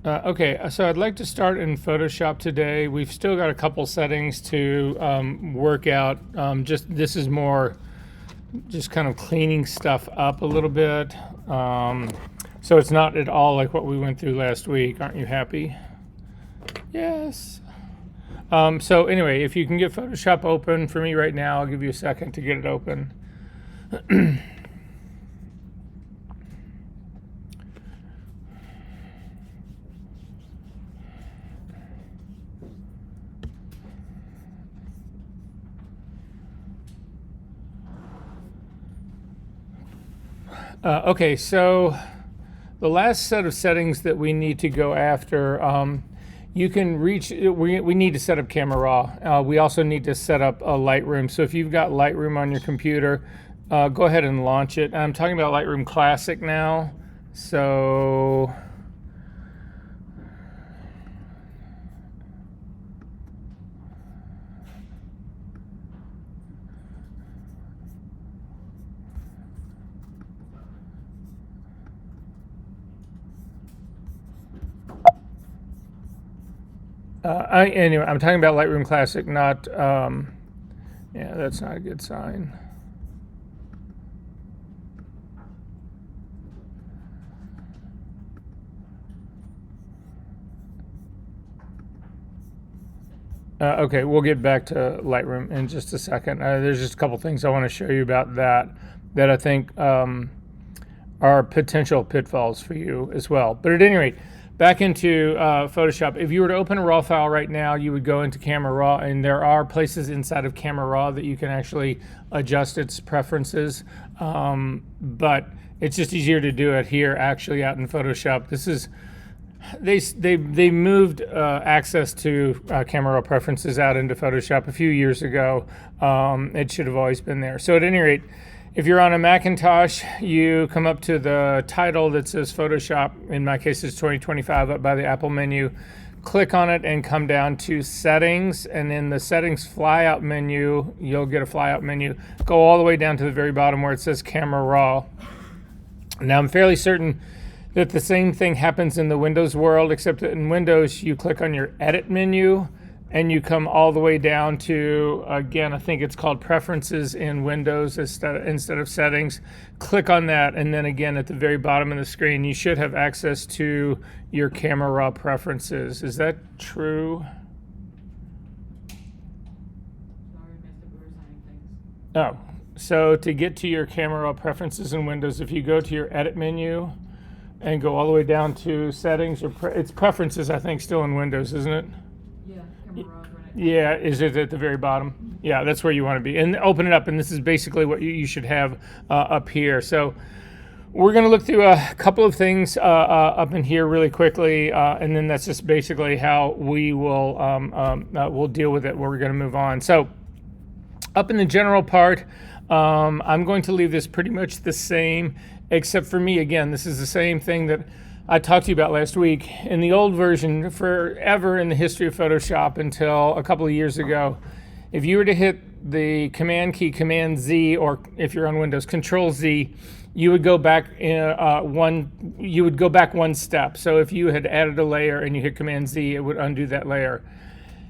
Okay, so I'd like to start in Photoshop today. We've still got a couple settings to work out. Just this is more just kind of cleaning stuff up a little bit. So it's not at all like what we went through last week. Aren't you happy? Yes. So anyway, if you can get Photoshop open for me right now, I'll give you a second to get it open. Okay, so the last set of settings that we need to go after, you can reach, we need to set up Camera Raw. We also need to set up a Lightroom. So if you've got Lightroom on your computer, go ahead and launch it. I'm talking about Lightroom Classic now. So anyway, I'm talking about Lightroom Classic, not, yeah, that's not a good sign. Okay, we'll get back to Lightroom in just a second. There's just a couple things I want to show you about that I think are potential pitfalls for you as well. But at any rate, back into Photoshop. If you were to open a RAW file right now, you would go into Camera Raw, and there are places inside of Camera Raw that you can actually adjust its preferences. But it's just easier to do it here, actually, out in Photoshop. This is they moved access to Camera Raw preferences out into Photoshop a few years ago. It should have always been there. So at any rate, if you're on a Macintosh, you come up to the title that says Photoshop. In my case, it's 2025 up by the Apple menu. Click on it and come down to Settings, and in the Settings flyout menu, you'll get a flyout menu. Go all the way down to the very bottom where it says Camera Raw. Now, I'm fairly certain that the same thing happens in the Windows world, except that in Windows, you click on your Edit menu, and you come all the way down to, again, I think it's called Preferences in Windows instead of Settings. Click on that, and then again at the very bottom of the screen, you should have access to your Camera Raw preferences. Is that true? Oh, so to get to your Camera Raw preferences in Windows, if you go to your Edit menu and go all the way down to Settings, or it's Preferences, I think, still in Windows, isn't it? Yeah, is it at the very bottom? Yeah, that's where you want to be. And open it up, and this is basically what you should have up here. So we're going to look through a couple of things up in here really quickly, and then that's just basically how we will we'll deal with it. We're going to move on. So up in the general part, I'm going to leave this pretty much the same, except for me, again, this is the same thing that I talked to you about last week. In the old version, forever in the history of Photoshop until a couple of years ago, if you were to hit the Command key, Command Z, or if you're on Windows, Control Z, you would go back one step. So if you had added a layer and you hit Command Z, it would undo that layer.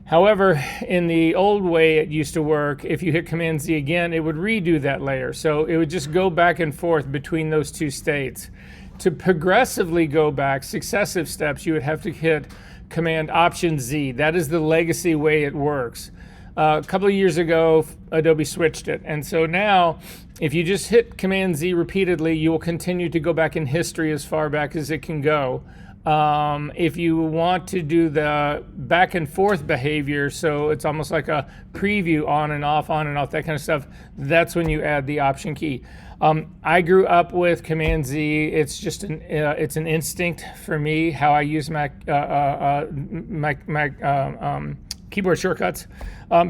However, in the old way it used to work, if you hit Command Z again, it would redo that layer. So it would just go back and forth between those two states. To progressively go back successive steps, you would have to hit Command Option Z. That is the legacy way it works. A couple of years ago, Adobe switched it. And so now, if you just hit Command Z repeatedly, you will continue to go back in history as far back as it can go. If you want to do the back and forth behavior, so it's almost like a preview on and off, that kind of stuff, that's when you add the Option key. I grew up with Command Z. It's just it's an instinct for me how I use my keyboard shortcuts.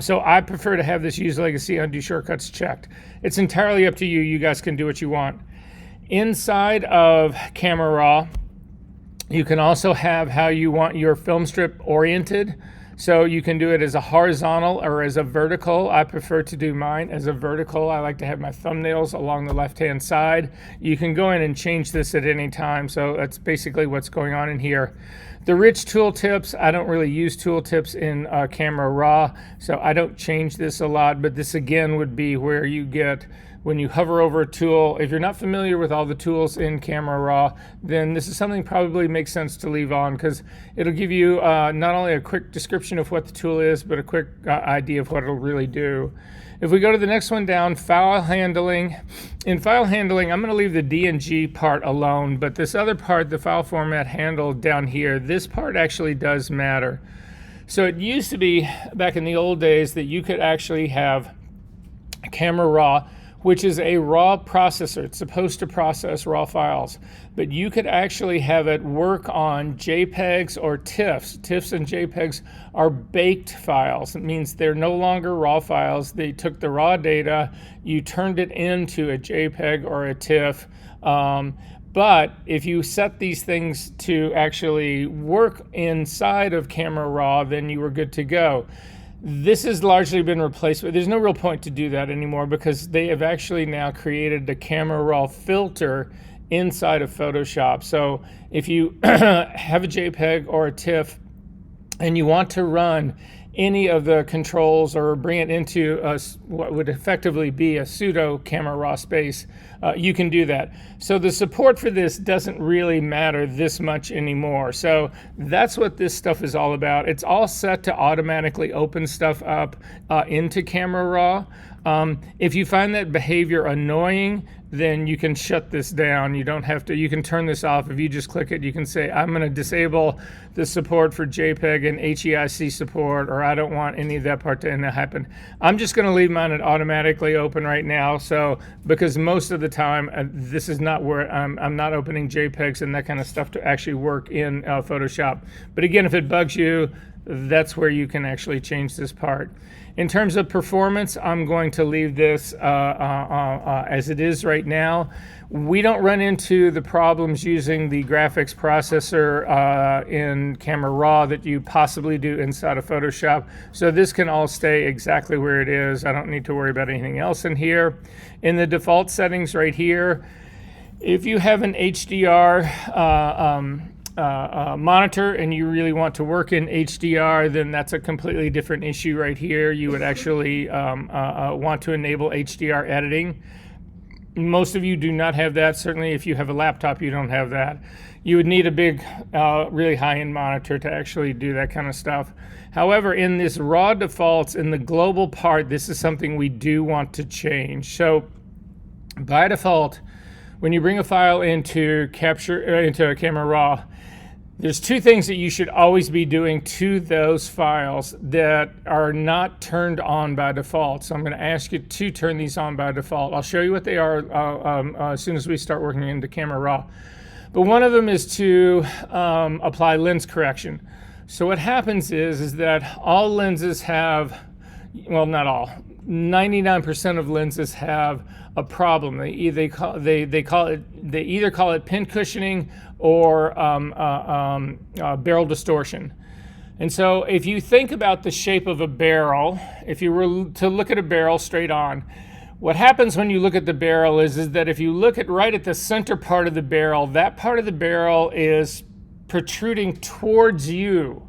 So I prefer to have this use legacy undo shortcuts checked. It's entirely up to you. You guys can do what you want. Inside of Camera Raw, you can also have how you want your film strip oriented. So you can do it as a horizontal or as a vertical. I prefer to do mine as a vertical. I like to have my thumbnails along the left-hand side. You can go in and change this at any time. So that's basically what's going on in here. The rich tooltips, I don't really use tooltips in Camera Raw, so I don't change this a lot, but this again would be where you get, when you hover over a tool, if you're not familiar with all the tools in Camera Raw, then this is something probably makes sense to leave on, because it'll give you not only a quick description of what the tool is, but a quick idea of what it'll really do. If we go to the next one down, file handling. In file handling, I'm going to leave the DNG part alone, but this other part, the file format handle down here, this part actually does matter. So it used to be, back in the old days, that you could actually have Camera Raw, which is a raw processor. It's supposed to process raw files, but you could actually have it work on JPEGs or TIFFs. TIFFs and JPEGs are baked files. It means they're no longer raw files. They took the raw data, you turned it into a JPEG or a TIFF. But if you set these things to actually work inside of Camera Raw, then you were good to go. This has largely been replaced, but there's no real point to do that anymore, because they have actually now created the Camera Raw filter inside of Photoshop. So if you have a JPEG or a TIFF and you want to run any of the controls or bring it into what would effectively be a pseudo Camera Raw space, you can do that. So the support for this doesn't really matter this much anymore. So that's what this stuff is all about. It's all set to automatically open stuff up into Camera Raw. If you find that behavior annoying, then you can shut this down. You don't have to, you can turn this off. If you just click it, you can say, I'm going to disable the support for JPEG and HEIC support, or I don't want any of that part to happen. I'm just going to leave mine at automatically open right now. So, because most of the time, this is not where I'm not opening JPEGs and that kind of stuff to actually work in Photoshop. But again, if it bugs you, that's where you can actually change this part. In terms of performance, I'm going to leave this as it is right now. We don't run into the problems using the graphics processor in Camera Raw that you possibly do inside of Photoshop. So this can all stay exactly where it is. I don't need to worry about anything else in here. In the default settings right here, if you have an HDR monitor and you really want to work in HDR, then that's a completely different issue right here. You would actually want to enable HDR editing. Most of you do not have that. Certainly if you have a laptop, you don't have that. You would need a big, really high-end monitor to actually do that kind of stuff. However, in this raw defaults, in the global part, this is something we do want to change. So by default, when you bring a file into Camera Raw, there's two things that you should always be doing to those files that are not turned on by default. So I'm going to ask you to turn these on by default. I'll show you what they are as soon as we start working into Camera Raw. But one of them is to apply lens correction. So what happens is that all lenses have, well, not all, 99% of lenses have a problem. They either call it pin cushioning or barrel distortion. And so if you think about the shape of a barrel, if you were to look at a barrel straight on, what happens when you look at the barrel is that if you look at right at the center part of the barrel, that part of the barrel is protruding towards you.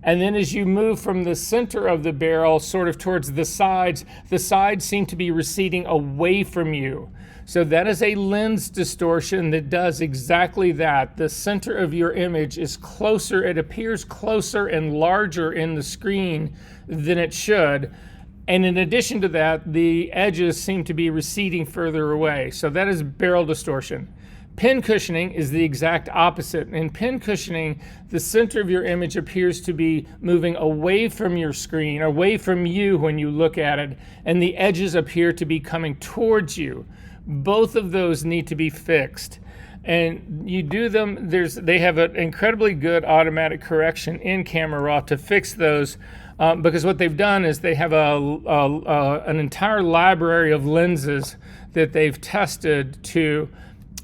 And then as you move from the center of the barrel sort of towards the sides seem to be receding away from you. So that is a lens distortion that does exactly that. The center of your image is closer, it appears closer and larger in the screen than it should. And in addition to that, the edges seem to be receding further away. So that is barrel distortion. Pin cushioning is the exact opposite. In pin cushioning, the center of your image appears to be moving away from your screen, away from you when you look at it, and the edges appear to be coming towards you. Both of those need to be fixed. And you do them, they have an incredibly good automatic correction in Camera Raw to fix those, because what they've done is they have an entire library of lenses that they've tested to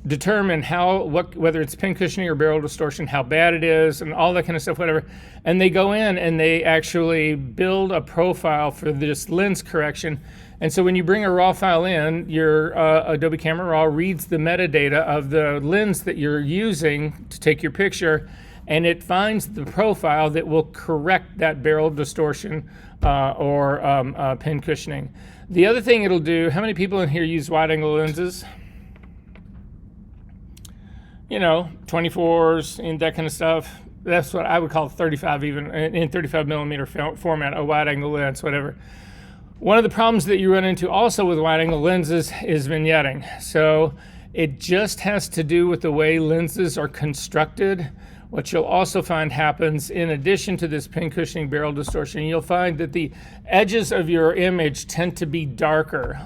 determine whether it's pin cushioning or barrel distortion, how bad it is, and all that kind of stuff, whatever. And they go in and they actually build a profile for this lens correction. And so when you bring a raw file in, your Adobe Camera Raw reads the metadata of the lens that you're using to take your picture, and it finds the profile that will correct that barrel distortion or pin cushioning. The other thing it'll do, how many people in here use wide angle lenses? 24s and that kind of stuff. That's what I would call 35, even in 35 millimeter format, a wide angle lens, whatever. One of the problems that you run into also with wide angle lenses is vignetting. So it just has to do with the way lenses are constructed. What you'll also find happens, in addition to this pin cushioning barrel distortion, you'll find that the edges of your image tend to be darker.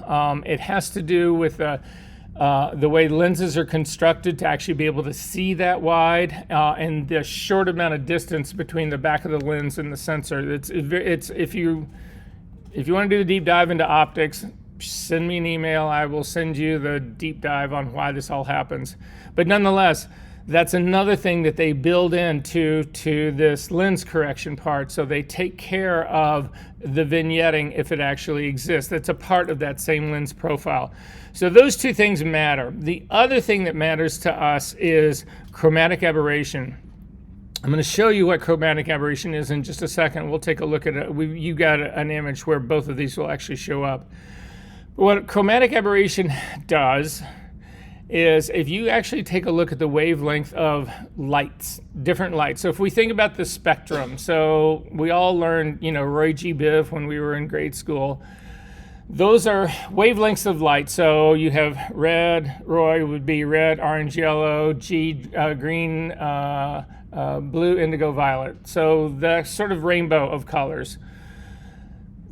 It has to do with the way lenses are constructed to actually be able to see that wide, and the short amount of distance between the back of the lens and the sensor. If you want to do a deep dive into optics, send me an email. I will send you the deep dive on why this all happens. But nonetheless, that's another thing that they build into this lens correction part. So they take care of the vignetting if it actually exists. That's a part of that same lens profile. So those two things matter. The other thing that matters to us is chromatic aberration. I'm going to show you what chromatic aberration is in just a second. We'll take a look at it. You got an image where both of these will actually show up. But what chromatic aberration does is, if you actually take a look at the wavelength of lights, different lights. So if we think about the spectrum, so we all learned, Roy G. Biv when we were in grade school. Those are wavelengths of light. So you have red, Roy would be red, orange, yellow, G, green, blue, indigo, violet. So the sort of rainbow of colors.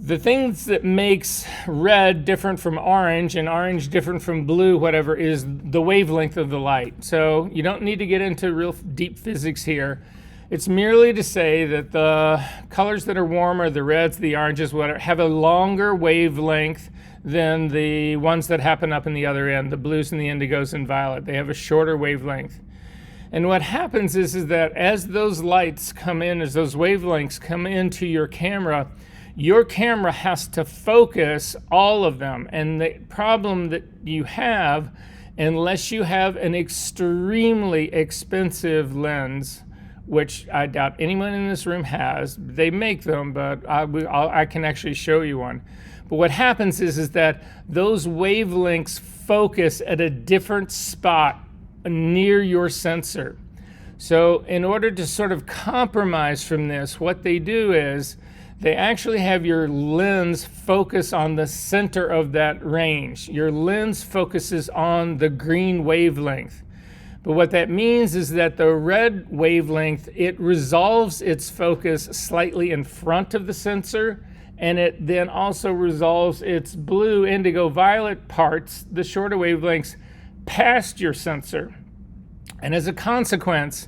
The things that makes red different from orange and orange different from blue, whatever, is the wavelength of the light. So you don't need to get into real deep physics here. It's merely to say that the colors that are warmer, the reds, the oranges, whatever, have a longer wavelength than the ones that happen up in the other end, the blues and the indigos and violet. They have a shorter wavelength. And what happens is that as those lights come in, as those wavelengths come into your camera has to focus all of them. And the problem that you have, unless you have an extremely expensive lens, which I doubt anyone in this room has, they make them, but I can actually show you one. But what happens is that those wavelengths focus at a different spot near your sensor. So in order to sort of compromise from this, what they do is they actually have your lens focus on the center of that range. Your lens focuses on the green wavelength. But what that means is that the red wavelength, it resolves its focus slightly in front of the sensor, and it then also resolves its blue, indigo, violet parts, the shorter wavelengths, past your sensor. And as a consequence,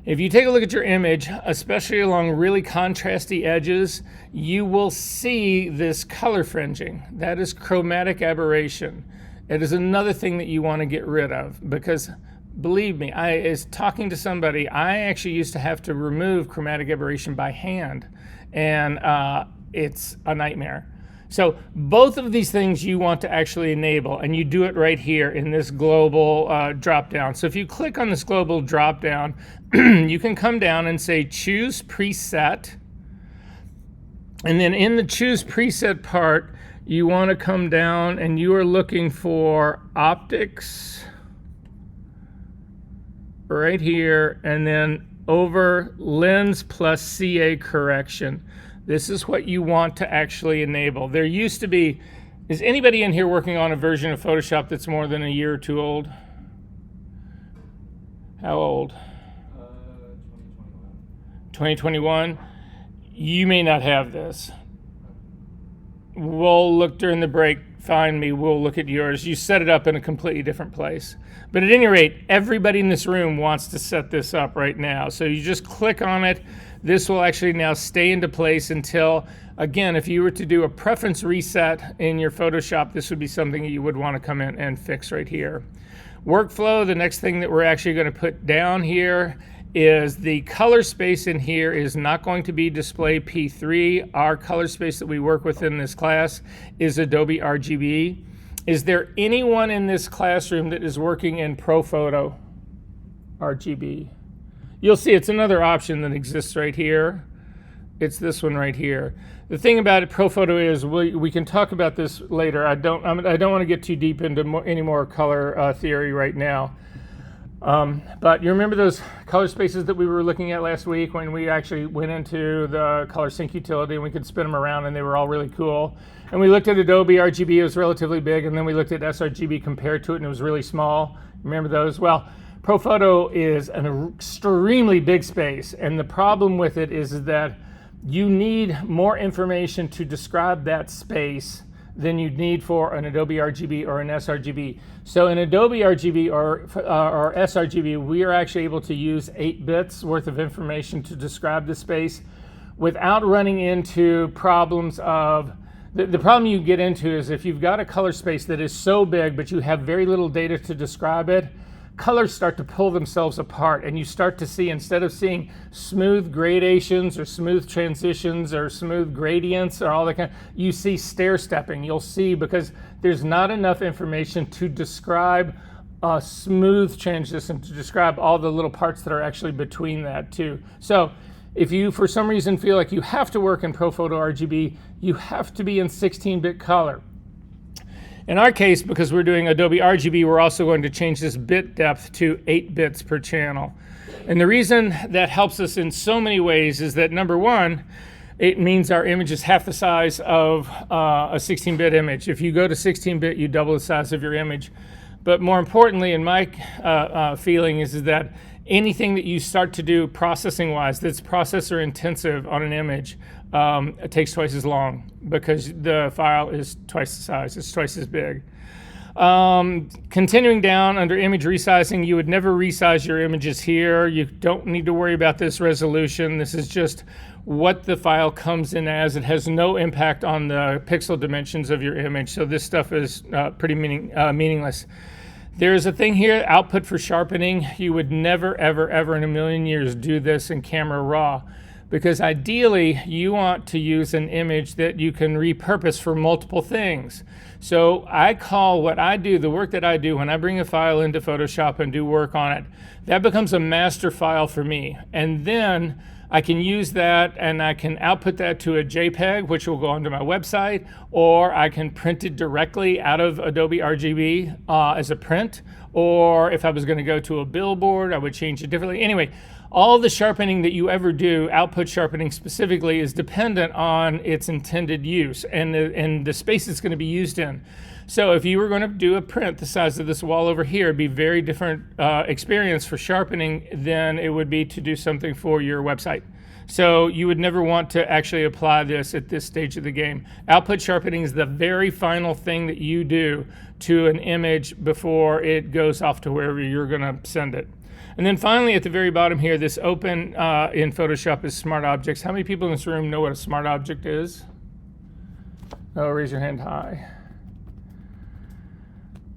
if you take a look at your image, especially along really contrasty edges, you will see this color fringing. That is chromatic aberration. It is another thing that you want to get rid of, because believe me, as talking to somebody, I actually used to have to remove chromatic aberration by hand, and it's a nightmare. So both of these things you want to actually enable, and you do it right here in this global drop down. So if you click on this global drop down, you can come down and say choose preset, and then in the choose preset part, you want to come down and you are looking for optics right here, and then over lens plus CA correction. This is what you want to actually enable. There used to be, is anybody in here working on a version of Photoshop that's more than a year or two old? How old? 2021. You may not have this. We'll look during the break, find me, we'll look at yours. You set it up in a completely different place. But at any rate, everybody in this room wants to set this up right now. So you just click on it. This will actually now stay into place until, again, if you were to do a preference reset in your Photoshop, this would be something that you would want to come in and fix right here. Workflow, the next thing that we're actually going to put down here is the color space in here is not going to be display P3. Our color space that we work with in this class is Adobe RGB. Is there anyone in this classroom that is working in ProPhoto RGB? You'll see it's another option that exists right here. It's this one right here. The thing about it, ProPhoto, is we can talk about this later. I don't want to get too deep into any more color theory right now. But you remember those color spaces that we were looking at last week when we actually went into the color sync utility and we could spin them around and they were all really cool. And we looked at Adobe RGB, it was relatively big, and then we looked at sRGB compared to it and it was really small. Remember those? Well, ProPhoto is an extremely big space, and the problem with it is that you need more information to describe that space than you'd need for an Adobe RGB or an sRGB. So in Adobe RGB or sRGB, we are actually able to use 8 bits worth of information to describe the space without running into problems of, the problem you get into is if you've got a color space that is so big but you have very little data to describe it, colors start to pull themselves apart, and you start to see, instead of seeing smooth gradations or smooth transitions or smooth gradients or all that kind, you see stair stepping. You'll see, because there's not enough information to describe a smooth transition, to describe all the little parts that are actually between that too. So if you for some reason feel like you have to work in ProPhoto RGB, you have to be in 16-bit color. In our case, because we're doing Adobe RGB, we're also going to change this bit depth to 8 bits per channel. And the reason that helps us in so many ways is that, number one, it means our image is half the size of a 16-bit image. If you go to 16-bit, you double the size of your image. But more importantly, in my feeling, is that anything that you start to do processing-wise that's processor intensive on an image, it takes twice as long because the file is twice the size, it's twice as big. Continuing down under image resizing, you would never resize your images here. You don't need to worry about this resolution. This is just what the file comes in as. It has no impact on the pixel dimensions of your image, so this stuff is pretty meaningless. There's a thing here, output for sharpening. You would never, ever, ever in a million years do this in Camera Raw, because ideally you want to use an image that you can repurpose for multiple things. So I call what I do, the work that I do when I bring a file into Photoshop and do work on it, that becomes a master file for me. And then I can use that and I can output that to a JPEG, which will go onto my website, or I can print it directly out of Adobe RGB as a print, or if I was going to go to a billboard, I would change it differently. Anyway, all the sharpening that you ever do, output sharpening specifically, is dependent on its intended use and the space it's going to be used in. So if you were going to do a print the size of this wall over here, it'd be a very different experience for sharpening than it would be to do something for your website. So you would never want to actually apply this at this stage of the game. Output sharpening is the very final thing that you do to an image before it goes off to wherever you're going to send it. And then finally, at the very bottom here, this open in Photoshop is Smart Objects. How many people in this room know what a Smart Object is? Oh, raise your hand high.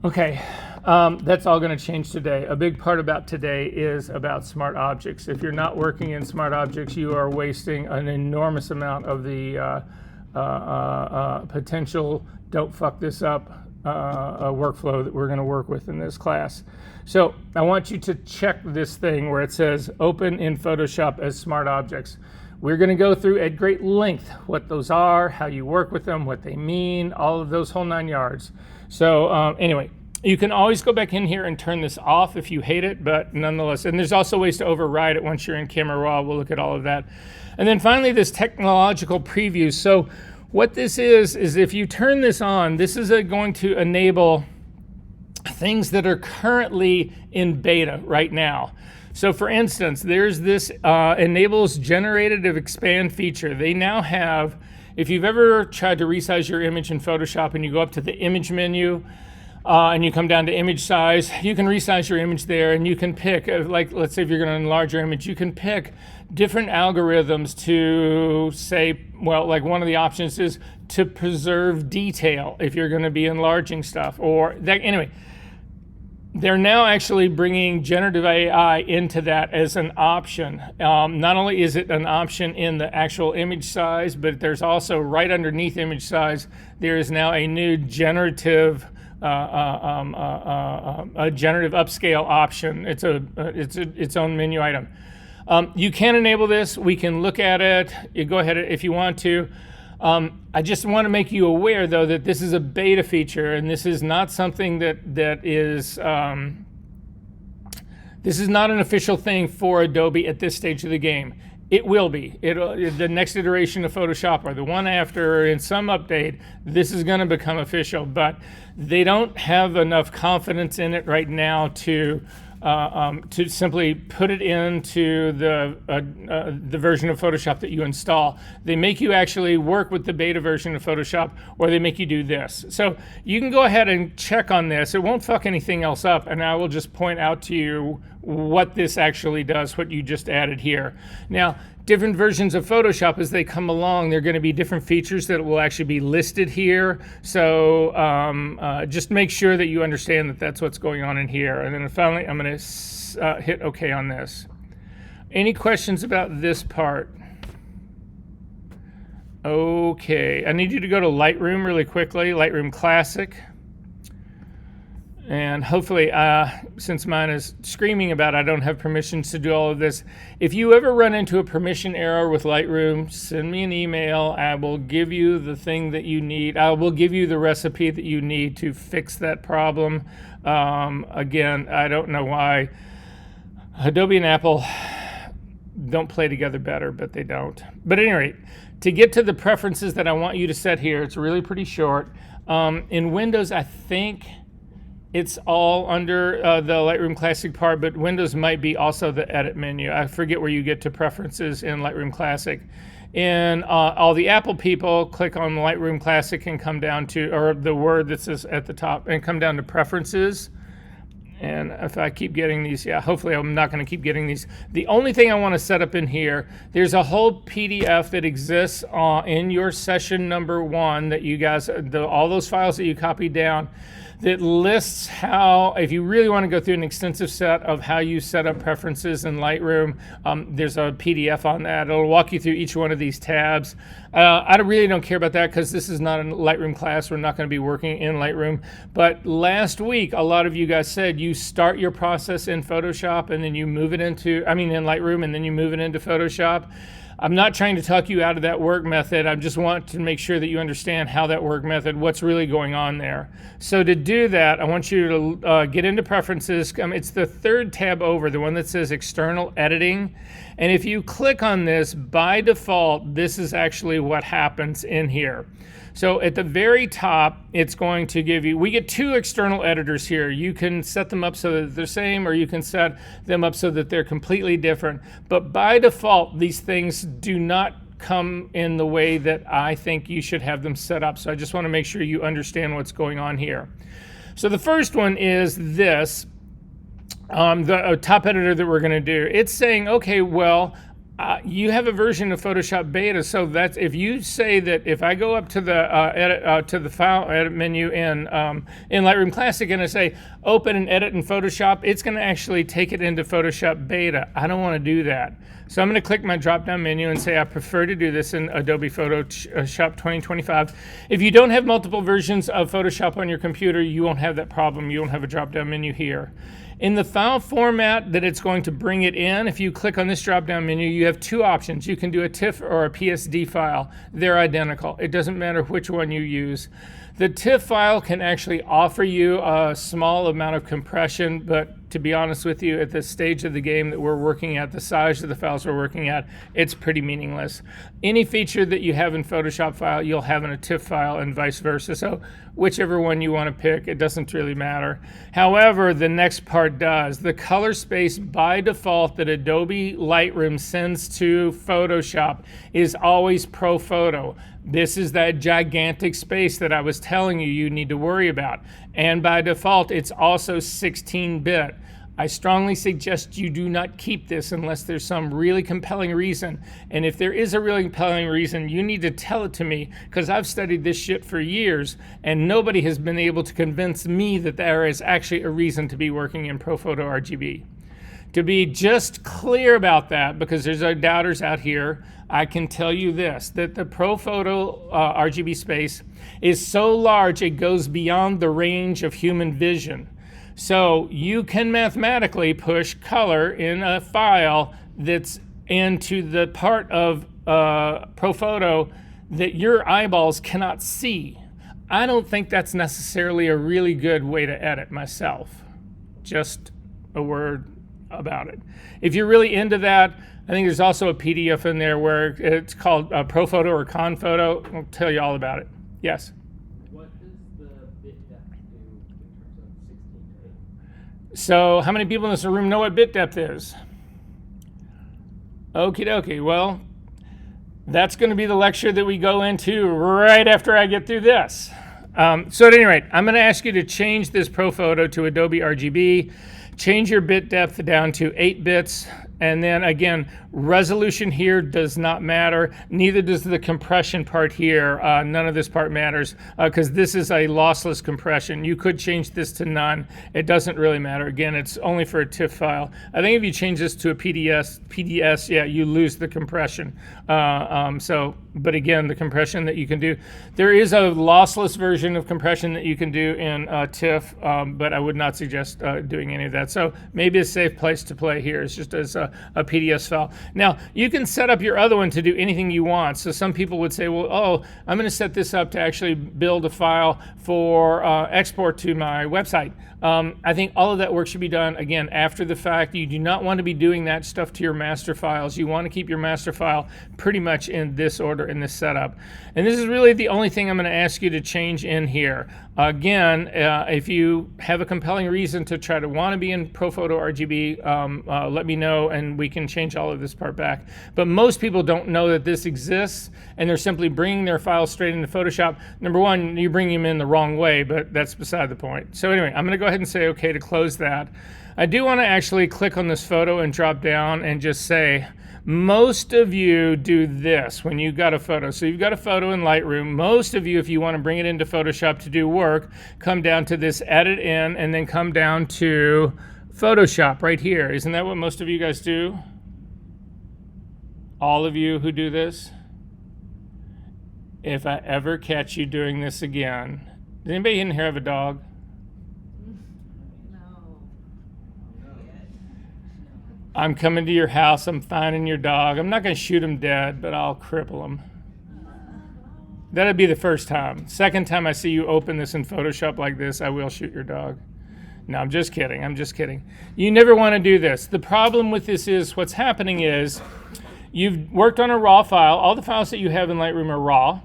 Okay, that's all going to change today. A big part about today is about Smart Objects. If you're not working in Smart Objects, you are wasting an enormous amount of the potential don't fuck this up workflow that we're going to work with in this class. So I want you to check this thing where it says open in Photoshop as Smart Objects. We're going to go through at great length what those are, how you work with them, what they mean, all of those whole 9 yards. So anyway, you can always go back in here and turn this off if you hate it, but nonetheless, and there's also ways to override it once you're in Camera Raw. We'll look at all of that. And then finally, this technological preview. So what this is if you turn this on, this is going to enable things that are currently in beta right now. So for instance, there's this enables generative expand feature. They now have, if you've ever tried to resize your image in Photoshop and you go up to the image menu and you come down to image size, you can resize your image there, and you can pick, like let's say if you're going to enlarge your image, you can pick different algorithms to say, well, like one of the options is to preserve detail if you're going to be enlarging stuff, or that. Anyway, they're now actually bringing generative AI into that as an option. Not only is it an option in the actual image size, but there's also right underneath image size, there is now a new generative a generative upscale option. It's its own menu item. You can enable this. We can look at it. You go ahead if you want to. I just want to make you aware, though, that this is a beta feature, and this is not something that is. This is not an official thing for Adobe at this stage of the game. It will be. The next iteration of Photoshop or the one after, in some update, this is going to become official. But they don't have enough confidence in it right now to simply put it into the version of Photoshop that you install. They make you actually work with the beta version of Photoshop, or they make you do this. So you can go ahead and check on this. It won't fuck anything else up, and I will just point out to you what this actually does, what you just added here. Now, different versions of Photoshop, as they come along, there are going to be different features that will actually be listed here. So just make sure that you understand that that's what's going on in here. And then finally, I'm going to hit OK on this. Any questions about this part? Okay, I need you to go to Lightroom really quickly, Lightroom Classic. And hopefully, since mine is screaming about I don't have permissions to do all of this, if you ever run into a permission error with Lightroom, send me an email. I will give you the thing that you need. I will give you the recipe that you need to fix that problem. Again, I don't know why Adobe and Apple don't play together better, but they don't. But at any rate, to get to the preferences that I want you to set here, it's really pretty short. In Windows, I think it's all under the Lightroom Classic part, but Windows might be also the edit menu. I forget where you get to preferences in Lightroom Classic. And all the Apple people, click on Lightroom Classic and come down to, or the word that says at the top, and come down to preferences. And if I keep getting these, yeah, hopefully I'm not going to keep getting these. The only thing I want to set up in here, there's a whole PDF that exists in your session number 1 that you guys, all those files that you copied down, that lists how, if you really want to go through an extensive set of how you set up preferences in Lightroom, there's a PDF on that. It'll walk you through each one of these tabs. I really don't care about that because this is not a Lightroom class. We're not going to be working in Lightroom. But last week, a lot of you guys said you start your process in Photoshop and then you move it into, in Lightroom, and then you move it into Photoshop. I'm not trying to talk you out of that work method. I just want to make sure that you understand how that work method, what's really going on there. So to do that, I want you to get into preferences. It's the third tab over, the one that says external editing. And if you click on this, by default, this is actually what happens in here. So at the very top, it's going to give you, we get 2 external editors here. You can set them up so that they're the same, or you can set them up so that they're completely different. But by default, these things do not come in the way that I think you should have them set up. So I just want to make sure you understand what's going on here. So the first one is this, the top editor that we're going to do. It's saying, okay, well, you have a version of Photoshop Beta, so that's, if you say that, if I go up to the file edit menu in Lightroom Classic and I say open and edit in Photoshop, it's going to actually take it into Photoshop Beta. I don't want to do that, so I'm going to click my drop-down menu and say I prefer to do this in Adobe Photoshop 2025. If you don't have multiple versions of Photoshop on your computer, you won't have that problem. You won't have a drop-down menu here. In the file format that it's going to bring it in, if you click on this drop-down menu, you have 2 options. You can do a TIFF or a PSD file. They're identical. It doesn't matter which one you use. The TIFF file can actually offer you a small amount of compression, but to be honest with you, at this stage of the game that we're working at, the size of the files we're working at, it's pretty meaningless. Any feature that you have in Photoshop file, you'll have in a TIFF file and vice versa. So whichever one you want to pick, it doesn't really matter. However, the next part does. The color space by default that Adobe Lightroom sends to Photoshop is always Pro Photo. This is that gigantic space that I was telling you need to worry about. And by default, it's also 16-bit. I strongly suggest you do not keep this unless there's some really compelling reason. And if there is a really compelling reason, you need to tell it to me, because I've studied this shit for years and nobody has been able to convince me that there is actually a reason to be working in ProPhoto RGB. To be just clear about that, because there's doubters out here, I can tell you this, that the ProPhoto RGB space is so large it goes beyond the range of human vision. So you can mathematically push color in a file that's into the part of ProPhoto that your eyeballs cannot see. I don't think that's necessarily a really good way to edit myself. Just a word about it. If you're really into that, I think there's also a PDF in there where it's called ProPhoto or Conphoto. I'll tell you all about it. Yes? What does the bit depth do in terms of 16 to 8? So how many people in this room know what bit depth is? Okie dokie. Well, that's going to be the lecture that we go into right after I get through this. So at any rate, I'm going to ask you to change this ProPhoto to Adobe RGB, change your bit depth down to 8 bits, and then again, resolution here does not matter. Neither does the compression part here. None of this part matters because this is a lossless compression. You could change this to none. It doesn't really matter. Again, it's only for a TIFF file. I think if you change this to a PDS, yeah, you lose the compression. But again, the compression that you can do, there is a lossless version of compression that you can do in TIFF, but I would not suggest doing any of that. So maybe a safe place to play here is just as a PDS file. Now, you can set up your other one to do anything you want. So some people would say, well, oh, I'm going to set this up to actually build a file for export to my website. I think all of that work should be done, again, after the fact. You do not want to be doing that stuff to your master files. You want to keep your master file pretty much in this order, in this setup. And this is really the only thing I'm going to ask you to change in here. Again, if you have a compelling reason to try to want to be in ProPhoto RGB, let me know and we can change all of this part back. But most people don't know that this exists and they're simply bringing their files straight into Photoshop. Number one, you're bringing them in the wrong way, but that's beside the point. So anyway, I'm going to go ahead and say okay to close that. I do want to actually click on this photo and drop down and just say, most of you do this when you've got a photo. So you've got a photo in Lightroom. Most of you, if you want to bring it into Photoshop to do work, come down to this edit in and then come down to Photoshop right here. Isn't that what most of you guys do? All of you who do this? If I ever catch you doing this again. Does anybody in here have a dog? I'm coming to your house, I'm finding your dog. I'm not going to shoot him dead, but I'll cripple him. That'd be the first time. Second time I see you open this in Photoshop like this, I will shoot your dog. No, I'm just kidding. I'm just kidding. You never want to do this. The problem with this is what's happening is you've worked on a raw file. All the files that you have in Lightroom are raw.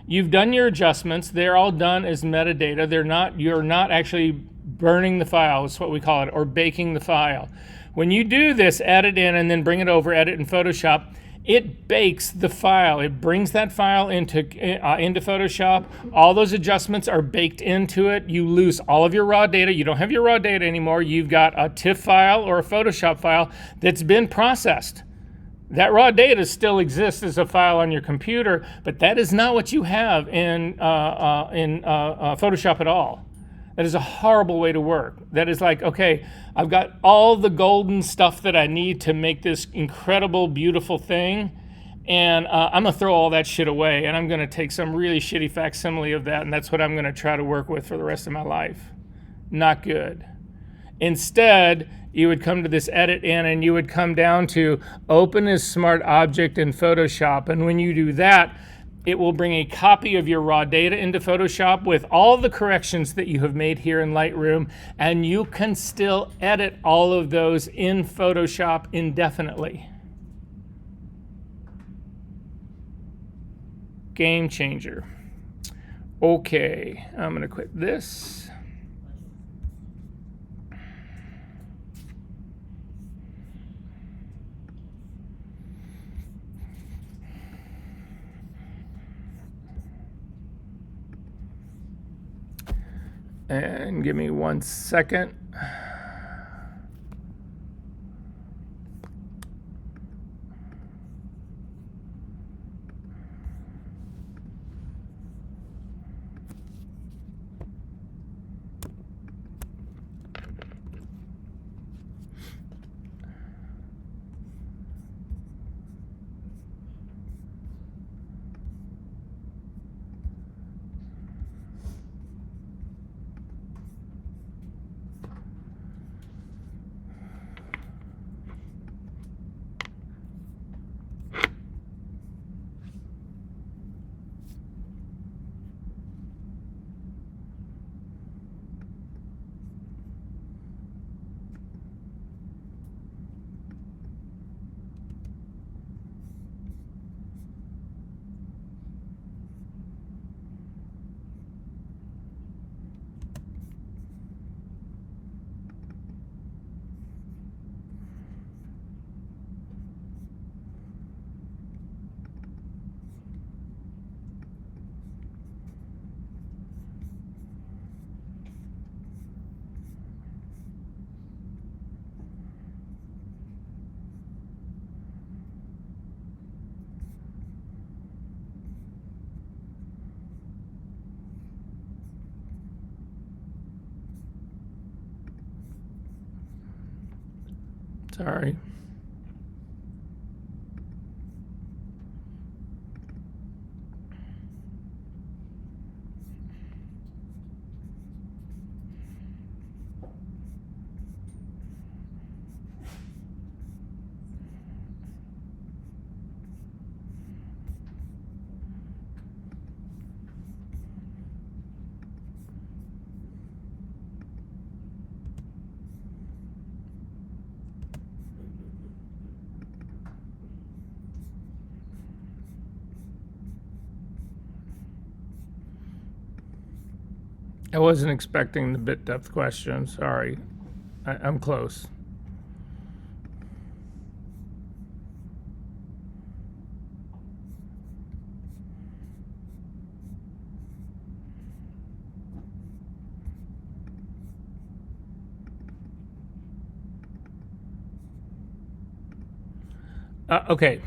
You've done your adjustments. They're all done as metadata. You're not actually burning the file, is what we call it, or baking the file. When you do this, edit in and then bring it over, edit in Photoshop, it bakes the file. It brings that file into Photoshop. All those adjustments are baked into it. You lose all of your raw data. You don't have your raw data anymore. You've got a TIFF file or a Photoshop file that's been processed. That raw data still exists as a file on your computer, but that is not what you have in Photoshop at all. That is a horrible way to work. That is like, okay, I've got all the golden stuff that I need to make this incredible, beautiful thing, and I'm gonna throw all that shit away, and I'm gonna take some really shitty facsimile of that, and that's what I'm gonna try to work with for the rest of my life. Not good. Instead, you would come to this edit in, and you would come down to open as smart object in Photoshop, and when you do that, it will bring a copy of your raw data into Photoshop with all the corrections that you have made here in Lightroom, and you can still edit all of those in Photoshop indefinitely. Game changer. Okay, I'm gonna quit this. And give me 1 second. Sorry. I wasn't expecting the bit depth question. Sorry. I'm close. Okay.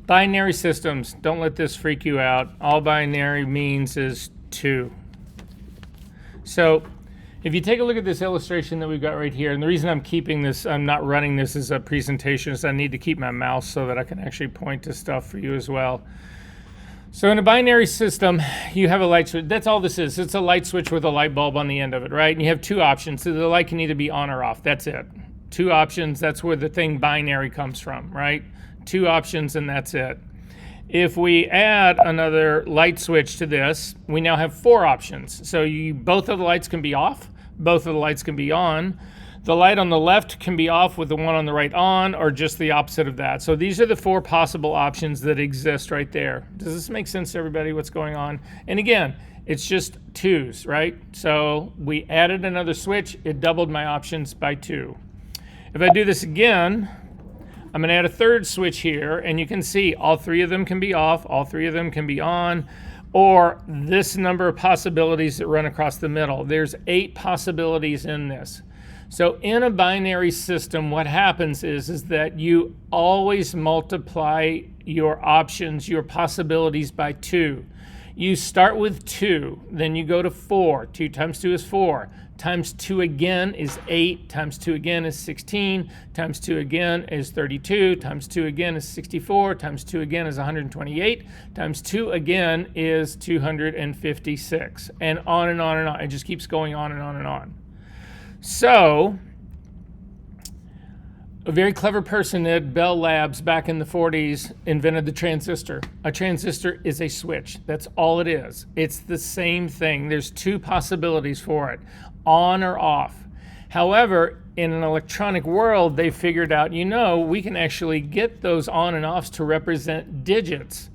Binary systems. Don't let this freak you out. All binary means is 2. So if you take a look at this illustration that we've got right here, and the reason I'm keeping this, I'm not running this as a presentation, is I need to keep my mouse so that I can actually point to stuff for you as well. So in a binary system, you have a light switch. That's all this is. It's a light switch with a light bulb on the end of it, right? And you have 2 options. So the light can either be on or off. That's it. 2 options. That's where the thing binary comes from, right? 2 options and that's it. If we add another light switch to this, we now have 4 options. So both of the lights can be off, both of the lights can be on. The light on the left can be off with the one on the right on, or just the opposite of that. So these are the 4 possible options that exist right there. Does this make sense to everybody what's going on? And again, it's just 2s, right? So we added another switch, it doubled my options by 2. If I do this again, I'm going to add a 3rd switch here, and you can see all 3 of them can be off, all 3 of them can be on, or this number of possibilities that run across the middle. There's 8 possibilities in this. So in a binary system, what happens is that you always multiply your options, your possibilities by 2. You start with 2, then you go to 4. 2 times 2 is 4. Times 2 again is 8, times 2 again is 16, times 2 again is 32, times 2 again is 64, times 2 again is 128, times 2 again is 256, and on and on and on. It just keeps going on and on and on. So, a very clever person at Bell Labs back in the 40s invented the transistor. A transistor is a switch. That's all it is. It's the same thing. There's 2 possibilities for it, on or off. However, in an electronic world, they figured out, we can actually get those on and offs to represent digits.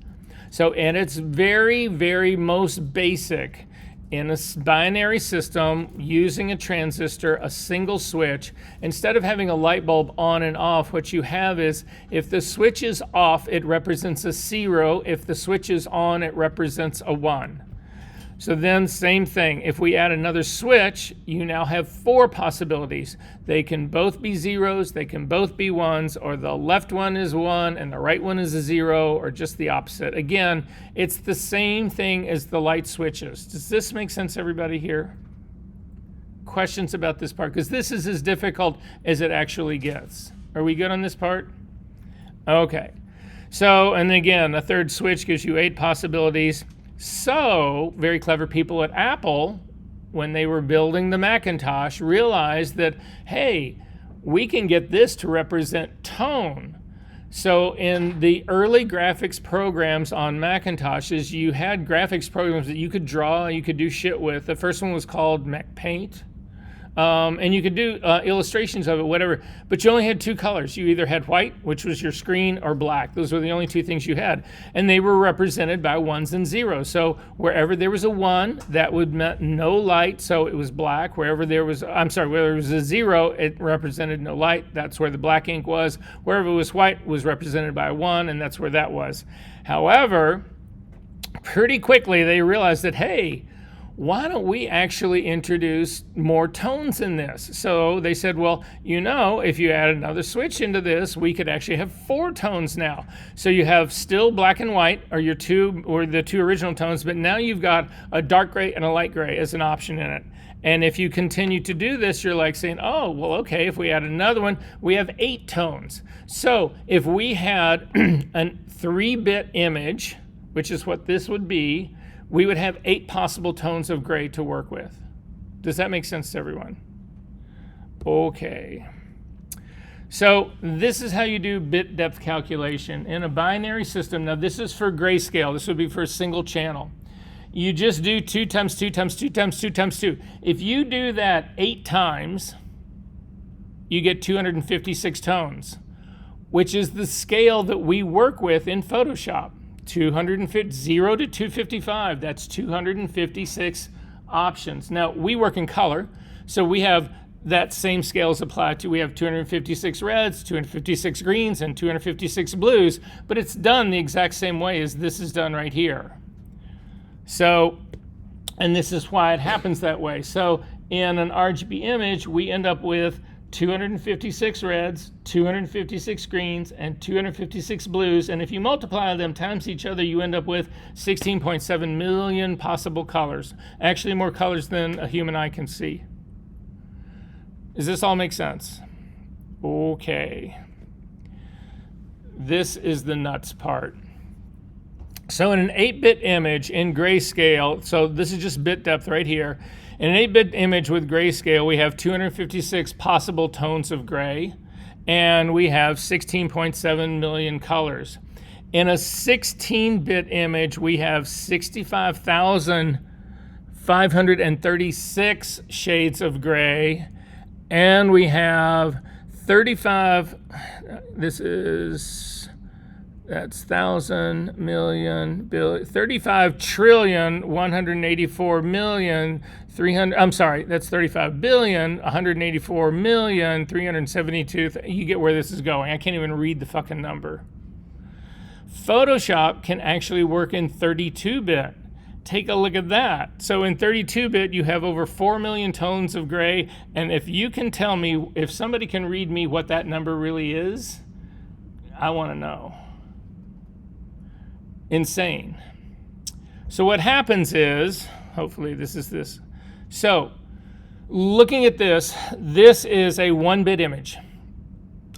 So, and it's very, very most basic. In a binary system, using a transistor, a single switch, instead of having a light bulb on and off, what you have is, if the switch is off, it represents a 0. If the switch is on, it represents a 1. So then, same thing. If we add another switch, you now have 4 possibilities. They can both be 0s, they can both be 1s, or the left one is 1 and the right one is a 0, or just the opposite. Again, it's the same thing as the light switches. Does this make sense, everybody here? Questions about this part? Because this is as difficult as it actually gets. Are we good on this part? Okay. So, and again, a 3rd switch gives you 8 possibilities. So, very clever people at Apple, when they were building the Macintosh, realized that, hey, we can get this to represent tone. So in the early graphics programs on Macintoshes, you had graphics programs that you could draw, you could do shit with. The first one was called Mac Paint. And you could do illustrations of it, whatever, but you only had 2 colors. You either had white, which was your screen, or black. Those were the only 2 things you had. And they were represented by 1s and 0s. So wherever there was a 1, that would mean no light, so it was black. Wherever there was, where there was a 0, it represented no light. That's where the black ink was. Wherever it was white was represented by a 1, and that's where that was. However, pretty quickly they realized that, hey, why don't we actually introduce more tones in this? So they said, well, if you add another switch into this, we could actually have 4 tones now. So you have still black and white, or the 2 original tones, but now you've got a dark gray and a light gray as an option in it. And if you continue to do this, you're like saying, oh, well, okay, if we add another one, we have 8 tones. So if we had a 3-bit image, which is what this would be, we would have 8 possible tones of gray to work with. Does that make sense to everyone? Okay. So this is how you do bit depth calculation in a binary system. Now this is for grayscale. This would be for a single channel. You just do 2 times 2 times 2 times 2 times 2. If you do that 8 times, you get 256 tones, which is the scale that we work with in Photoshop. 0 to 255, that's 256 options. Now, we work in color, so we have that same scales applied to. We have 256 reds, 256 greens, and 256 blues, but it's done the exact same way as this is done right here. So, and this is why it happens that way. So, in an RGB image, we end up with 256 reds, 256 greens, and 256 blues. And if you multiply them times each other, you end up with 16.7 million possible colors. Actually, more colors than a human eye can see. Does this all make sense? Okay. This is the nuts part. So in an 8-bit image in grayscale, so this is just bit depth right here. In an 8-bit image with grayscale, we have 256 possible tones of gray, and we have 16.7 million colors. In a 16-bit image, we have 65,536 shades of gray, and we have 35, that's 1,000 million billion, 35 trillion 184 million 300. I'm sorry, that's 35 billion 184 million 372. You get where this is going. I can't even read the fucking number. Photoshop can actually work in 32-bit. Take a look at that. So in 32-bit, you have over 4 million tones of gray. And if you can tell me, if somebody can read me what that number really is, I want to know. Insane. So what happens is, hopefully this is this. So looking at this, this is a 1-bit image.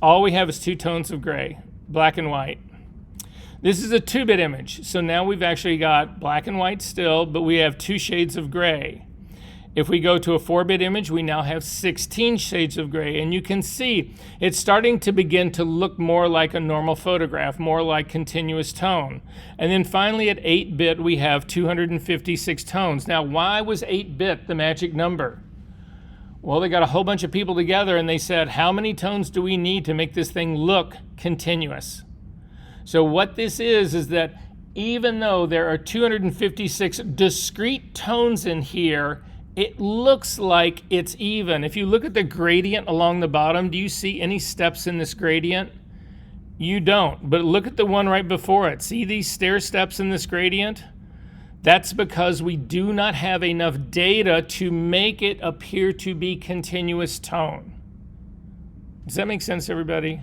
All we have is 2 tones of gray, black and white. This is a 2-bit image. So now we've actually got black and white still, but we have 2 shades of gray. If we go to a 4-bit image, we now have 16 shades of gray. And you can see it's starting to begin to look more like a normal photograph, more like continuous tone. And then finally at 8-bit, we have 256 tones. Now, why was 8-bit the magic number? Well, they got a whole bunch of people together and they said, how many tones do we need to make this thing look continuous? So what this is that even though there are 256 discrete tones in here, it looks like it's even. If you look at the gradient along the bottom, do you see any steps in this gradient? You don't, but look at the one right before it. See these stair steps in this gradient? That's because we do not have enough data to make it appear to be continuous tone. Does that make sense, everybody?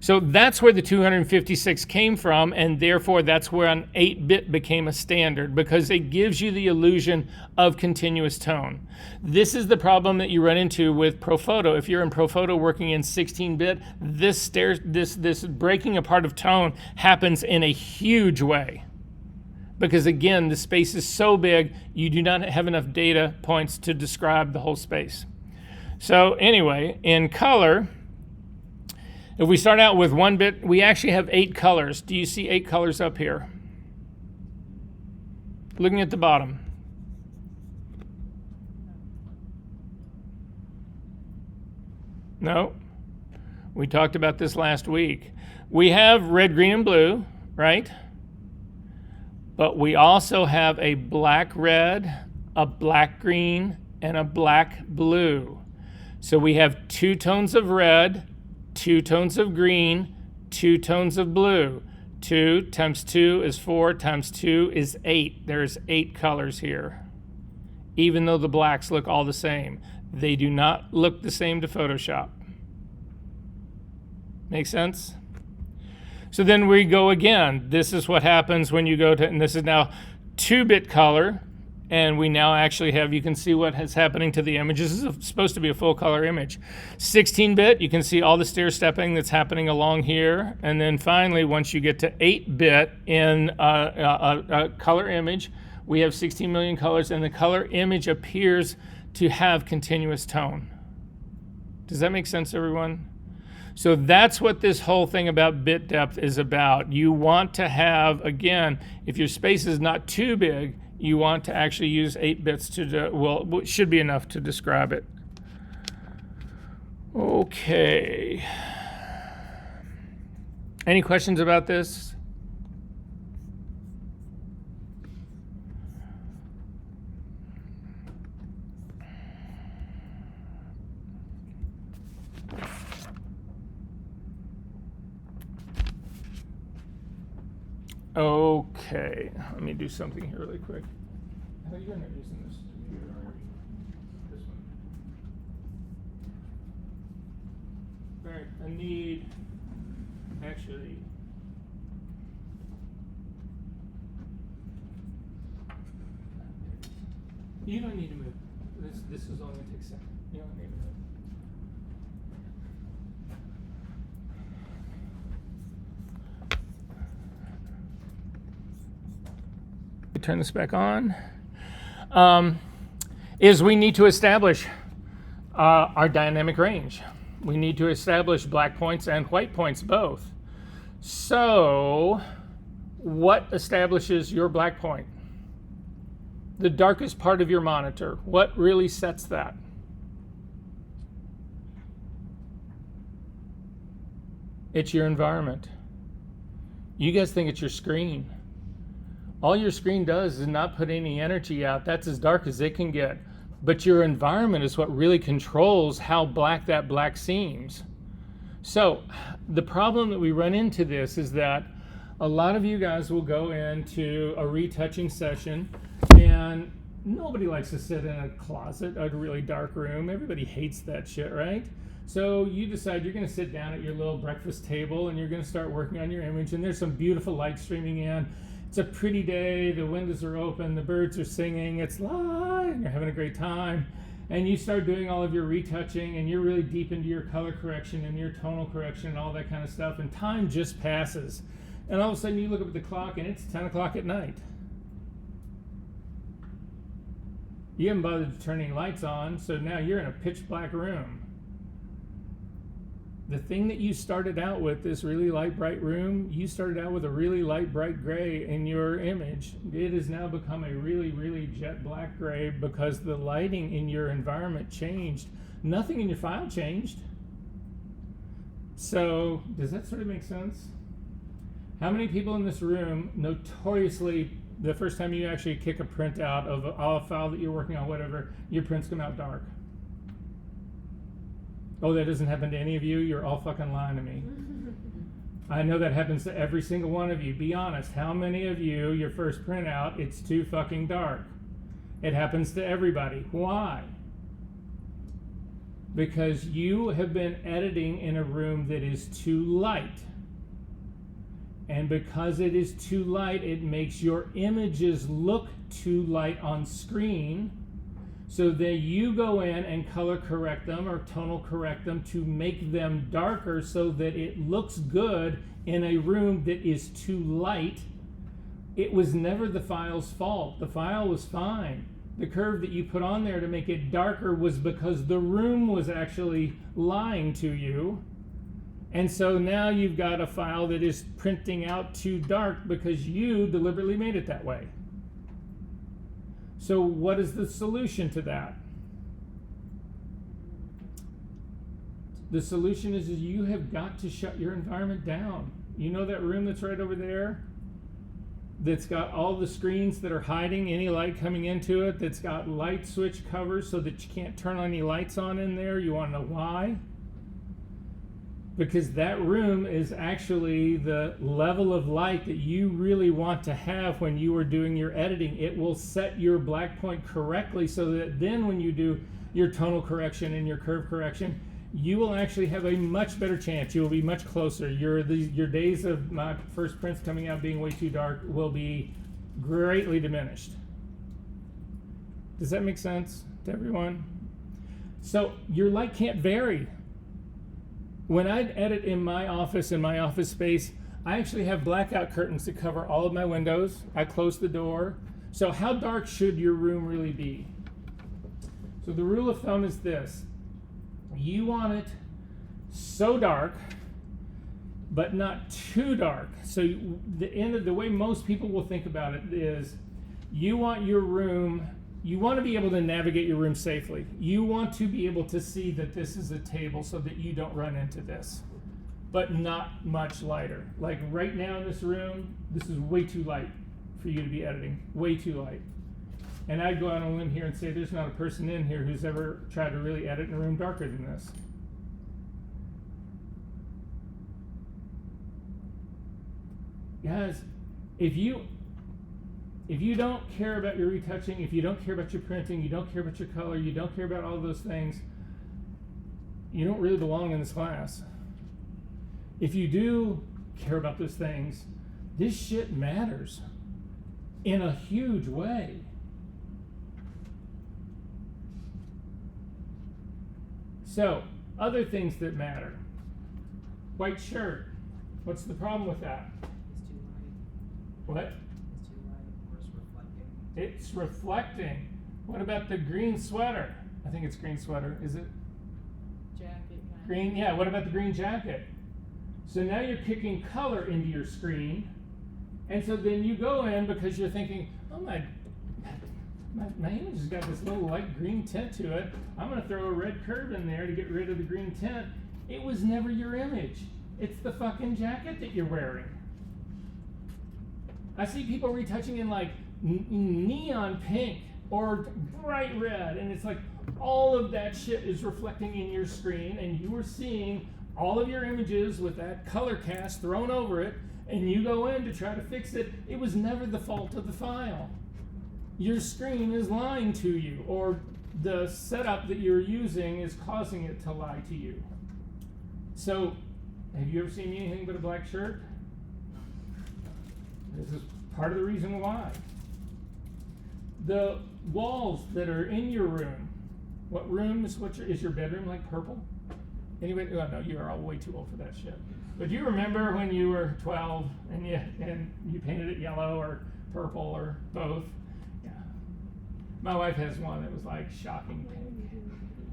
So that's where the 256 came from, and therefore that's where an 8-bit became a standard, because it gives you the illusion of continuous tone. This is the problem that you run into with ProPhoto. If you're in ProPhoto working in 16-bit, this breaking apart of tone happens in a huge way. Because again, the space is so big, you do not have enough data points to describe the whole space. So anyway, in color, if we start out with 1-bit, we actually have 8 colors. Do you see 8 colors up here? Looking at the bottom. No. We talked about this last week. We have red, green, and blue, right? But we also have a black red, a black green, and a black blue. So we have 2 tones of red, 2 tones of green, 2 tones of blue. 2 times 2 is 4 times 2 is 8. There's 8 colors here. even though the blacks look all the same. They do not look the same to Photoshop. Make sense? So then we go again. This is what happens when you go to, and this is now 2-bit color, and we now actually have, you can see what is happening to the image. This is supposed to be a full color image. 16-bit, you can see all the stair stepping that's happening along here. And then finally, once you get to 8-bit in a color image, we have 16 million colors, and the color image appears to have continuous tone. Does that make sense, everyone? So that's what this whole thing about bit depth is about. You want to have, again, if your space is not too big, you want to actually use 8 bits to, well, it should be enough to describe it. Okay. Any questions about this? Okay, let me do something here really quick. I thought you were not using this computer, are you? This one. All right, I need, actually, you don't need to move. This is only going to take a second. You don't need to move. Turn this back on, is we need to establish our dynamic range. We need to establish black points and white points both. So what establishes your black point? The darkest part of your monitor. What really sets that? It's your environment. You guys think it's your screen. All your screen does is not put any energy out. That's as dark as it can get. But your environment is what really controls how black that black seems. So the problem that we run into this is that a lot of you guys will go into a retouching session, and nobody likes to sit in a closet, a really dark room. Everybody hates that shit, right? So you decide you're going to sit down at your little breakfast table and you're going to start working on your image, and there's some beautiful light streaming in. It's a pretty day, the windows are open, the birds are singing, it's live, and you're having a great time. And you start doing all of your retouching, and you're really deep into your color correction and your tonal correction and all that kind of stuff, and time just passes. And all of a sudden you look up at the clock and it's 10 o'clock at night. You haven't bothered to turn any lights on, so now you're in a pitch black room. The thing that you started out with, this really light, bright room, you started out with a really light, bright gray in your image. It has now become a really, really jet black gray because the lighting in your environment changed. Nothing in your file changed. So, does that sort of make sense? How many people in this room notoriously, the first time you actually kick a print out of a file that you're working on, whatever, your prints come out dark? Oh, that doesn't happen to any of you? You're all fucking lying to me. I know that happens to every single one of you. Be honest. How many of you, your first printout, it's too fucking dark? It happens to everybody. Why? Because you have been editing in a room that is too light. And because it is too light, it makes your images look too light on screen. So that you go in and color correct them or tonal correct them to make them darker so that it looks good in a room that is too light. It was never the file's fault. The file was fine. The curve that you put on there to make it darker was because the room was actually lying to you. And so now you've got a file that is printing out too dark because you deliberately made it that way. So what is the solution to that? The solution is you have got to shut your environment down. You know that room that's right over there? That's got all the screens that are hiding any light coming into it, that's got light switch covers so that you can't turn any lights on in there. You want to know why? because that room is actually the level of light that you really want to have when you are doing your editing. It will set your black point correctly so that then when you do your tonal correction and your curve correction, you will actually have a much better chance. You will be much closer. Your days of my first prints coming out being way too dark will be greatly diminished. Does that make sense to everyone? So your light can't vary. When I edit in my office space, I actually have blackout curtains that cover all of my windows. I close the door. So how dark should your room really be? So the rule of thumb is this. You want it so dark, but not too dark. So the way most people will think about it is you want your room, you want to be able to navigate your room safely. You want to be able to see that this is a table so that you don't run into this, but not much lighter. Like right now in this room, this is way too light for you to be editing, way too light. And I'd go out on a limb here and say there's not a person in here who's ever tried to really edit in a room darker than this. Guys, if you don't care about your retouching, if you don't care about your printing, you don't care about your color, you don't care about all of those things, you don't really belong in this class. If you do care about those things, this shit matters in a huge way. So, other things that matter. White shirt. What's the problem with that? It's too light. What? It's too light, or it's reflecting. It's reflecting. What about the green sweater? I think it's green sweater. Is it? Jacket kind of. Green, yeah. What about the green jacket? So now you're kicking color into your screen. And so then you go in because you're thinking, oh my image has got this little light green tint to it. I'm going to throw a red curve in there to get rid of the green tint. It was never your image. It's the fucking jacket that you're wearing. I see people retouching in like neon pink or bright red, and it's like all of that shit is reflecting in your screen, and you are seeing all of your images with that color cast thrown over it, and you go in to try to fix it. It was never the fault of the file. Your screen is lying to you, or the setup that you're using is causing it to lie to you. So, have you ever seen anything but a black shirt? This is part of the reason why. The walls that are in your room, what room is your bedroom like purple? Anyway, oh no, you are all way too old for that shit. But do you remember when you were 12 and you painted it yellow or purple or both? Yeah. My wife has one that was like shocking pink.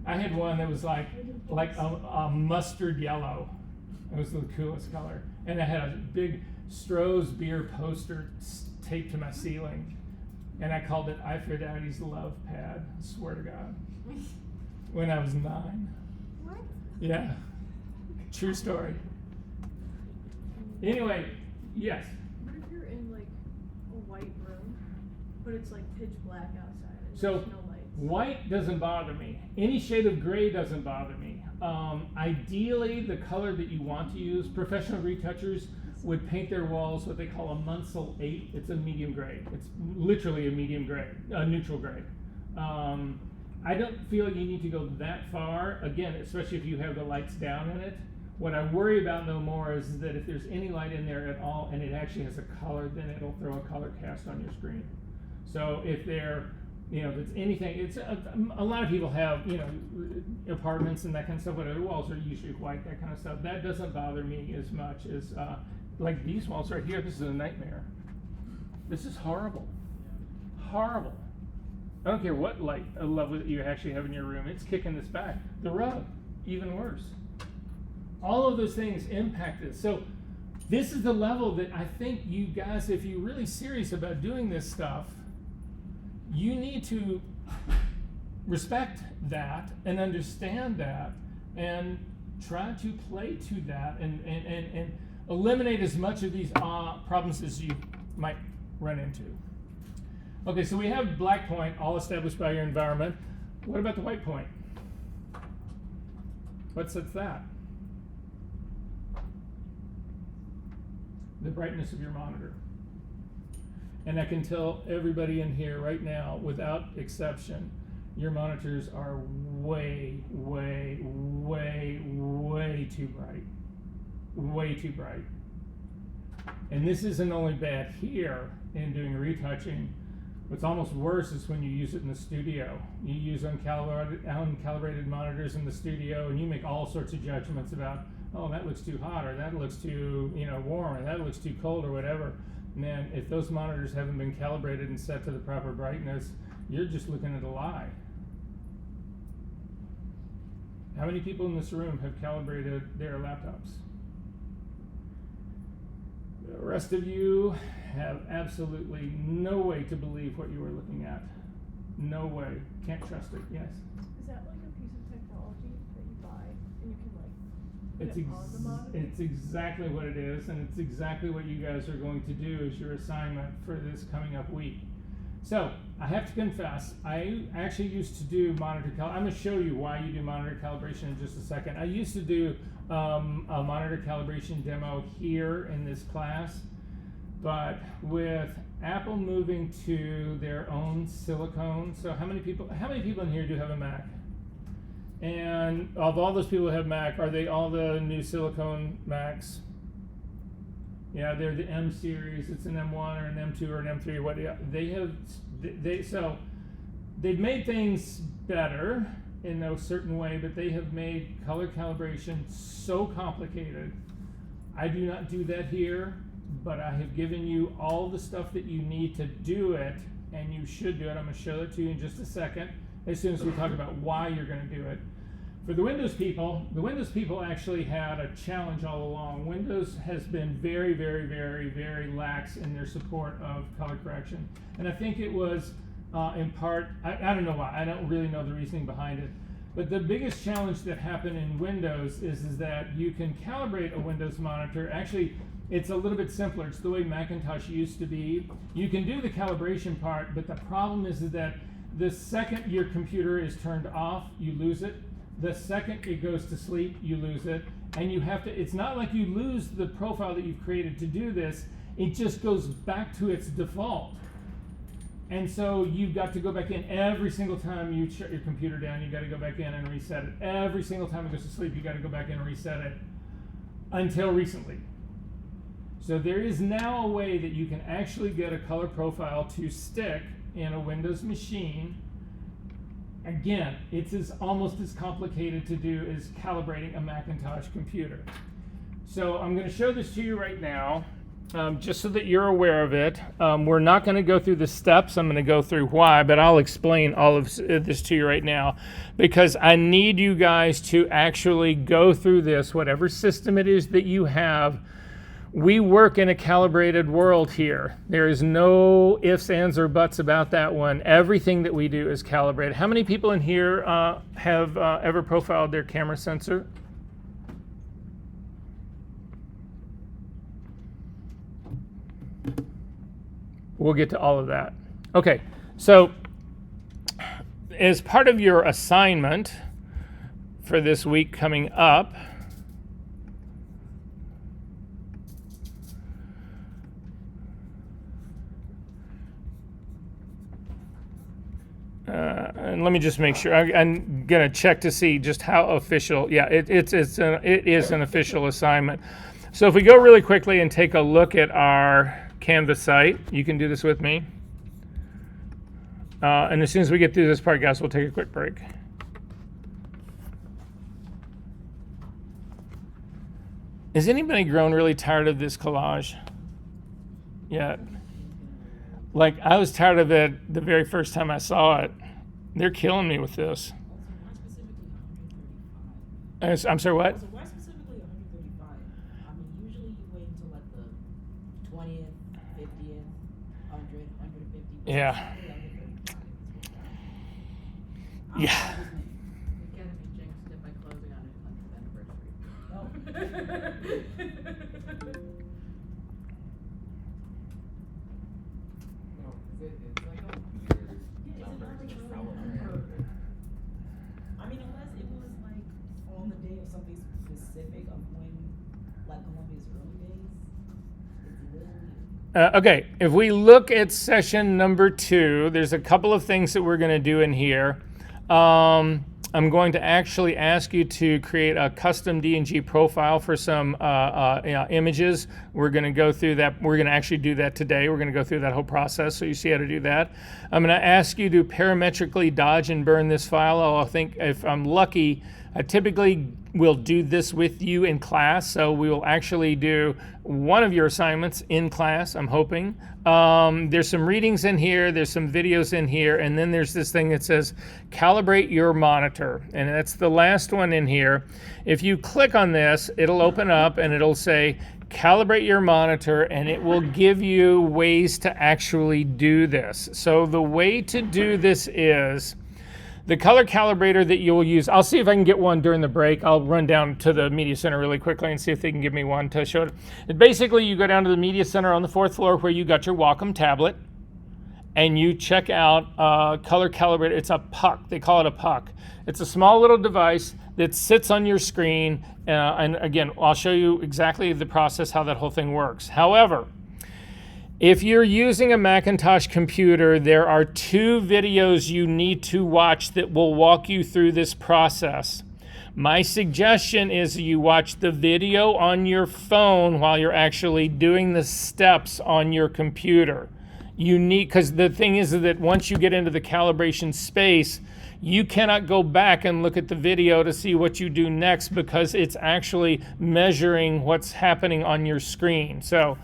I had one that was like a mustard yellow. It was the coolest color. And I had a big Stroh's beer poster taped to my ceiling. And I called it Aphrodite's Love Pad. I swear to God. When I was 9. What? Yeah. True story. Anyway, yes. What if you're in like a white room, but it's like pitch black outside and So there's no lights? white doesn't bother me. Any shade of gray doesn't bother me. Ideally, the color that you want to use, professional retouchers would paint their walls what they call a Munsell 8. It's a medium gray. It's literally a medium gray, a neutral gray. I don't feel you need to go that far, again, especially if you have the lights down in it. What I worry about no more is that if there's any light in there at all and it actually has a color, then it'll throw a color cast on your screen. So if there, if it's anything, it's a lot of people have, apartments and that kind of stuff, but their walls are usually white, that kind of stuff. That doesn't bother me as much as, like these walls right here, this is a nightmare. This is horrible. Horrible. I don't care what light level that you actually have in your room, it's kicking this back. The rug, even worse. All of those things impact this. So this is the level that I think you guys, if you're really serious about doing this stuff, you need to respect that and understand that and try to play to that and eliminate as much of these problems as you might run into. Okay, so we have black point all established by your environment. What about the white point? What sets that? the brightness of your monitor. And I can tell everybody in here right now, without exception, your monitors are way, way, way, way too bright. Way too bright. And this isn't only bad here in doing retouching. What's almost worse is when you use it in the studio. You use uncalibrated monitors in the studio, and you make all sorts of judgments about, oh, that looks too hot, or that looks too, warm, or that looks too cold, or whatever. And then if those monitors haven't been calibrated and set to the proper brightness, you're just looking at a lie. How many people in this room have calibrated their laptops? The rest of you have absolutely no way to believe what you are looking at. No way. Can't trust it. Yes? Is that like a piece of technology that you buy and you can like put it on the monitor? It's exactly what it is, and it's exactly what you guys are going to do as your assignment for this coming up week. So, I have to confess, I actually used to do monitor calibration. I'm going to show you why you do monitor calibration in just a second. I used to do a monitor calibration demo here in this class, but with Apple moving to their own silicone, so how many people in here do have a Mac? And of all those people who have Mac, are they all the new silicone Macs? Yeah, they're the M series. It's an M1 or an M2 or an M3 or what. So they've made things better in a certain way, but they have made color calibration so complicated. I do not do that here, but I have given you all the stuff that you need to do it, and you should do it. I'm going to show it to you in just a second, as soon as we talk about why you're going to do it. For the Windows people actually had a challenge all along. Windows has been very, very, very, very lax in their support of color correction. And I think it was in part, I don't know why, I don't really know the reasoning behind it. But the biggest challenge that happened in Windows is that you can calibrate a Windows monitor. Actually, it's a little bit simpler. It's the way Macintosh used to be. You can do the calibration part, but the problem is that the second your computer is turned off, you lose it. The second it goes to sleep, you lose it. And you have to, it's not like you lose the profile that you've created to do this, it just goes back to its default. And so you've got to go back in every single time you shut your computer down, you got to go back in and reset it. Every single time it goes to sleep, you got to go back in and reset it, until recently. So there is now a way that you can actually get a color profile to stick in a Windows machine. Again, it's almost as complicated to do as calibrating a Macintosh computer. So I'm going to show this to you right now, just so that you're aware of it. We're not going to go through the steps. I'm going to go through why, but I'll explain all of this to you right now, because I need you guys to actually go through this, whatever system it is that you have. We work in a calibrated world here. There is no ifs, ands, or buts about that one. Everything that we do is calibrated. How many people in here have ever profiled their camera sensor? We'll get to all of that. Okay, so as part of your assignment for this week coming up, and let me just make sure. I'm going to check to see just how official. Yeah, it is an official assignment. So if we go really quickly and take a look at our Canvas site, you can do this with me. And as soon as we get through this part, guys, we'll take a quick break. Has anybody grown really tired of this collage yet? Like, I was tired of it the very first time I saw it. They're killing me with this. I'm sorry, what? So why specifically 135? I mean, usually you wait until like the 20th, 50th, 100, 150. Yeah. Yeah. You're getting me jinxed if I closing on it 100th anniversary. No, it's like a weird number to just throw in there. I mean, unless it was like on the day of something specific of when, like Columbia's early days, it's Okay, if we look at session number 2, there's a couple of things that we're going to do in here. I'm going to actually ask you to create a custom D&G profile for some images. We're going to go through that. We're going to actually do that today. We're going to go through that whole process so you see how to do that. I'm going to ask you to parametrically dodge and burn this file. I think if I'm lucky, I typically will do this with you in class, so we will actually do one of your assignments in class, I'm hoping. There's some readings in here, there's some videos in here, and then there's this thing that says calibrate your monitor, and that's the last one in here. If you click on this, it'll open up and it'll say calibrate your monitor, and it will give you ways to actually do this. So the way to do this is the color calibrator that you'll use. I'll see if I can get one during the break. I'll run down to the media center really quickly and see if they can give me one to show it. Basically, you go down to the media center on the 4th floor where you got your Wacom tablet, and you check out color calibrator. It's a puck. They call it a puck. It's a small little device that sits on your screen. And again, I'll show you exactly the process, how that whole thing works. However, if you're using a Macintosh computer, there are 2 videos you need to watch that will walk you through this process. My suggestion is you watch the video on your phone while you're actually doing the steps on your computer. You need, because the thing is that once you get into the calibration space, you cannot go back and look at the video to see what you do next because it's actually measuring what's happening on your screen. So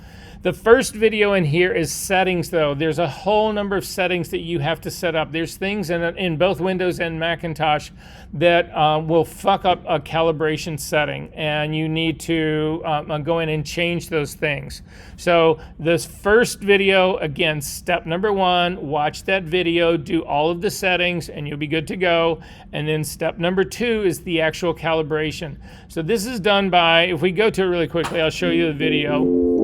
the first video in here is settings, though. There's a whole number of settings that you have to set up. There's things in both Windows and Macintosh that will fuck up a calibration setting, and you need to go in and change those things. So this first video, again, step number 1, watch that video, do all of the settings, and you'll be good to go. And then step number 2 is the actual calibration. So this is done by, if we go to it really quickly, I'll show you the video.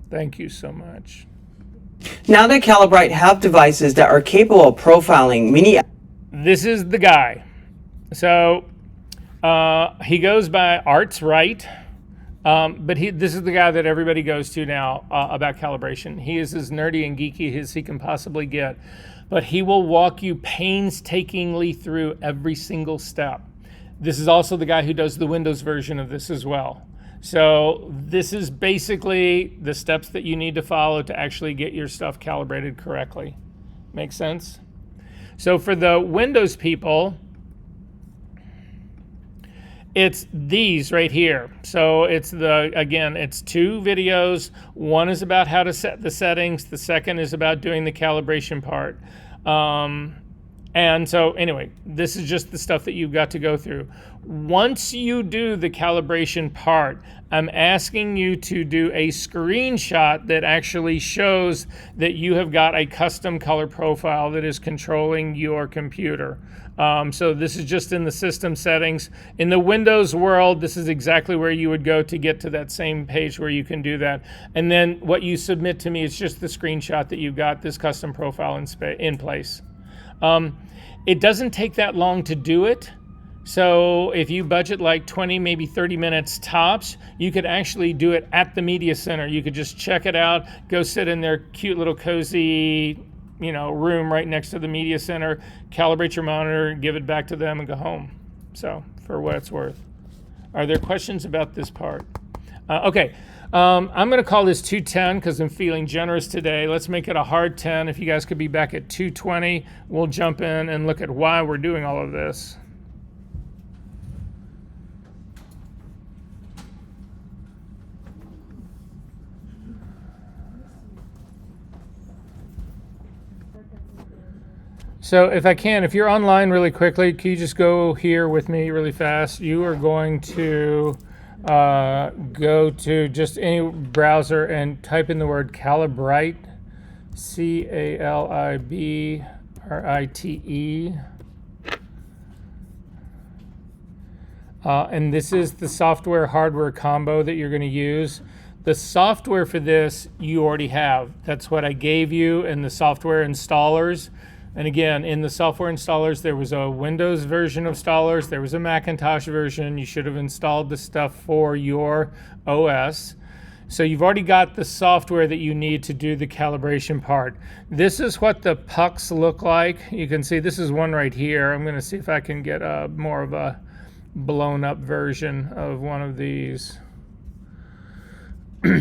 Thank you so much. Now that Calibrite have devices that are capable of profiling many... This is the guy. So he goes by Art's Right, but this is the guy that everybody goes to now about calibration. He is as nerdy and geeky as he can possibly get, but he will walk you painstakingly through every single step. This is also the guy who does the Windows version of this as well. So this is basically the steps that you need to follow to actually get your stuff calibrated correctly. Make sense? So for the Windows people, it's these right here. So it's it's 2 videos. One is about how to set the settings. The second is about doing the calibration part. And so anyway, this is just the stuff that you've got to go through. Once you do the calibration part, I'm asking you to do a screenshot that actually shows that you have got a custom color profile that is controlling your computer. So this is just in the system settings. In the Windows world, this is exactly where you would go to get to that same page where you can do that. And then what you submit to me is just the screenshot that you've got this custom profile in place. It doesn't take that long to do it. So if you budget like 20, maybe 30 minutes tops, you could actually do it at the media center. You could just check it out, go sit in their cute little cozy, room right next to the media center, calibrate your monitor, give it back to them and go home. So for what it's worth. Are there questions about this part? Okay. I'm going to call this 210 because I'm feeling generous today. Let's make it a hard 10. If you guys could be back at 220, we'll jump in and look at why we're doing all of this. So if you're online really quickly, can you just go here with me really fast? You are going to go to just any browser and type in the word Calibrite, Calibrite. And this is the software hardware combo that you're going to use. The software for this you already have. That's what I gave you in the software installers. And again, in the software installers, there was a Windows version of installers. There was a Macintosh version. You should have installed the stuff for your OS. So you've already got the software that you need to do the calibration part. This is what the pucks look like. You can see this is one right here. I'm going to see if I can get more of a blown up version of one of these. Was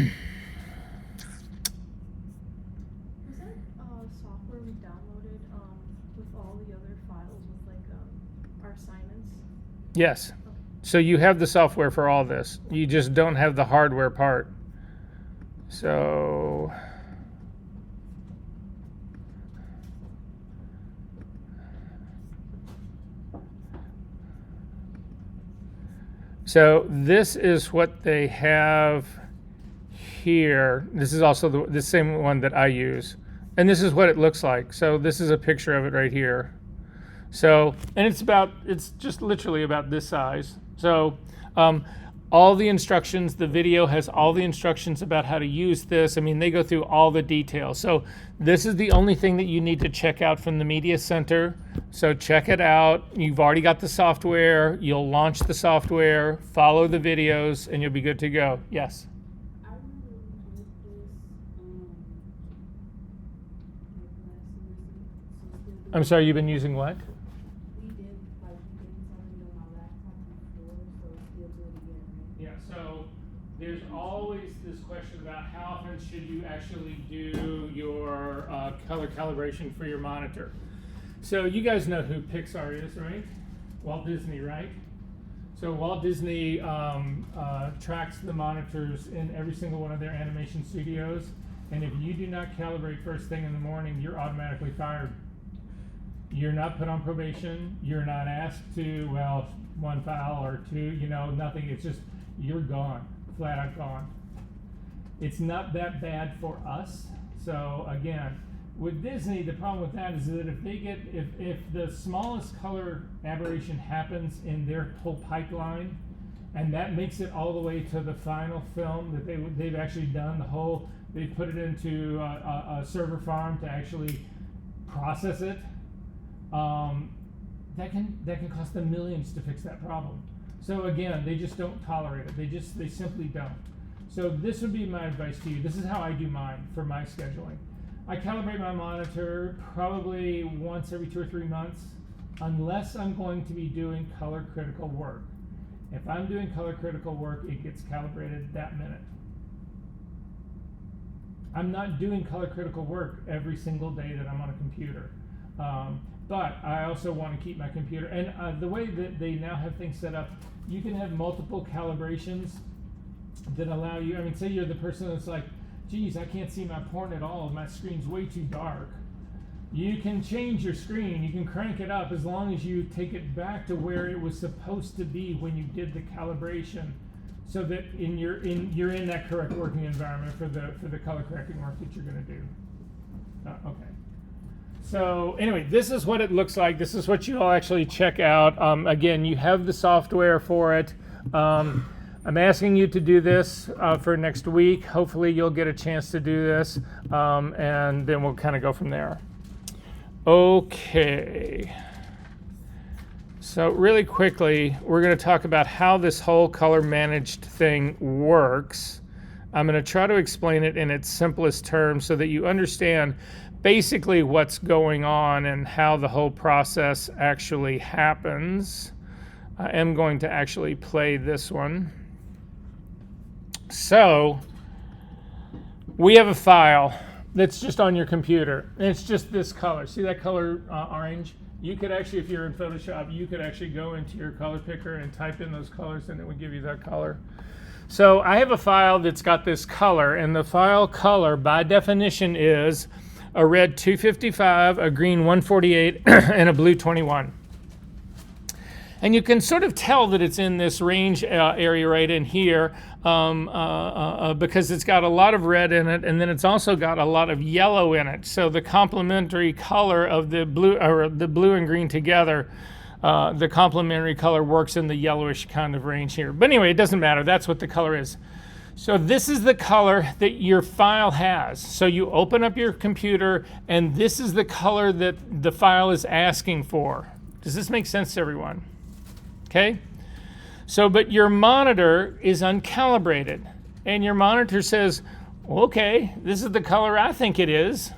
that software we downloaded with all the other files with like our assignments? Yes. So you have the software for all this. You just don't have the hardware part. So this is what they have here. This is also the same one that I use. And this is what it looks like. So this is a picture of it right here. So, and it's just literally about this size. So all the instructions, the video has all the instructions about how to use this. I mean, they go through all the details. So this is the only thing that you need to check out from the Media Center. So check it out. You've already got the software. You'll launch the software, follow the videos, and you'll be good to go. Yes? I remember we did this, like last semester. I'm sorry, you've been using what? We did, like, things already on my laptop before, so it's still good again, right? Yeah, so there's always this question about how often should you actually do your color calibration for your monitor. So you guys know who Pixar is, right? Walt Disney, right? So Walt Disney tracks the monitors in every single one of their animation studios, and if you do not calibrate first thing in the morning, you're automatically fired. You're not put on probation. You're not asked to, well, one file or two, nothing. It's just, you're gone, flat out gone. It's not that bad for us. So again, with Disney, the problem with that is that if the smallest color aberration happens in their whole pipeline, and that makes it all the way to the final film that they've actually done, they've put it into a server farm to actually process it. That can cost them millions to fix that problem. So again, they just don't tolerate it. They simply don't. So this would be my advice to you. This is how I do mine for my scheduling. I calibrate my monitor probably once every 2 or 3 months, unless I'm going to be doing color critical work. If I'm doing color critical work, it gets calibrated that minute. I'm not doing color critical work every single day that I'm on a computer. But I also want to keep my computer, and the way that they now have things set up, you can have multiple calibrations that allow you, say you're the person that's like, geez, I can't see my porn at all, my screen's way too dark. You can change your screen, you can crank it up as long as you take it back to where it was supposed to be when you did the calibration, so that you're in that correct working environment for the color correcting work that you're going to do. Okay. So anyway, this is what it looks like. This is what you all actually check out. Again, you have the software for it. I'm asking you to do this for next week. Hopefully you'll get a chance to do this, and then we'll kind of go from there. Okay. So really quickly, we're going to talk about how this whole color managed thing works. I'm going to try to explain it in its simplest terms so that you understand basically what's going on and how the whole process actually happens. I am going to actually play this one. So we have a file that's just on your computer, and it's just this color. See that color orange? You could actually, if you're in Photoshop, you could actually go into your color picker and type in those colors, and it would give you that color. So I have a file that's got this color, and the file color by definition is a red 255, a green 148, and a blue 21. And you can sort of tell that it's in this range area right in here. because it's got a lot of red in it, and then it's also got a lot of yellow in it. So the complementary color of the blue, or the blue and green together, the complementary color works in the yellowish kind of range here. But anyway, it doesn't matter. That's what the color is. So this is the color that your file has. So you open up your computer, and this is the color that the file is asking for. Does this make sense to everyone? Okay? So, but your monitor is uncalibrated, and your monitor says, okay, this is the color I think it is.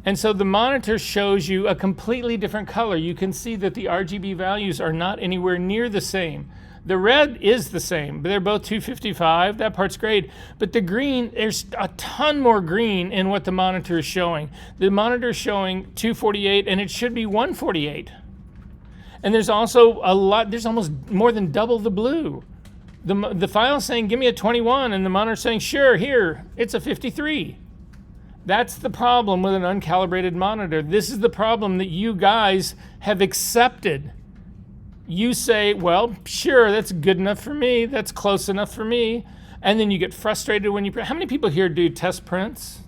And so the monitor shows you a completely different color. You can see that the RGB values are not anywhere near the same. The red is the same, but they're both 255. That part's great. But the green, there's a ton more green in what the monitor is showing. The monitor is showing 248, and it should be 148. And there's also a lot, there's almost more than double the blue. The file's saying, give me a 21, and the monitor's saying, sure, here, it's a 53. That's the problem with an uncalibrated monitor. This is the problem that you guys have accepted. You say, well, sure, that's good enough for me, that's close enough for me, and then you get frustrated when you print. How many people here do test prints?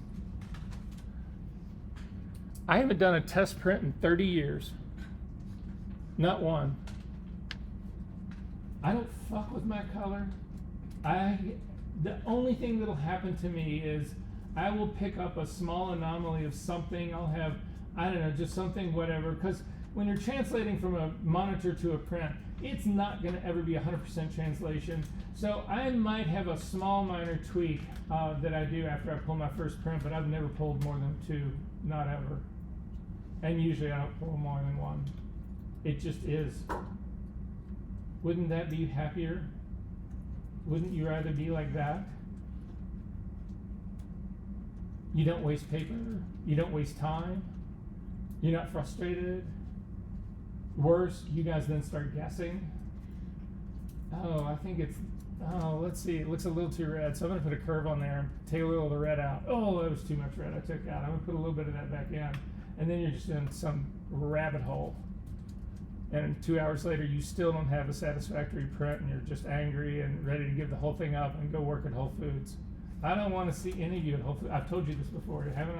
I haven't done a test print in 30 years. Not one. I don't fuck with my color. The only thing that'll happen to me is I will pick up a small anomaly of something. I'll have, I don't know, just something, whatever. Because when you're translating from a monitor to a print, it's not going to ever be 100% translation. So I might have a small minor tweak that I do after I pull my first print, but I've never pulled more than 2, not ever. And usually I don't pull more than 1. It just is. Wouldn't that be happier? Wouldn't you rather be like that? You don't waste paper. You don't waste time. You're not frustrated. Worse, you guys then start guessing. Oh, I think it's, oh, let's see, it looks a little too red. So I'm gonna put a curve on there and take a little of the red out. Oh, that was too much red I took out. I'm gonna put a little bit of that back in. And then you're just in some rabbit hole. And 2 hours later, you still don't have a satisfactory print, and you're just angry and ready to give the whole thing up and go work at Whole Foods. I don't want to see any of you at Whole Foods. I've told you this before, haven't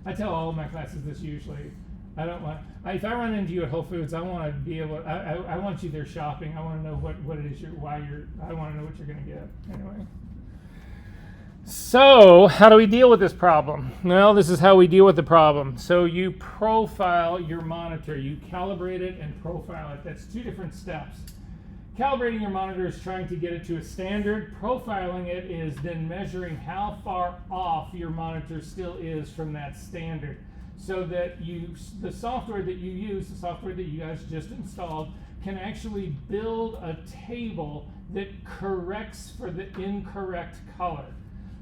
I? I tell all of my classes this usually. I don't want, if I run into you at Whole Foods, I want to be able, I want you there shopping. I want to know what it is I want to know what you're going to get. Anyway. So, how do we deal with this problem? Well, this is how we deal with the problem. So you profile your monitor. You calibrate it and profile it. That's 2 different steps. Calibrating your monitor is trying to get it to a standard. Profiling it is then measuring how far off your monitor still is from that standard. So that the software that you use, the software that you guys just installed, can actually build a table that corrects for the incorrect color.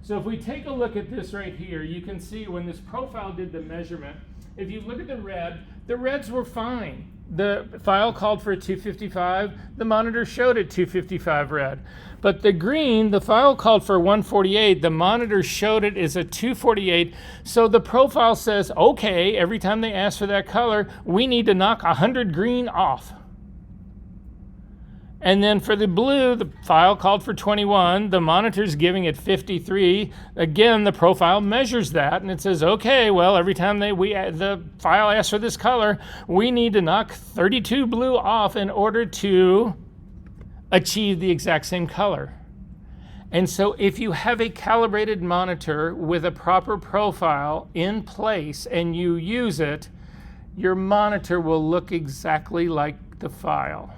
So if we take a look at this right here, you can see when this profile did the measurement, if you look at the reds were fine. The file called for a 255, the monitor showed it 255 red. But the green, the file called for 148, the monitor showed it as a 248. So the profile says, okay, every time they ask for that color, we need to knock 100 green off. And then for the blue, the file called for 21, the monitor's giving it 53. Again, the profile measures that, and it says, okay, well, every time the file asks for this color, we need to knock 32 blue off in order to achieve the exact same color. And so if you have a calibrated monitor with a proper profile in place and you use it, your monitor will look exactly like the file.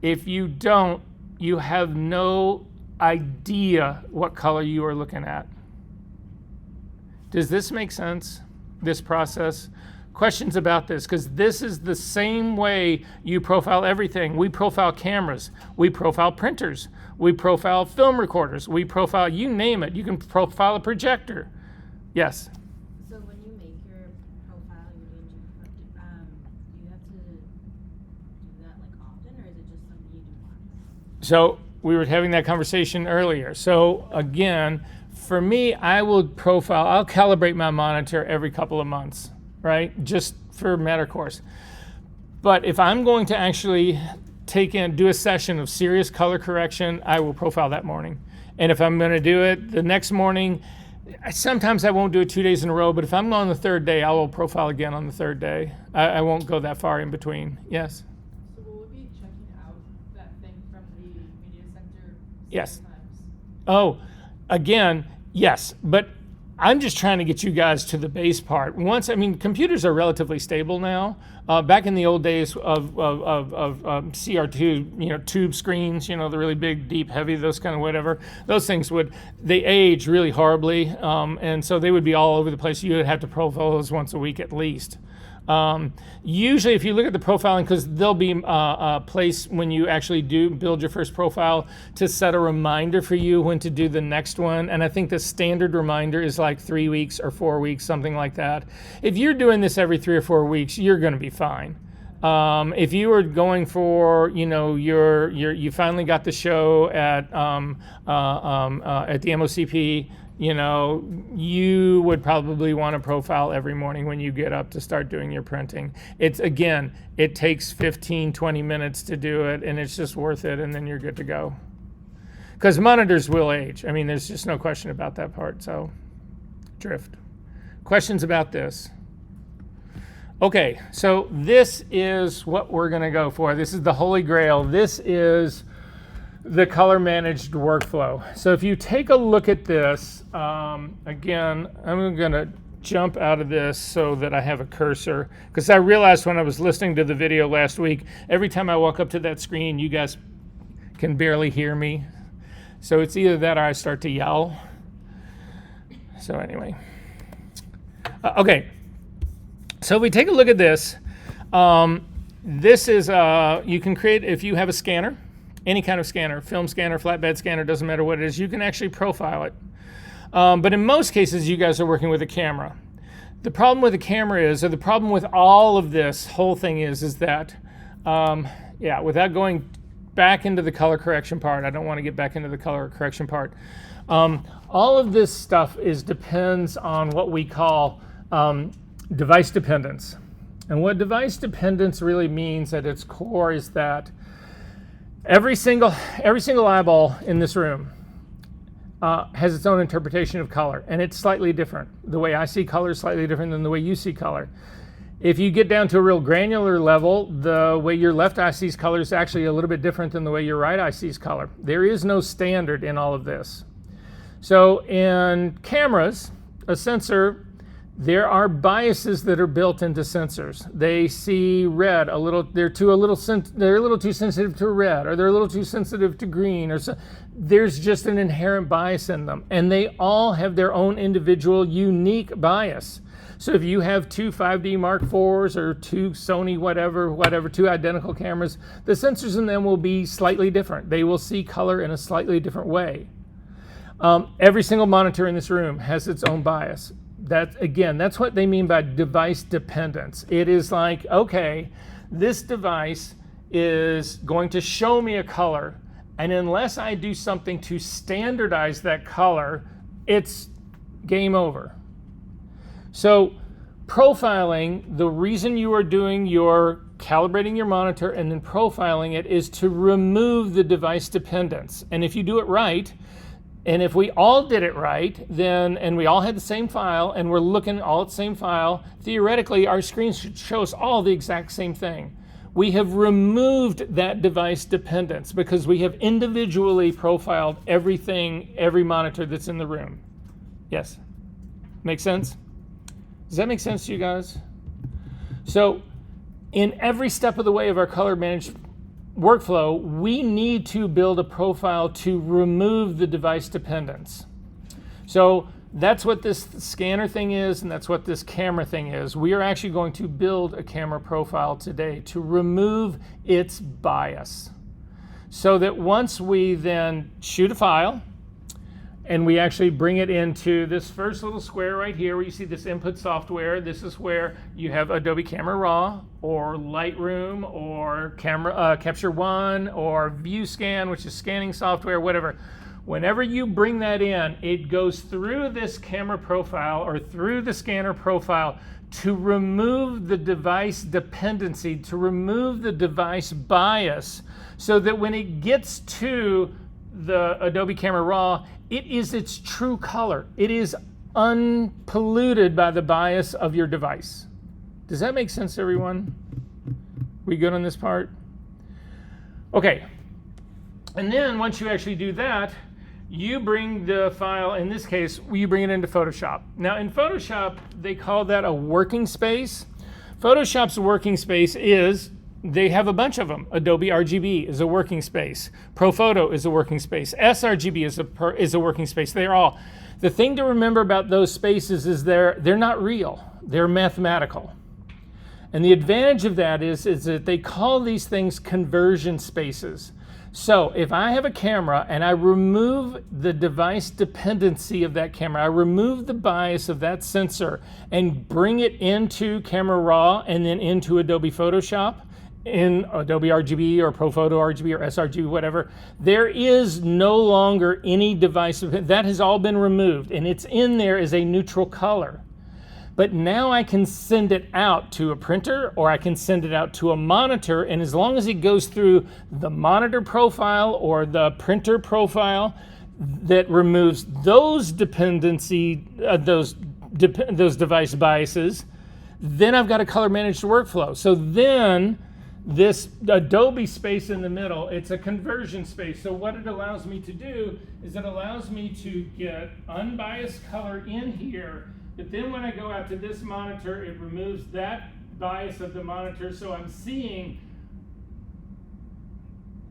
If you don't, you have no idea what color you are looking at. Does this make sense, this process? Questions about this, because this is the same way you profile everything. We profile cameras, we profile printers, we profile film recorders, we profile, you name it. You can profile a projector. Yes? So when you make your profile, your image, you have to do that like often, or is it just something you do once? So we were having that conversation earlier. So again, for me, I'll calibrate my monitor every couple of months, right? Just for matter course. But if I'm going to actually do a session of serious color correction, I will profile that morning. And if I'm going to do it the next morning, sometimes I won't do it 2 days in a row, but if I'm on the third day, I will profile again on the third day. I won't go that far in between. Yes? So will we be checking out that thing from the media center Yes. sometimes? Oh, again, yes, but I'm just trying to get you guys to the base part. Computers are relatively stable now. Back in the old days of CR2, tube screens, the really big, deep, heavy, those kind of whatever, those things they age really horribly, and so they would be all over the place. You would have to profile those once a week at least. Usually, if you look at the profiling, because there'll be a place when you actually do build your first profile to set a reminder for you when to do the next one. And I think the standard reminder is like 3 weeks or 4 weeks, something like that. If you're doing this every 3 or 4 weeks, you're going to be fine. If you were going for, you finally got the show at the MOCP, you would probably want to profile every morning when you get up to start doing your printing. It takes 15, 20 minutes to do it, and it's just worth it, and then you're good to go. Because monitors will age. There's just no question about that part, so drift. Questions about this? Okay, so this is what we're going to go for. This is the Holy Grail. This is the color managed workflow. So if you take a look at this, again, I'm going to jump out of this so that I have a cursor, because I realized when I was listening to the video last week, every time I walk up to that screen, you guys can barely hear me. So it's either that or I start to yell. So anyway, okay. So if we take a look at this, this is, you can create, if you have a scanner, any kind of scanner, film scanner, flatbed scanner, doesn't matter what it is, you can actually profile it. But in most cases, you guys are working with a camera. The problem with the camera is, or the problem with all of this whole thing is that, without going back into the color correction part, I don't want to get back into the color correction part. All of this stuff depends on what we call device dependence. And what device dependence really means at its core is that every single eyeball in this room has its own interpretation of color, and it's slightly different. The way I see color is slightly different than the way you see color. If you get down to a real granular level, the way your left eye sees color is actually a little bit different than the way your right eye sees color. There is no standard in all of this. So in cameras, a sensor, there are biases that are built into sensors. They see red a little. They're a little too sensitive to red, or they're a little too sensitive to green, or so. There's just an inherent bias in them, and they all have their own individual, unique bias. So if you have two 5D Mark IVs or two Sony whatever, two identical cameras, the sensors in them will be slightly different. They will see color in a slightly different way. Every single monitor in this room has its own bias. That's what they mean by device dependence. It is like, okay, this device is going to show me a color, and unless I do something to standardize that color, it's game over. So profiling, the reason you are doing your calibrating your monitor and then profiling it is to remove the device dependence. And if you do it right, and if we all did it right, and we all had the same file, and we're looking all at the same file, theoretically, our screens should show us all the exact same thing. We have removed that device dependence because we have individually profiled every monitor that's in the room. Yes? Make sense? Does that make sense to you guys? So, in every step of the way of our color managed workflow, we need to build a profile to remove the device dependence. So that's what this scanner thing is, and that's what this camera thing is. We are actually going to build a camera profile today to remove its bias, so that once we then shoot a file and we actually bring it into this first little square right here where you see this input software. This is where you have Adobe Camera Raw or Lightroom or Capture One or ViewScan, which is scanning software, whatever. Whenever you bring that in, it goes through this camera profile or through the scanner profile to remove the device dependency, to remove the device bias, so that when it gets to the Adobe Camera Raw, it is its true color. It is unpolluted by the bias of your device. Does that make sense, everyone? We good on this part? Okay. And then once you actually do that, you bring the file, in this case, you bring it into Photoshop. Now in Photoshop, they call that a working space. Photoshop's working space is, they have a bunch of them. Adobe RGB is a working space. ProPhoto is a working space. sRGB is a working space. They're all. The thing to remember about those spaces is they're not real. They're mathematical. And the advantage of that is that they call these things conversion spaces. So if I have a camera and I remove the device dependency of that camera, I remove the bias of that sensor and bring it into Camera Raw and then into Adobe Photoshop, in Adobe RGB or ProPhoto RGB or sRGB, whatever, there is no longer any device. That has all been removed, and it's in there as a neutral color. But now I can send it out to a printer, or I can send it out to a monitor, and as long as it goes through the monitor profile or the printer profile that removes those dependency, those device biases, then I've got a color managed workflow. So then this Adobe space in the middle, it's a conversion space. So what it allows me to do is it allows me to get unbiased color in here, but then when I go out to this monitor, it removes that bias of the monitor, so I'm seeing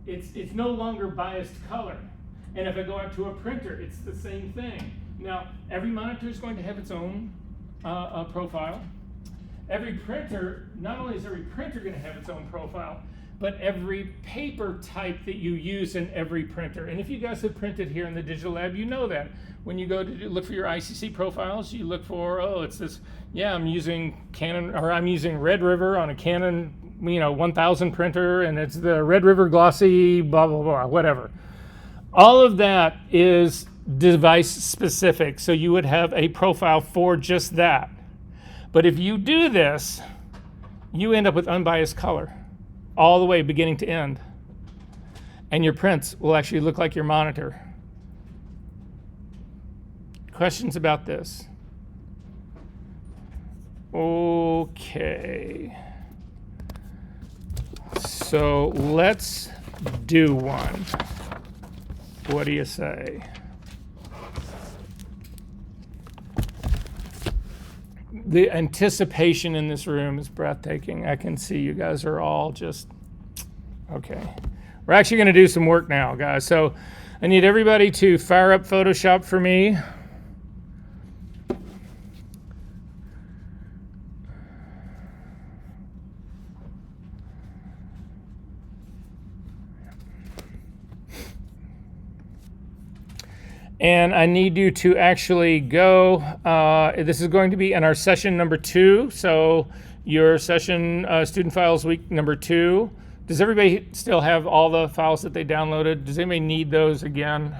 it's no longer biased color. And if I go out to a printer, it's the same thing. Now, every monitor is going to have its own profile. Every printer, not only is every printer going to have its own profile, but every paper type that you use in every printer. And if you guys have printed here in the Digital Lab, you know that. When you go to look for your ICC profiles, you look for, oh, it's this, yeah, I'm using Canon, or I'm using Red River on a Canon, 1000 printer, and it's the Red River Glossy, blah, blah, blah, whatever. All of that is device specific, so you would have a profile for just that. But if you do this, you end up with unbiased color all the way beginning to end. And your prints will actually look like your monitor. Questions about this? Okay. So let's do one. What do you say? The anticipation in this room is breathtaking. I can see you guys are all just, okay. We're actually going to do some work now, guys. So I need everybody to fire up Photoshop for me. And I need you to actually go, this is going to be in our session number 2. So your session, student files week number 2. Does everybody still have all the files that they downloaded? Does anybody need those again?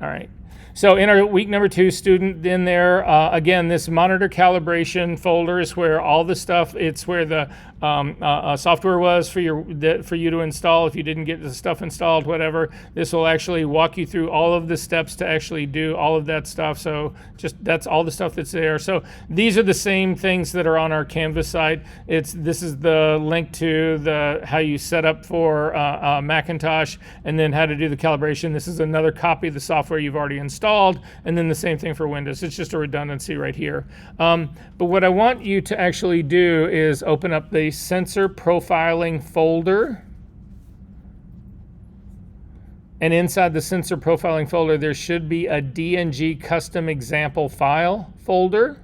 All right. So in our week number 2 student in there, again, this monitor calibration folder is where all the stuff, it's where the software was for you to install if you didn't get the stuff installed, whatever. This will actually walk you through all of the steps to actually do all of that stuff. So just that's all the stuff that's there. So these are the same things that are on our Canvas site. This is the link to how you set up for Macintosh and then how to do the calibration. This is another copy of the software you've already installed, and then the same thing for Windows. It's just a redundancy right here. But what I want you to actually do is open up the sensor profiling folder, and inside the sensor profiling folder there should be a DNG custom example file folder,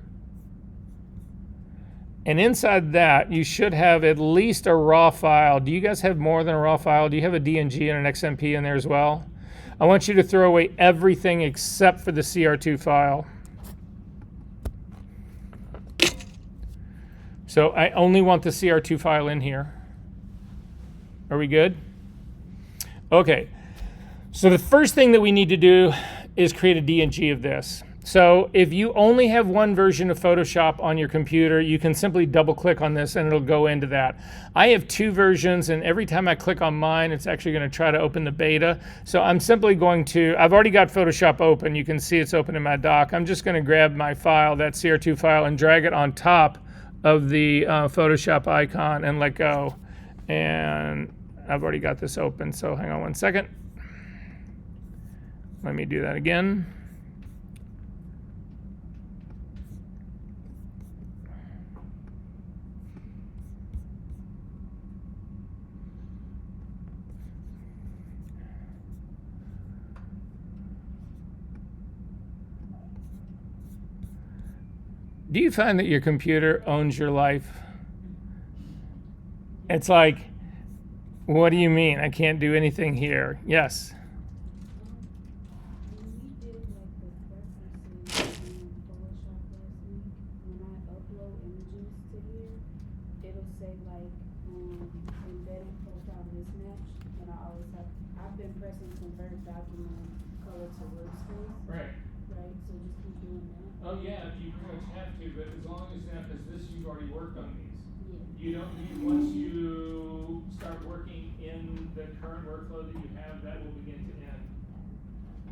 and inside that you should have at least a raw file. Do you guys have more than a raw file? Do you have a DNG and an XMP in there as well? I want you to throw away everything except for the CR2 file. So I only want the CR2 file in here. Are we good? Okay. So the first thing that we need to do is create a DNG of this. So if you only have one version of Photoshop on your computer, you can simply double click on this and it'll go into that. I have 2 versions, and every time I click on mine, it's actually going to try to open the beta. So I'm simply going to, I've already got Photoshop open. You can see it's open in my dock. I'm just going to grab my file, that CR2 file, and drag it on top of the Photoshop icon and let go. And I've already got this open, so hang on one second. Let me do that again. Do you find that your computer owns your life? It's like, what do you mean? I can't do anything here. Yes. When we did like the preferences in Photoshop last week, when I upload images to here, it'll say like embedding profile mismatch, and I always have, I've been pressing convert document color to workspace, Right. right? So just keep doing that. Oh yeah, you pretty much have to, but as long as that, because this you've already worked on these. Yeah. You don't need, once you start working in the current workflow that you have, that will begin to end.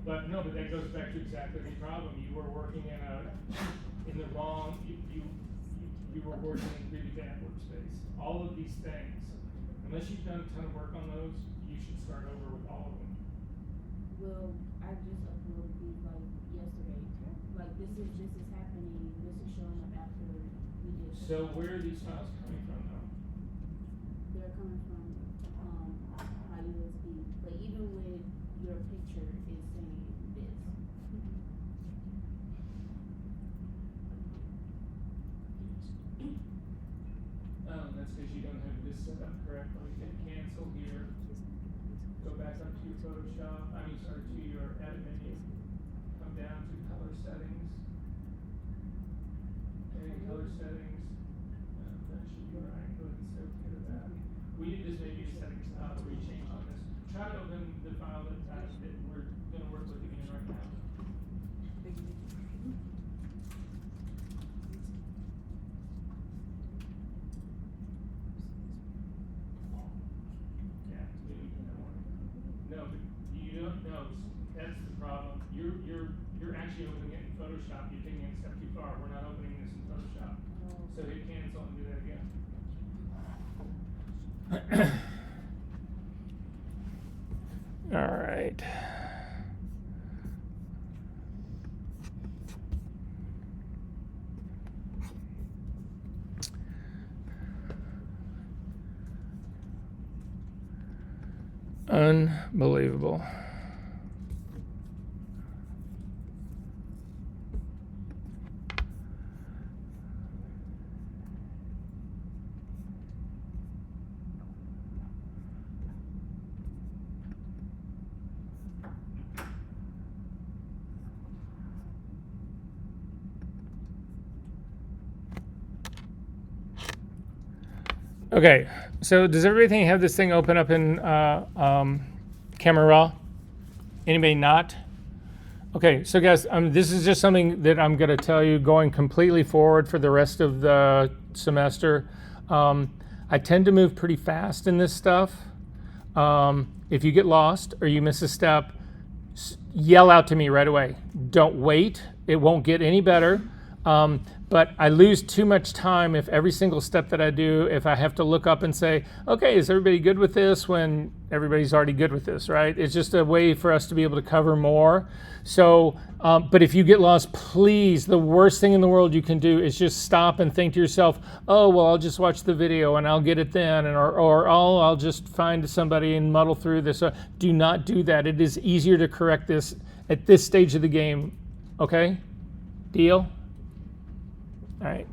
But no, but that goes back to exactly the problem. You were working in the wrong, you were working in really bad workspace. All of these things, unless you've done a ton of work on those, you should start over with all of them. Well, I just uploaded these like yesterday. Like this is happening. This is showing up after we did. So where are these files coming from though? They're coming from my USB. But even with your picture is saying this. That's because you don't have this set up correctly. Hit cancel here. Go back up to your Photoshop. To your edit menu. Come down to color settings. And color settings. That should be right. Go ahead and save to that. We did this maybe a settings we changed on this. Try to open the file that we're going to work with again right now. Yeah, maybe that one. No, but you don't know. That's the problem. You're actually opening it in Photoshop. You're taking it a step too far. We're not opening this in Photoshop. So hit cancel and do that again. All right. Unbelievable. Okay, so does everybody have this thing open up in Camera Raw? Anybody not? Okay, so guys, this is just something that I'm going to tell you going completely forward for the rest of the semester. I tend to move pretty fast in this stuff. If you get lost or you miss a step, yell out to me right away. Don't wait. It won't get any better. But I lose too much time if every single step that I do, if I have to look up and say, okay, is everybody good with this, when everybody's already good with this, right? It's just a way for us to be able to cover more. So, but if you get lost, please, the worst thing in the world you can do is just stop and think to yourself, oh, well, I'll just watch the video and I'll get it then, or I'll just find somebody and muddle through this. Do not do that. It is easier to correct this at this stage of the game, okay? Deal? All right.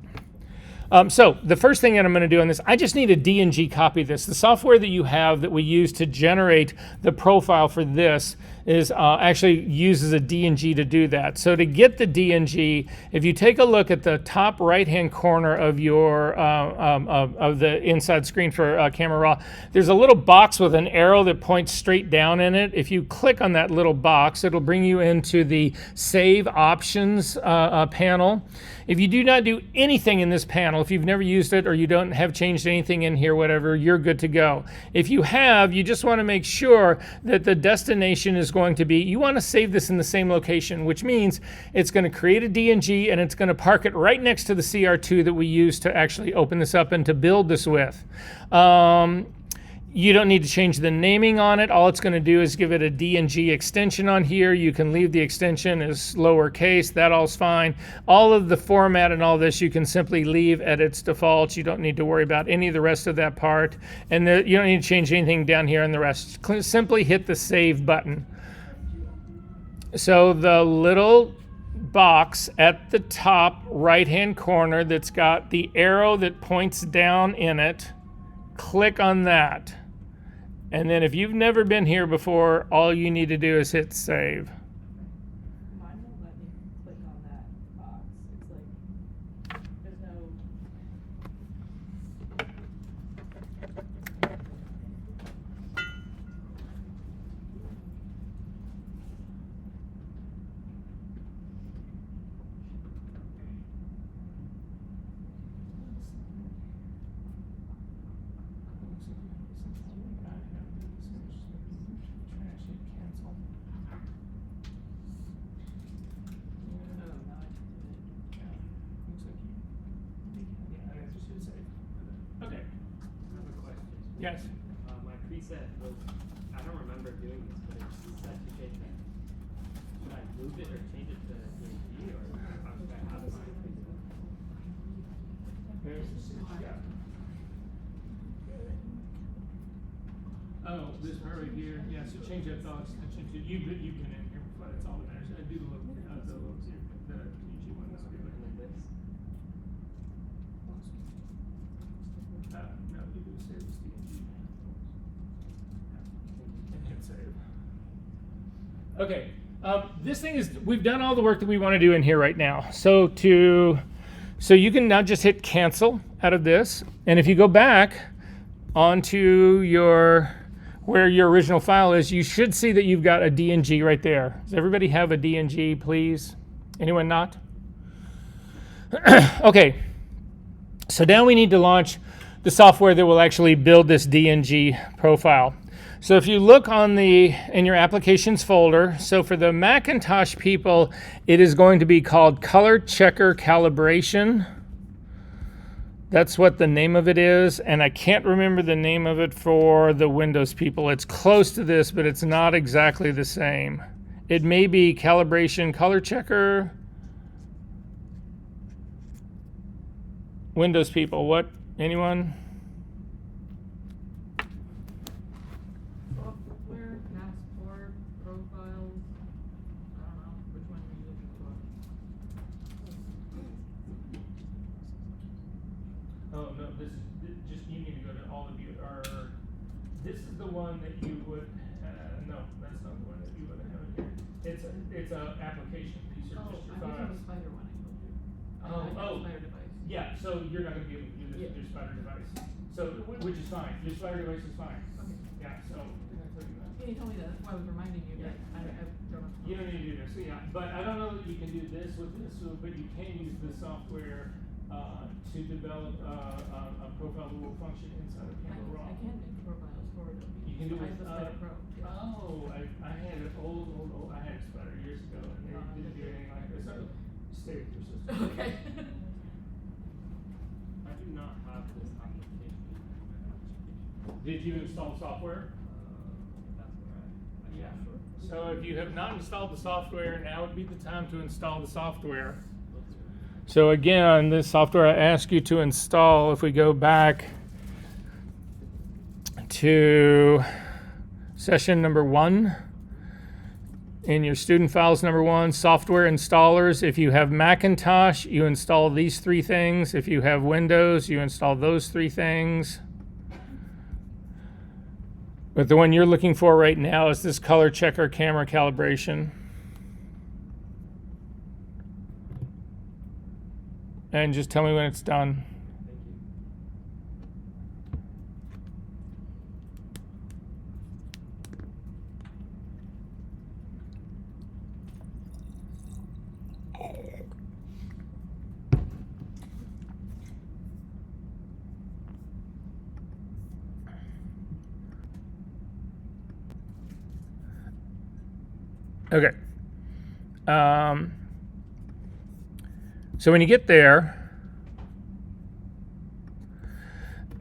So the first thing that I'm going to do on this, I just need a DNG copy of this. The software that you have that we use to generate the profile for this is actually uses a DNG to do that. So to get the DNG, if you take a look at the top right-hand corner of your of the inside screen for Camera Raw, there's a little box with an arrow that points straight down in it. If you click on that little box, it'll bring you into the Save Options panel. If you do not do anything in this panel, if you've never used it or you don't have changed anything in here, whatever, you're good to go. If you have, you just want to make sure that the destination is going to be, you want to save this in the same location, which means it's going to create a DNG and it's going to park it right next to the CR2 that we use to actually open this up and to build this with. You don't need to change the naming on it. All it's going to do is give it a DNG extension on here. You can leave the extension as lowercase. That all's fine. All of the format and all this you can simply leave at its default. You don't need to worry about any of the rest of that part. And you don't need to change anything down here in the rest. Simply hit the Save button. So the little box at the top right-hand corner that's got the arrow that points down in it, click on that. And then if you've never been here before, all you need to do is hit Save. Mine won't let me click on that box. It's like, there's no. Okay. I have a question. Yes. My preset was, I don't remember doing this, but it's set to change that. Should I move it or change it to DNG or how should I have my preset? Oh, this part right here. Yeah, so change that box. You've been in here before. That's all that matters. I do the look, the DNG one. This will be like And then this. no, you do save as DNG. And hit save. Okay, this thing is, we've done all the work that we want to do in here right now. So you can now just hit cancel out of this. And if you go back onto where your original file is, you should see that you've got a DNG right there. Does everybody have a DNG, please? Anyone not? Okay, so now we need to launch the software that will actually build this DNG profile. So if you look in your applications folder, so for the Macintosh people, it is going to be called Color Checker Calibration. That's what the name of it is, and I can't remember the name of it for the Windows people. It's close to this, but it's not exactly the same. It may be Calibration Color Checker. Windows people, what? Anyone? Software, passport, profiles. I don't know. Which one are you looking for? Oh, no, just you need to go to all of you, this is the one that you would, no, that's not the one that you would have here. It's a application piece or just your I was on files. the spider one I told you. I Oh, have oh. a spider device. Yeah, so you're not gonna be able to do this with your Spider device. So, which is fine, your Spider device is fine. Okay. Yeah, so, I'm gonna tell you that. Yeah, you told me that. That's why I was reminding you, but I don't know. You don't need to do this, yeah, but I don't know that you can do this with this, but you can use the software to develop a profile that will function inside of Camera Raw. I can make profiles for it. You can do I it have the Spider Pro. Yeah. Oh, I had an old, I had a Spider years ago, and they didn't do anything like this. So, stay with your system. Okay. I do not have this application. Did you install software? That's where Yeah. So if you have not installed the software, now would be the time to install the software. So again, this software I ask you to install, if we go back to session number 1, in your student files, number one. Software installers, if you have Macintosh, you install these three things. If you have Windows, you install those three things. But the one you're looking for right now is this color checker camera calibration. And just tell me when it's done. Thank you. Okay. So when you get there,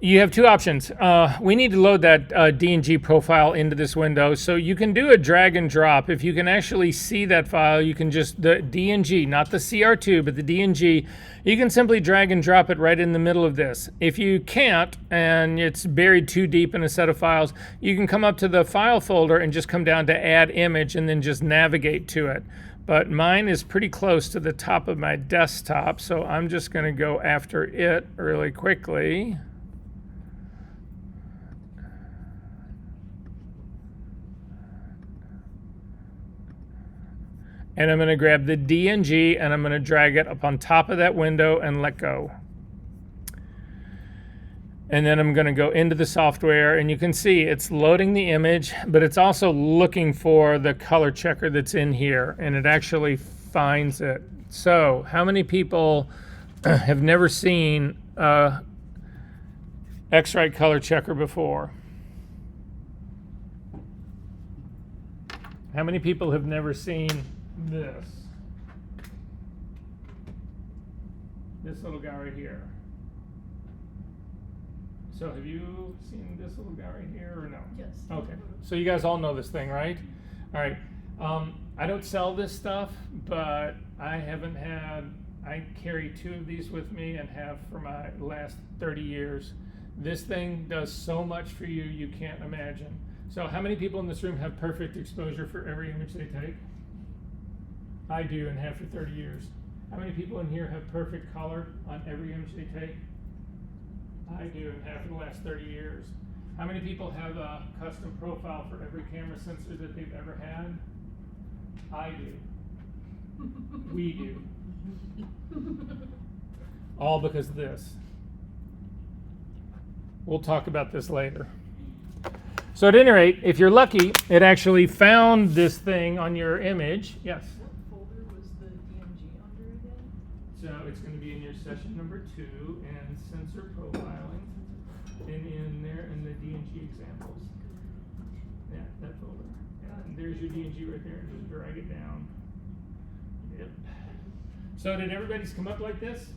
you have two options. We need to load that D&G profile into this window. So you can do a drag and drop. If you can actually see that file, you can just, the D&G, not the CR2, but the D&G, you can simply drag and drop it right in the middle of this. If you can't, and it's buried too deep in a set of files, you can come up to the file folder and just come down to add image and then just navigate to it. But mine is pretty close to the top of my desktop, so I'm just going to go after it really quickly. And I'm going to grab the D&G and I'm going to drag it up on top of that window and let go. And then I'm going to go into the software and you can see it's loading the image, but it's also looking for the color checker that's in here, and it actually finds it. So how many people have never seen X-Rite color checker before? How many people have never seen this little guy right here? So have you seen this little guy right here or no? Yes. Okay, so you guys all know this thing, right? All right. I don't sell this stuff, but I carry two of these with me and have for my last 30 years. This thing does so much for you, you can't imagine. So how many people in this room have perfect exposure for every image they take? I do, and have for 30 years. How many people in here have perfect color on every image they take? I do, and have for the last 30 years. How many people have a custom profile for every camera sensor that they've ever had? I do. We do. All because of this. We'll talk about this later. So at any rate, if you're lucky, it actually found this thing on your image. Yes? What folder was the DMG under again? So it's going to be in your session number 2 and sensor profiling, and in there in the D&G examples. Yeah, that folder. Yeah, and there's your D&G right there, and just drag it down. Yep. So did everybody's come up like this?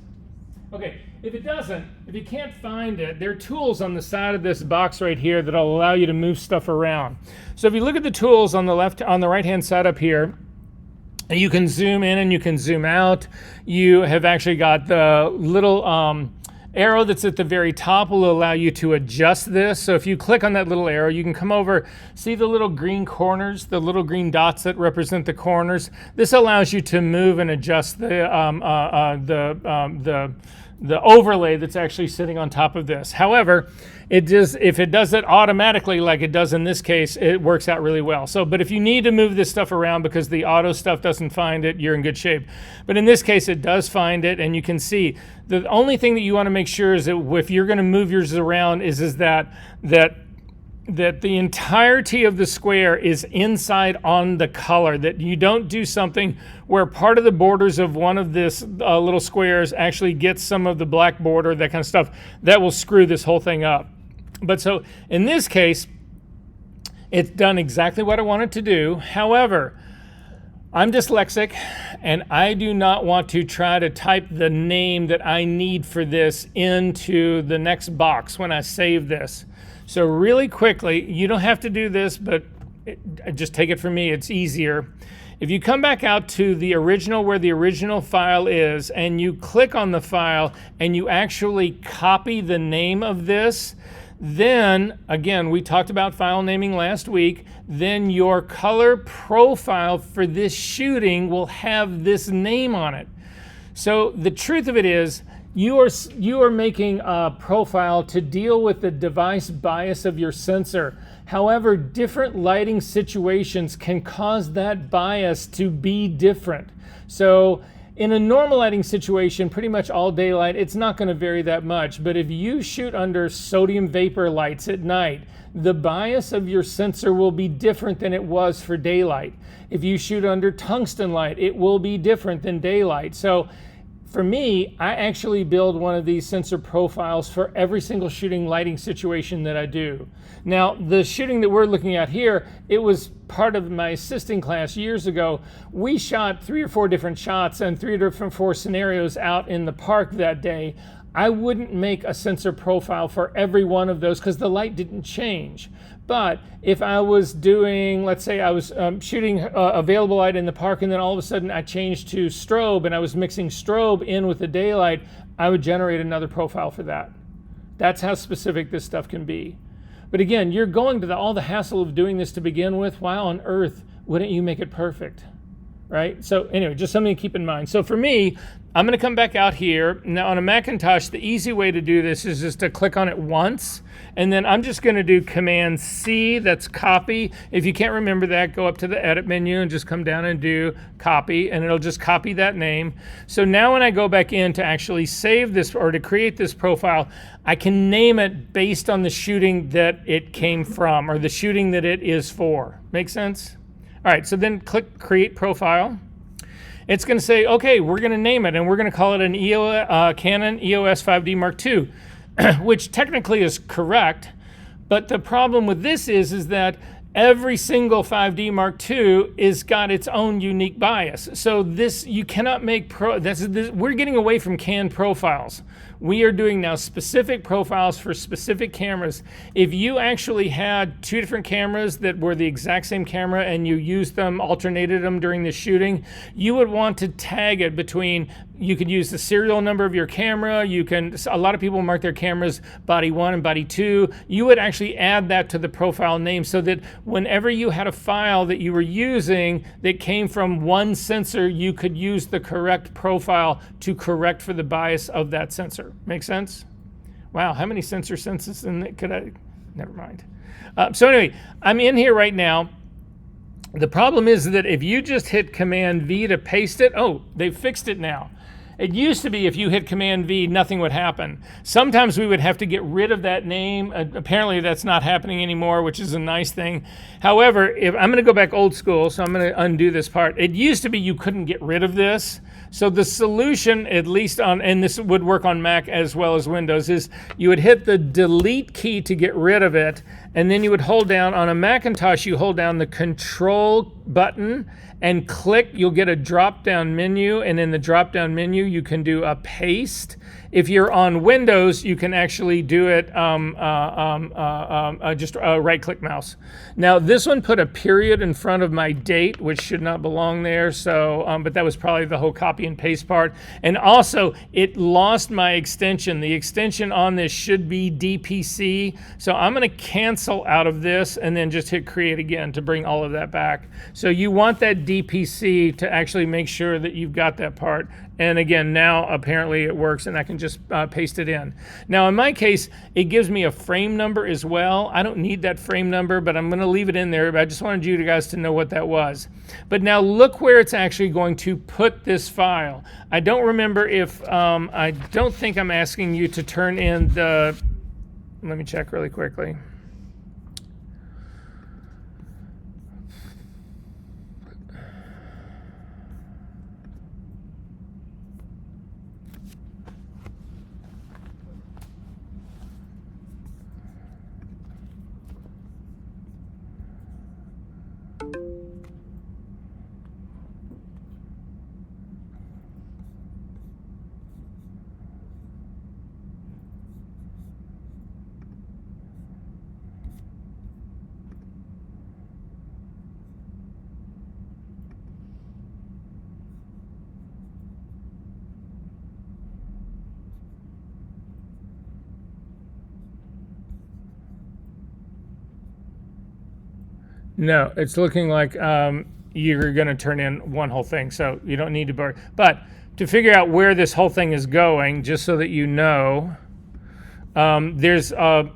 Okay, if it doesn't, if you can't find it, there are tools on the side of this box right here that'll allow you to move stuff around. So if you look at the tools on the right-hand side up here, you can zoom in and you can zoom out. You have actually got the little arrow that's at the very top will allow you to adjust this. So if you click on that little arrow, you can come over, see the little green corners, the little green dots that represent the corners. This allows you to move and adjust the overlay that's actually sitting on top of this. However, if it does it automatically like it does in this case, it works out really well. So, but if you need to move this stuff around because the auto stuff doesn't find it, you're in good shape. But in this case, it does find it, and you can see the only thing that you want to make sure is that if you're going to move yours around is that the entirety of the square is inside on the color, that you don't do something where part of the borders of one of this little squares actually gets some of the black border, that kind of stuff. That will screw this whole thing up. But so in this case, it's done exactly what I wanted to do. However, I'm dyslexic and I do not want to try to type the name that I need for this into the next box when I save this. So really quickly, you don't have to do this, but just take it from me, it's easier. If you come back out to the original, where the original file is, and you click on the file and you actually copy the name of this, Then, again, we talked about file naming last week. Then your color profile for this shooting will have this name on it. So the truth of it is, you are making a profile to deal with the device bias of your sensor. However, different lighting situations can cause that bias to be different. So in a normal lighting situation, pretty much all daylight, it's not going to vary that much. But if you shoot under sodium vapor lights at night, the bias of your sensor will be different than it was for daylight. If you shoot under tungsten light, it will be different than daylight. So for me, I actually build one of these sensor profiles for every single shooting lighting situation that I do. Now, the shooting that we're looking at here, it was part of my assisting class years ago. We shot 3 or 4 different shots and 3 or 4 scenarios out in the park that day. I wouldn't make a sensor profile for every one of those because the light didn't change. But if I was doing, let's say I was shooting available light in the park, and then all of a sudden I changed to strobe and I was mixing strobe in with the daylight, I would generate another profile for that. That's how specific this stuff can be. But again, you're going to all the hassle of doing this to begin with. Why on earth wouldn't you make it perfect? Right? So anyway, just something to keep in mind. So for me, I'm going to come back out here. Now on a Macintosh, the easy way to do this is just to click on it once. And then I'm just going to do Command C, that's copy. If you can't remember that, go up to the edit menu and just come down and do copy, and it'll just copy that name. So now when I go back in to actually save this or to create this profile, I can name it based on the shooting that it came from or the shooting that it is for. Make sense? All right, so then click Create Profile. It's going to say, okay, we're going to name it, and we're going to call it an Canon EOS 5D Mark II, which technically is correct. But the problem with this is that every single 5D Mark II is got its own unique bias. So this, you cannot make, we're getting away from canned profiles. We are doing now specific profiles for specific cameras. If you actually had 2 different cameras that were the exact same camera and you used them, alternated them during the shooting, you would want to tag it between, you could use the serial number of your camera, you can, a lot of people mark their cameras body 1 and body 2. You would actually add that to the profile name so that whenever you had a file that you were using that came from one sensor, you could use the correct profile to correct for the bias of that sensor. Make sense? Wow, how many sensor senses could I? Never mind. So anyway, I'm in here right now. The problem is that if you just hit Command V to paste it, oh, they've fixed it now. It used to be if you hit Command V, nothing would happen. Sometimes we would have to get rid of that name. Apparently that's not happening anymore, which is a nice thing. However, if I'm going to go back old school, so I'm going to undo this part. It used to be you couldn't get rid of this. So the solution, at least on, and this would work on Mac as well as Windows, is you would hit the delete key to get rid of it, and then you would hold down, on a Macintosh, you hold down the Control button and click, you'll get a drop-down menu, and in the drop-down menu, you can do a paste. If you're on Windows, you can actually do it just right-click mouse. Now, this one put a period in front of my date, which should not belong there, so, but that was probably the whole copy and paste part. And also, it lost my extension. The extension on this should be DPC, so I'm going to cancel out of this and then just hit create again to bring all of that back. So you want that DPC to actually make sure that you've got that part. And again, now apparently it works and I can just paste it in. Now in my case, it gives me a frame number as well. I don't need that frame number, but I'm going to leave it in there. But I just wanted you guys to know what that was. But now look where it's actually going to put this file. I don't remember if, I don't think I'm asking you to turn in the, let me check really quickly. No, it's looking like you're going to turn in one whole thing, so you don't need to borrow. But to figure out where this whole thing is going, just so that you know, there's a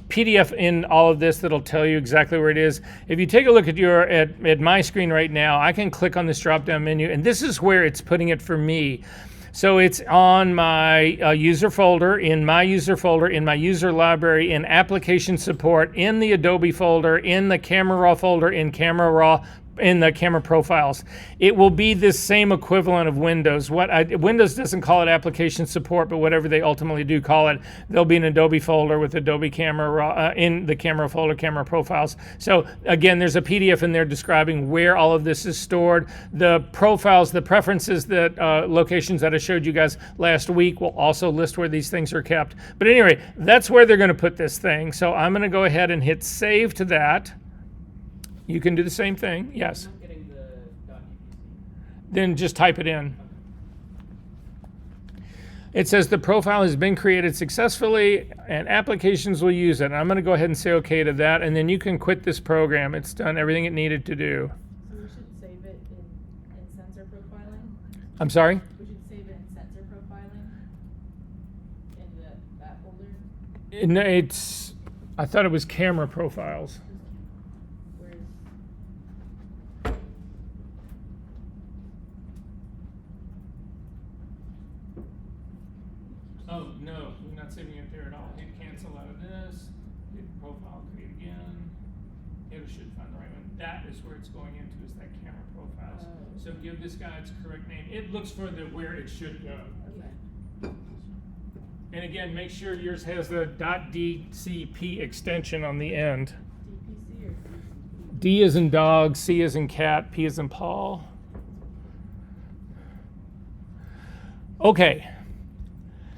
PDF in all of this that'll tell you exactly where it is. If you take a look at my screen right now, I can click on this drop-down menu, and this is where it's putting it for me. So it's on my user folder, in my user library, in application support, in the Adobe folder, in the Camera Raw folder, in Camera Raw, in the camera profiles. It will be this same equivalent of Windows. Windows doesn't call it application support, but whatever they ultimately do call it, there'll be an Adobe folder with Adobe Camera Raw in the camera folder, camera profiles. So again, there's a PDF in there describing where all of this is stored. The profiles, the preferences, that locations that I showed you guys last week will also list where these things are kept. But anyway, that's where they're going to put this thing. So I'm going to go ahead and hit save to that. You can do the same thing. Yes. I'm not getting the .dpc. Then just type it in. It says the profile has been created successfully and applications will use it. I'm going to go ahead and say okay to that, and then you can quit this program. It's done everything it needed to do. So we should save it in sensor profiling? I'm sorry? We should save it in sensor profiling? In that folder? I thought it was camera profiles. Where's Oh, no, we're not saving it there at all. Hit cancel out of this, hit profile, create again. It should find the right one. That is where it's going into, is that camera profiles. So give this guy its correct name. It looks for where it should go. okay. And again, make sure yours has the .dcp extension on the end. DPC or DCP? D is in dog, C is in cat, P is in Paul. Okay.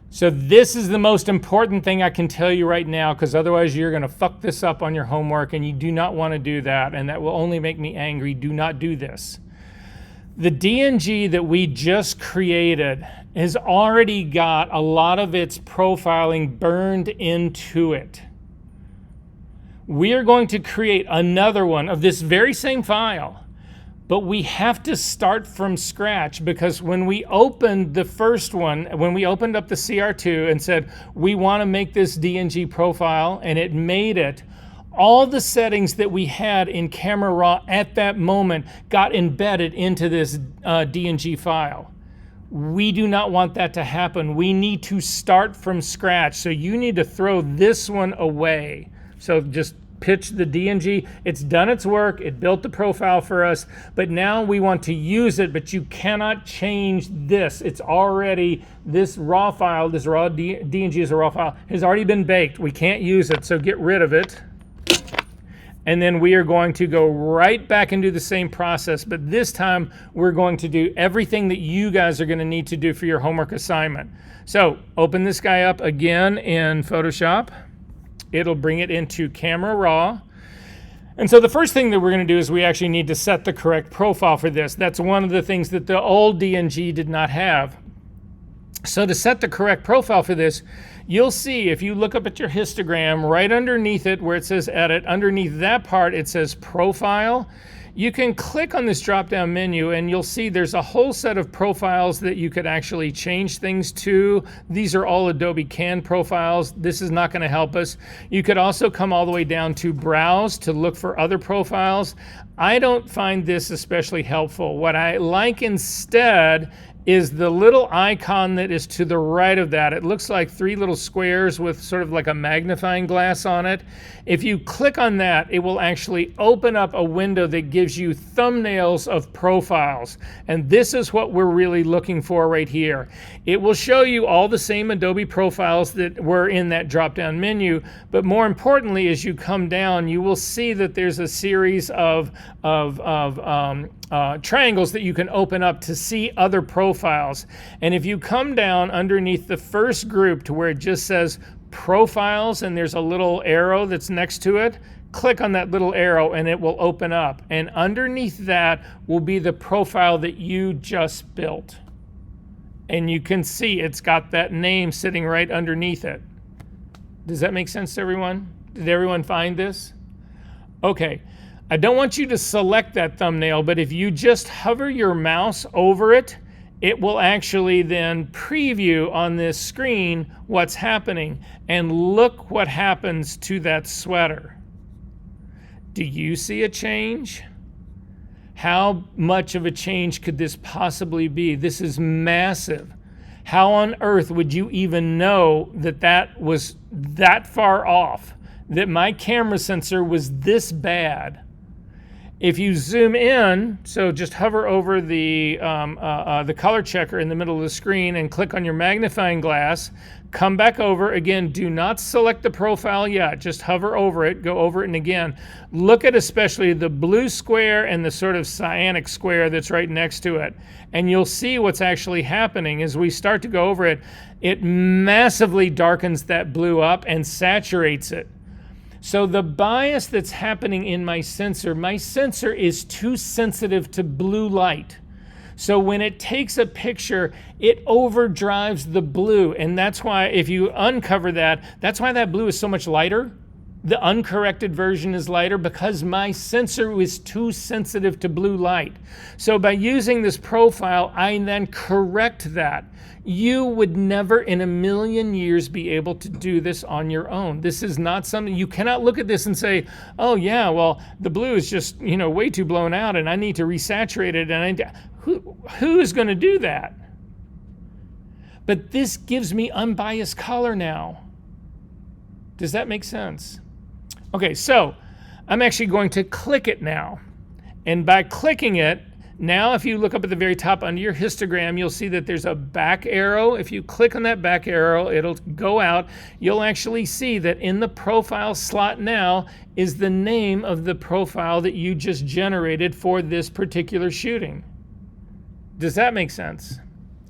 So this is the most important thing I can tell you right now, because otherwise you're going to fuck this up on your homework, and you do not want to do that, and that will only make me angry. Do not do this. The DNG that we just created has already got a lot of its profiling burned into it. We are going to create another one of this very same file. But we have to start from scratch, because when we opened the first one, when we opened up the CR2 and said, we want to make this DNG profile, and it made it, all the settings that we had in Camera Raw at that moment got embedded into this DNG file. We do not want that to happen. We need to start from scratch. So you need to throw this one away. So just pitch the DNG. It's done its work. It built the profile for us, but now we want to use it, but you cannot change this. It's already, this raw file, this raw DNG is a raw file, has already been baked. We can't use it, so get rid of it. And then we are going to go right back and do the same process, but this time we're going to do everything that you guys are going to need to do for your homework assignment. So open this guy up again in Photoshop. It'll bring it into Camera Raw. And so the first thing that we're going to do is we actually need to set the correct profile for this. That's one of the things that the old DNG did not have. So to set the correct profile for this, you'll see if you look up at your histogram, right underneath it where it says Edit, underneath that part it says Profile. You can click on this drop-down menu and you'll see there's a whole set of profiles that you could actually change things to. These are all Adobe CAN profiles. This is not going to help us. You could also come all the way down to Browse to look for other profiles. I don't find this especially helpful. What I like instead is the little icon that is to the right of that. It looks like three little squares with sort of like a magnifying glass on it. If you click on that, it will actually open up a window that gives you thumbnails of profiles. And this is what we're really looking for right here. It will show you all the same Adobe profiles that were in that drop-down menu, but more importantly, as you come down, you will see that there's a series of triangles that you can open up to see other profiles. And if you come down underneath the first group to where it just says profiles and there's a little arrow that's next to it, click on that little arrow and it will open up. And underneath that will be the profile that you just built. And you can see it's got that name sitting right underneath it. Does that make sense to everyone? Did everyone find this? Okay. I don't want you to select that thumbnail, but if you just hover your mouse over it, it will actually then preview on this screen what's happening. And look what happens to that sweater. Do you see a change? How much of a change could this possibly be? This is massive. How on earth would you even know that that was that far off? That my camera sensor was this bad? If you zoom in, so just hover over the color checker in the middle of the screen and click on your magnifying glass, come back over. Again, do not select the profile yet. Just hover over it, go over it, and again, look at especially the blue square and the sort of cyanic square that's right next to it. And you'll see what's actually happening as we start to go over it. It massively darkens that blue up and saturates it. So the bias that's happening in my sensor is too sensitive to blue light. So when it takes a picture, it overdrives the blue. And that's why if you uncover that, that's why that blue is so much lighter. The uncorrected version is lighter because my sensor was too sensitive to blue light. So by using this profile, I then correct that. You would never in a million years be able to do this on your own. This is not something, you cannot look at this and say, oh yeah, well, the blue is just, way too blown out and I need to resaturate it. And who is going to do that? But this gives me unbiased color now. Does that make sense? Okay, so I'm actually going to click it now. And by clicking it, now if you look up at the very top under your histogram, you'll see that there's a back arrow. If you click on that back arrow, it'll go out. You'll actually see that in the profile slot now is the name of the profile that you just generated for this particular shooting. Does that make sense?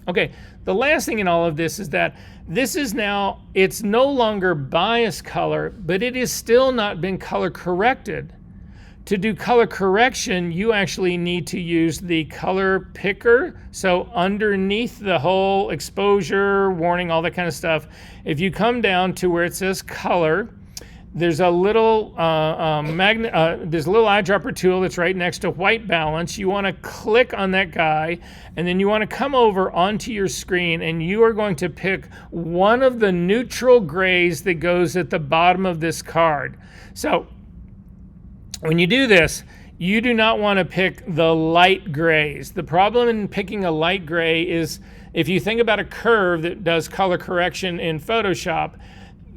Okay, the last thing in all of this is that this is now, it's no longer bias color, but it is still not been color corrected. To do color correction, you actually need to use the color picker. So underneath the whole exposure, warning, all that kind of stuff, if you come down to where it says color, there's a little there's a little eyedropper tool that's right next to white balance. You want to click on that guy, and then you want to come over onto your screen, and you are going to pick one of the neutral grays that goes at the bottom of this card. So when you do this, you do not want to pick the light grays. The problem in picking a light gray is if you think about a curve that does color correction in Photoshop,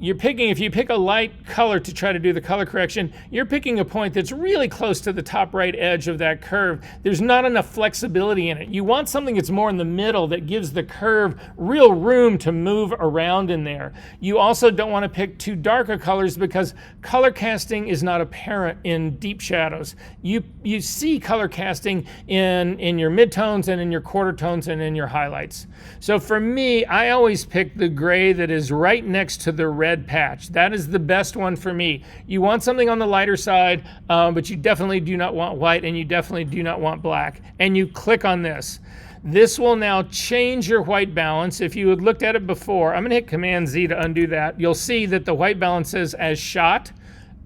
if you pick a light color to try to do the color correction, you're picking a point that's really close to the top right edge of that curve. There's not enough flexibility in it. You want something that's more in the middle that gives the curve real room to move around in there. You also don't want to pick too darker colors because color casting is not apparent in deep shadows. You see color casting in your midtones and in your quarter tones and in your highlights. So for me, I always pick the gray that is right next to the red patch. That is the best one for me. You want something on the lighter side, but you definitely do not want white and you definitely do not want black. And you click on this. This will now change your white balance. If you had looked at it before, I'm going to hit Command Z to undo that. You'll see that the white balance says as shot.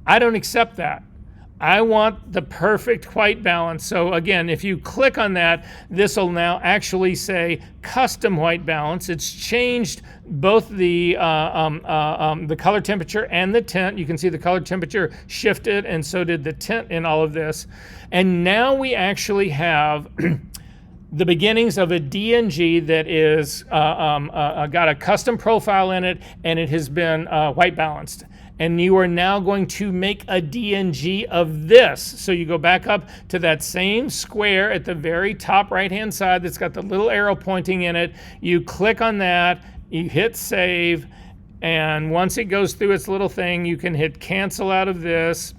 I don't accept that. I want the perfect white balance. So again, if you click on that, this will now actually say custom white balance. It's changed both the color temperature and the tint. You can see the color temperature shifted, and so did the tint in all of this. And now we actually have the beginnings of a DNG that is got a custom profile in it, and it has been white balanced. And you are now going to make a DNG of this. So you go back up to that same square at the very top right-hand side that's got the little arrow pointing in it. You click on that, you hit save, and once it goes through its little thing, you can hit cancel out of this.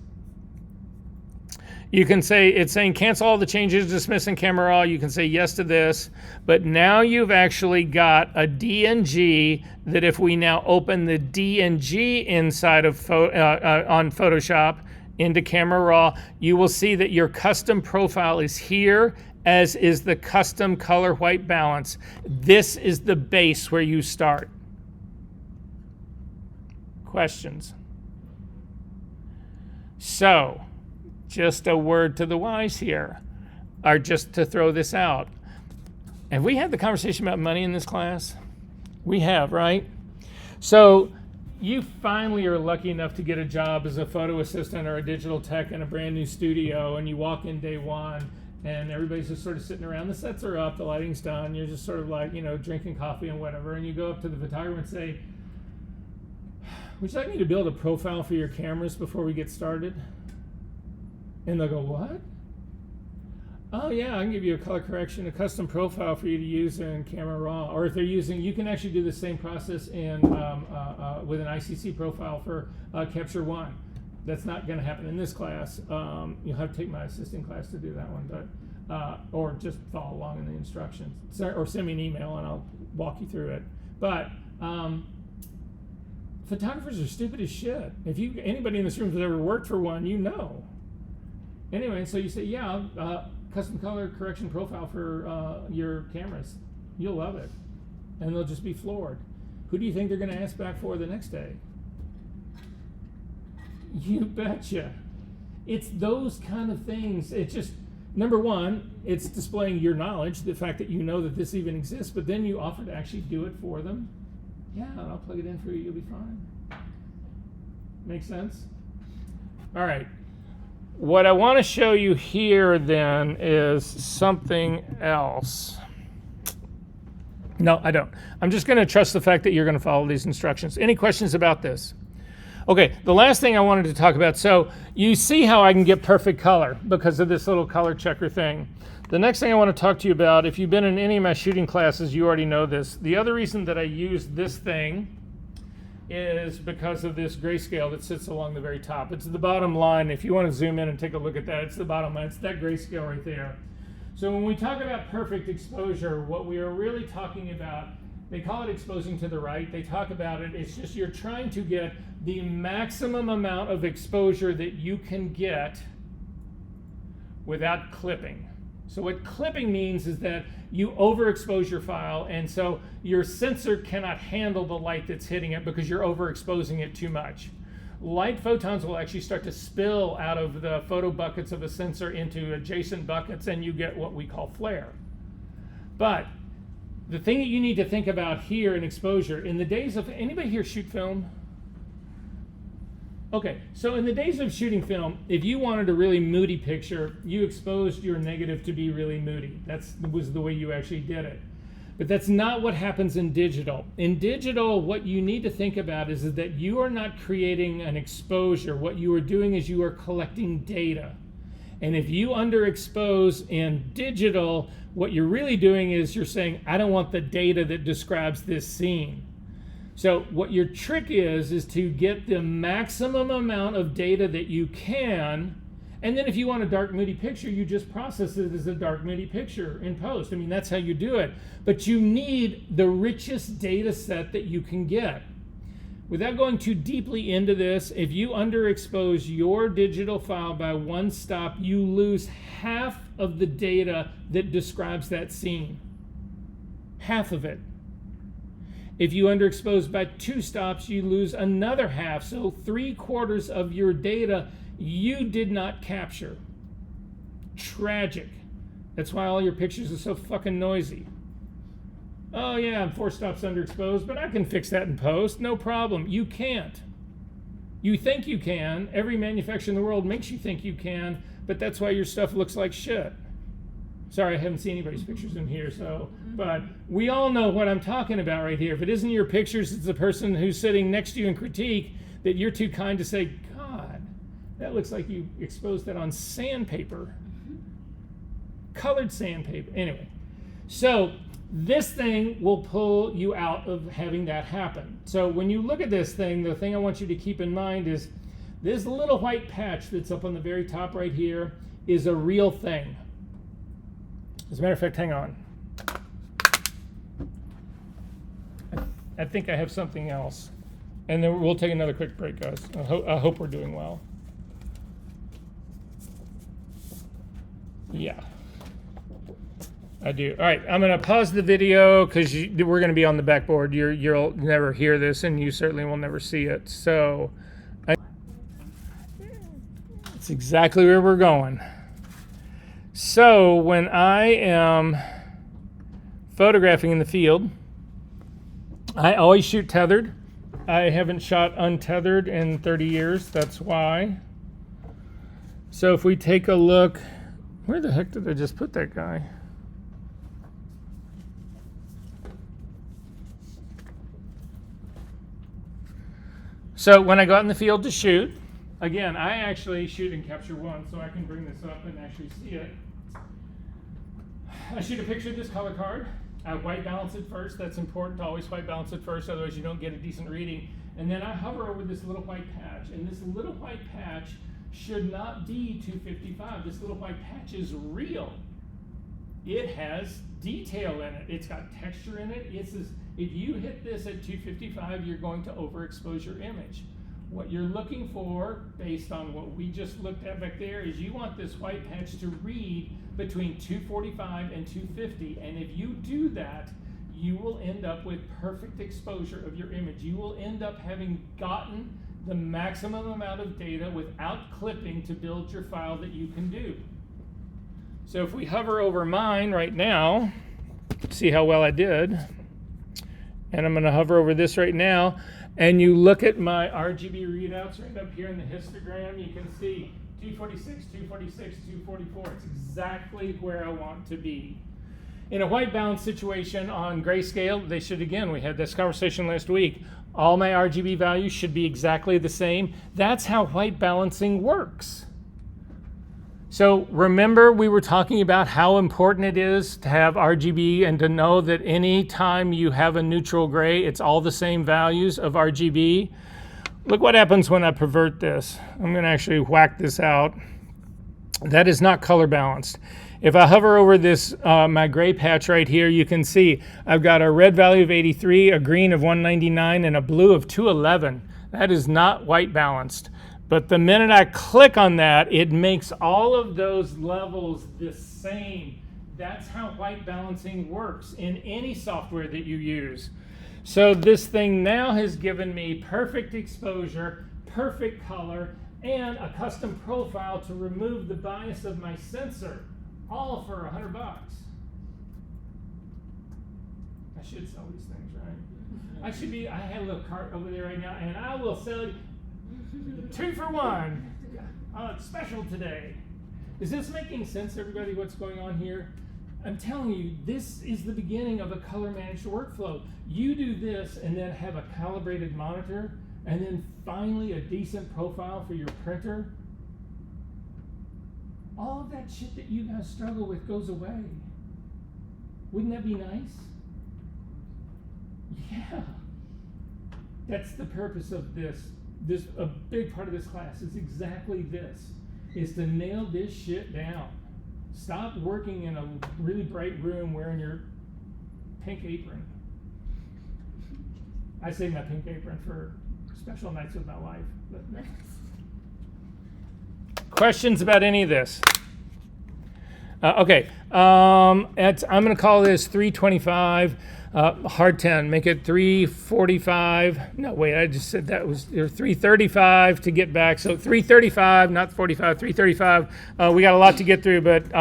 You can say, it's saying cancel all the changes, dismiss in camera raw. You can say yes to this. But now you've actually got a DNG that if we now open the DNG inside of on Photoshop into camera raw, you will see that your custom profile is here, as is the custom color white balance. This is the base where you start. Questions? So, just a word to the wise here, or just to throw this out. Have we had the conversation about money in this class? We have, right? So you finally are lucky enough to get a job as a photo assistant or a digital tech in a brand new studio, and you walk in day one, and everybody's just sort of sitting around. The sets are up, the lighting's done. You're just sort of like, drinking coffee and whatever. And you go up to the photographer and say, would you like me to build a profile for your cameras before we get started? And they'll go, what? Oh yeah, I can give you a color correction, a custom profile for you to use in Camera Raw. Or if they're using, you can actually do the same process in with an ICC profile for Capture One. That's not going to happen in this class. You'll have to take my assisting class to do that one, but or just follow along in the instructions, or send me an email and I'll walk you through it. But photographers are stupid as shit. If anybody in this room has ever worked for one, you know. Anyway, so you say, yeah, custom color correction profile for your cameras. You'll love it, and they'll just be floored. Who do you think they're going to ask back for the next day? You betcha. It's those kind of things. It's just, number one, it's displaying your knowledge, the fact that you know that this even exists, but then you offer to actually do it for them. Yeah, I'll plug it in for you, you'll be fine. Make sense? All right. What I want to show you here then is something else. No, I don't. I'm just going to trust the fact that you're going to follow these instructions. Any questions about this? Okay, the last thing I wanted to talk about, so you see how I can get perfect color because of this little color checker thing. The next thing I want to talk to you about, if you've been in any of my shooting classes, you already know this. The other reason that I use this thing is because of this grayscale that sits along the very top. It's the bottom line. If you want to zoom in and take a look at that, it's the bottom line. It's that grayscale right there. So when we talk about perfect exposure, what we are really talking about, they call it exposing to the right. They talk about it. It's just you're trying to get the maximum amount of exposure that you can get without clipping. So what clipping means is that you overexpose your file, and so your sensor cannot handle the light that's hitting it because you're overexposing it too much. Light photons will actually start to spill out of the photo buckets of a sensor into adjacent buckets, and you get what we call flare. But the thing that you need to think about here in exposure, in the days of, anybody here shoot film? Okay, so in the days of shooting film, if you wanted a really moody picture, you exposed your negative to be really moody. That was the way you actually did it. But that's not what happens in digital. In digital, what you need to think about is that you are not creating an exposure. What you are doing is you are collecting data. And if you underexpose in digital, what you're really doing is you're saying, I don't want the data that describes this scene. So what your trick is to get the maximum amount of data that you can, and then if you want a dark moody picture, you just process it as a dark moody picture in post. I mean, that's how you do it. But you need the richest data set that you can get. Without going too deeply into this, if you underexpose your digital file by one stop, you lose half of the data that describes that scene. Half of it. If you underexpose by two stops, you lose another half. So 3/4 of your data you did not capture. Tragic. That's why all your pictures are so fucking noisy. Oh yeah, I'm 4 stops underexposed, but I can fix that in post, no problem. You can't. You think you can. Every manufacturer in the world makes you think you can, but that's why your stuff looks like shit. Sorry, I haven't seen anybody's pictures in here, but we all know what I'm talking about right here. If it isn't your pictures, it's the person who's sitting next to you in critique that you're too kind to say, God, that looks like you exposed that on sandpaper. Colored sandpaper. Anyway, so this thing will pull you out of having that happen. So when you look at this thing, the thing I want you to keep in mind is this little white patch that's up on the very top right here is a real thing. As a matter of fact, hang on. I think I have something else. And then we'll take another quick break, guys. I hope we're doing well. Yeah. I do. All right, I'm going to pause the video because we're going to be on the backboard. You'll never hear this, and you certainly will never see it. So That's exactly where we're going. So when I am photographing in the field, I always shoot tethered. I haven't shot untethered in 30 years. That's why. So if we take a look, where the heck did I just put that guy? So when I go out in the field to shoot, again, I actually shoot in Capture One, so I can bring this up and actually see it. I shoot a picture of this color card. I white balance it first. That's important to always white balance it first, otherwise you don't get a decent reading. And then I hover over this little white patch, and this little white patch should not be 255. This little white patch is real. It has detail in it. It's got texture in it. If you hit this at 255, you're going to overexpose your image. What you're looking for, based on what we just looked at back there, is you want this white patch to read between 245 and 250. And if you do that, you will end up with perfect exposure of your image. You will end up having gotten the maximum amount of data without clipping to build your file that you can do. So if we hover over mine right now, see how well I did. And I'm going to hover over this right now. And you look at my RGB readouts right up here in the histogram, you can see 246, 246, 244. It's exactly where I want to be. In a white balance situation on grayscale, they should, again, we had this conversation last week, all my RGB values should be exactly the same. That's how white balancing works. So remember, we were talking about how important it is to have RGB and to know that any time you have a neutral gray, it's all the same values of RGB. Look what happens when I pervert this. I'm going to actually whack this out. That is not color balanced. If I hover over this, my gray patch right here, you can see I've got a red value of 83, a green of 199, and a blue of 211. That is not white balanced. But the minute I click on that, it makes all of those levels the same. That's how white balancing works in any software that you use. So this thing now has given me perfect exposure, perfect color, and a custom profile to remove the bias of my sensor, all for $100. I should sell these things, right? I had a little cart over there right now, and I will sell you 2 for 1. Oh, it's special today. Is this making sense, everybody, what's going on here? I'm telling you, this is the beginning of a color managed workflow. You do this and then have a calibrated monitor, and then finally a decent profile for your printer. All of that shit that you guys struggle with goes away. Wouldn't that be nice? Yeah. That's the purpose of this. A big part of this class is exactly this, is to nail this shit down. Stop working in a really bright room wearing your pink apron. I save my pink apron for special nights with my wife. But questions about any of this? Okay, I'm going to call this 325. Hard 10, make it 345. No, wait, I just said that was 335 to get back. So 335, not 45, 335. We got a lot to get through, but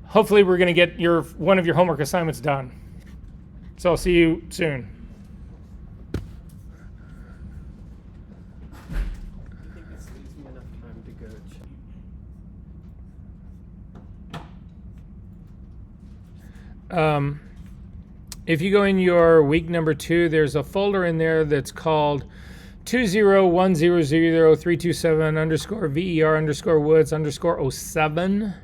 hopefully we're going to get one of your homework assignments done. So I'll see you soon. I think this leaves me enough time to go check. If you go in your week number 2, there's a folder in there that's called 20100327_ver_woods_07.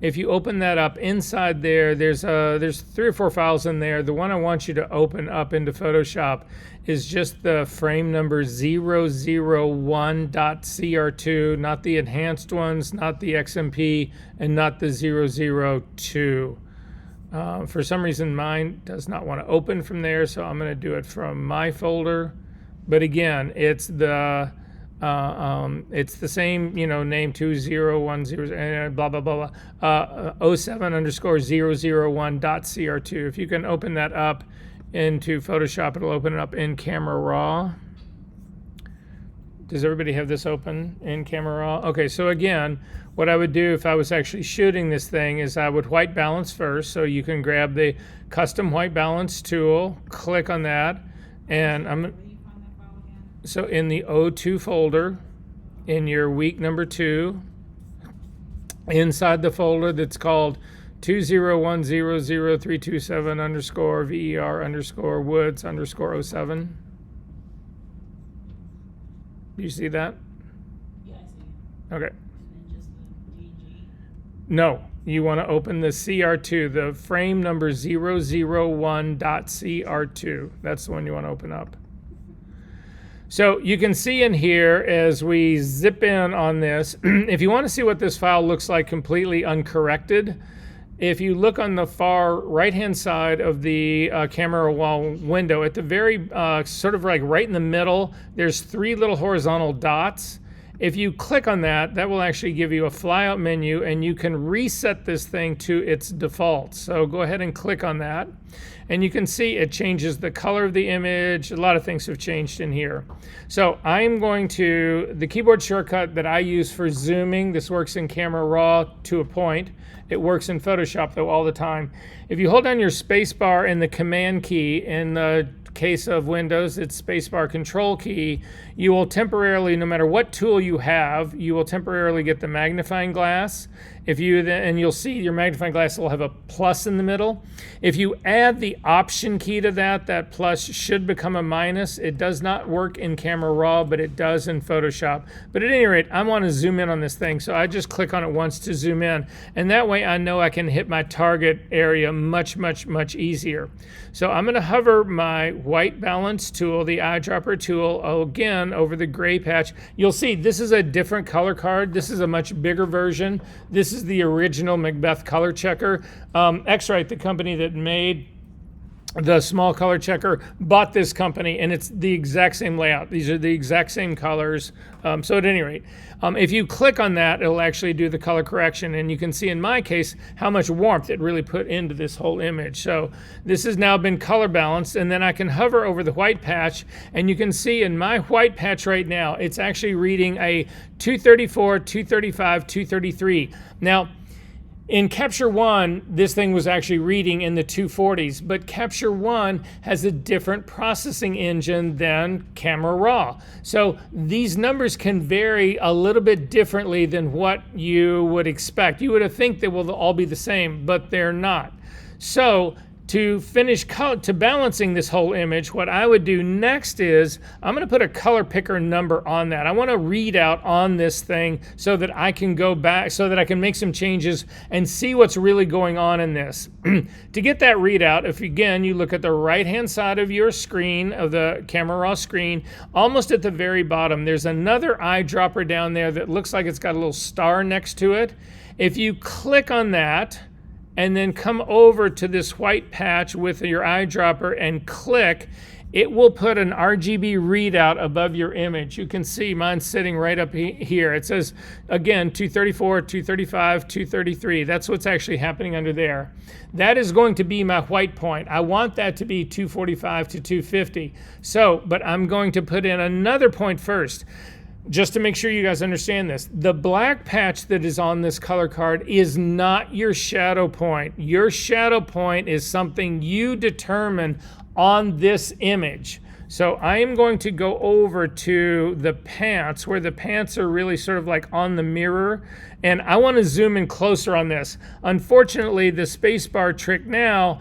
If you open that up, inside there, there's 3 or 4 files in there. The one I want you to open up into Photoshop is just the frame number 001.cr2, not the enhanced ones, not the XMP, and not the 002. For some reason, mine does not want to open from there, so I'm going to do it from my folder. But again, it's the same, name 2010 and blah blah blah blah 07_001.cr2. If you can open that up into Photoshop, it'll open it up in Camera Raw. Does everybody have this open in Camera Raw? Okay, so again, what I would do if I was actually shooting this thing is I would white balance first. So you can grab the custom white balance tool, click on that, and Where do you find that file again? so in the O2 folder, in your week number 2, inside the folder that's called 2010037 underscore VER underscore Woods underscore 07. Do you see that? Yeah, I see. Okay. And then just the DG. No, you want to open the CR2, the frame number 001.CR2. That's the one you want to open up. So you can see in here as we zip in on this, if you want to see what this file looks like completely uncorrected, if you look on the far right-hand side of the camera wall window, at the very sort of like right in the middle, there's 3 little horizontal dots. If you click on that, that will actually give you a flyout menu, and you can reset this thing to its default. So go ahead and click on that, and you can see it changes the color of the image. A lot of things have changed in here. So I'm going to, the keyboard shortcut that I use for zooming, this works in Camera Raw to a point. It works in Photoshop though all the time. If you hold down your spacebar and the command key, in the case of Windows, it's spacebar control key, you will temporarily, no matter what tool you have, you will temporarily get the magnifying glass. If you and you'll see your magnifying glass will have a plus in the middle. If you add the option key to that, that plus should become a minus. It does not work in Camera Raw, but it does in Photoshop. But at any rate, I want to zoom in on this thing, so I just click on it once to zoom in, and that way I know I can hit my target area much easier. So I'm going to hover my white balance tool, the eyedropper tool, again over the gray patch. You'll see this is a different color card. This is a much bigger version. This is the original Macbeth color checker. X-Rite, the company that made the small color checker, bought this company, and it's the exact same layout. These are the exact same colors. So at any rate, if you click on that, it'll actually do the color correction, and you can see in my case how much warmth it really put into this whole image. So this has now been color balanced, and then I can hover over the white patch, and you can see in my white patch right now, it's actually reading a 234, 235, 233. Now, in Capture One, this thing was actually reading in the 240s, but Capture One has a different processing engine than Camera Raw. So these numbers can vary a little bit differently than what you would expect. You would think they will all be the same, but they're not. So to finish to balancing this whole image, what I would do next is I'm going to put a color picker number on that. I want to read out on this thing so that I can go back, so that I can make some changes and see what's really going on in this. To get that readout, if again you look at the right hand side of your screen, of the Camera Raw screen, almost at the very bottom, there's another eyedropper down there that looks like it's got a little star next to it. If you click on that, and then come over to this white patch with your eyedropper and click, it will put an RGB readout above your image. You can see mine's sitting right up here. It says, again, 234, 235, 233. That's what's actually happening under there. That is going to be my white point. I want that to be 245 to 250. So, but I'm going to put in another point first. Just to make sure you guys understand this, the black patch that is on this color card is not your shadow point. Your shadow point is something you determine on this image. So I am going to go over to the pants, where the pants are really sort of like on the mirror, and I want to zoom in closer on this. Unfortunately, the spacebar trick now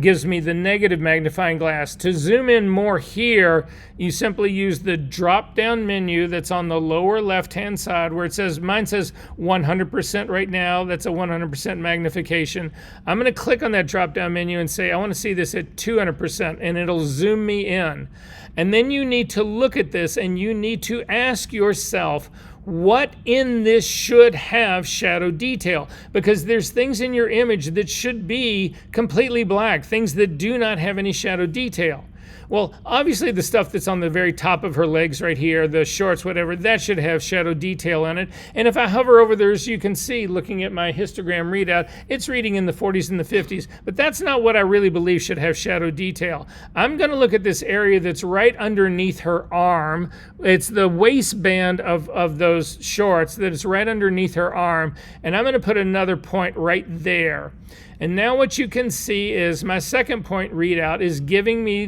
gives me the negative magnifying glass. To zoom in more here, you simply use the drop down menu that's on the lower left hand side, where it says, mine says 100% right now. That's a 100% magnification. I'm going to click on that drop down menu and say I want to see this at 200%, and it'll zoom me in. And then you need to look at this and you need to ask yourself, what in this should have shadow detail? Because there's things in your image that should be completely black, things that do not have any shadow detail. Well, obviously the stuff that's on the very top of her legs right here, the shorts, whatever, that should have shadow detail in it. And if I hover over there, as you can see, looking at my histogram readout, it's reading in the 40s and the 50s. But that's not what I really believe should have shadow detail. I'm going to look at this area that's right underneath her arm. It's the waistband of those shorts that is right underneath her arm. And I'm going to put another point right there. And now what you can see is my second point readout is giving me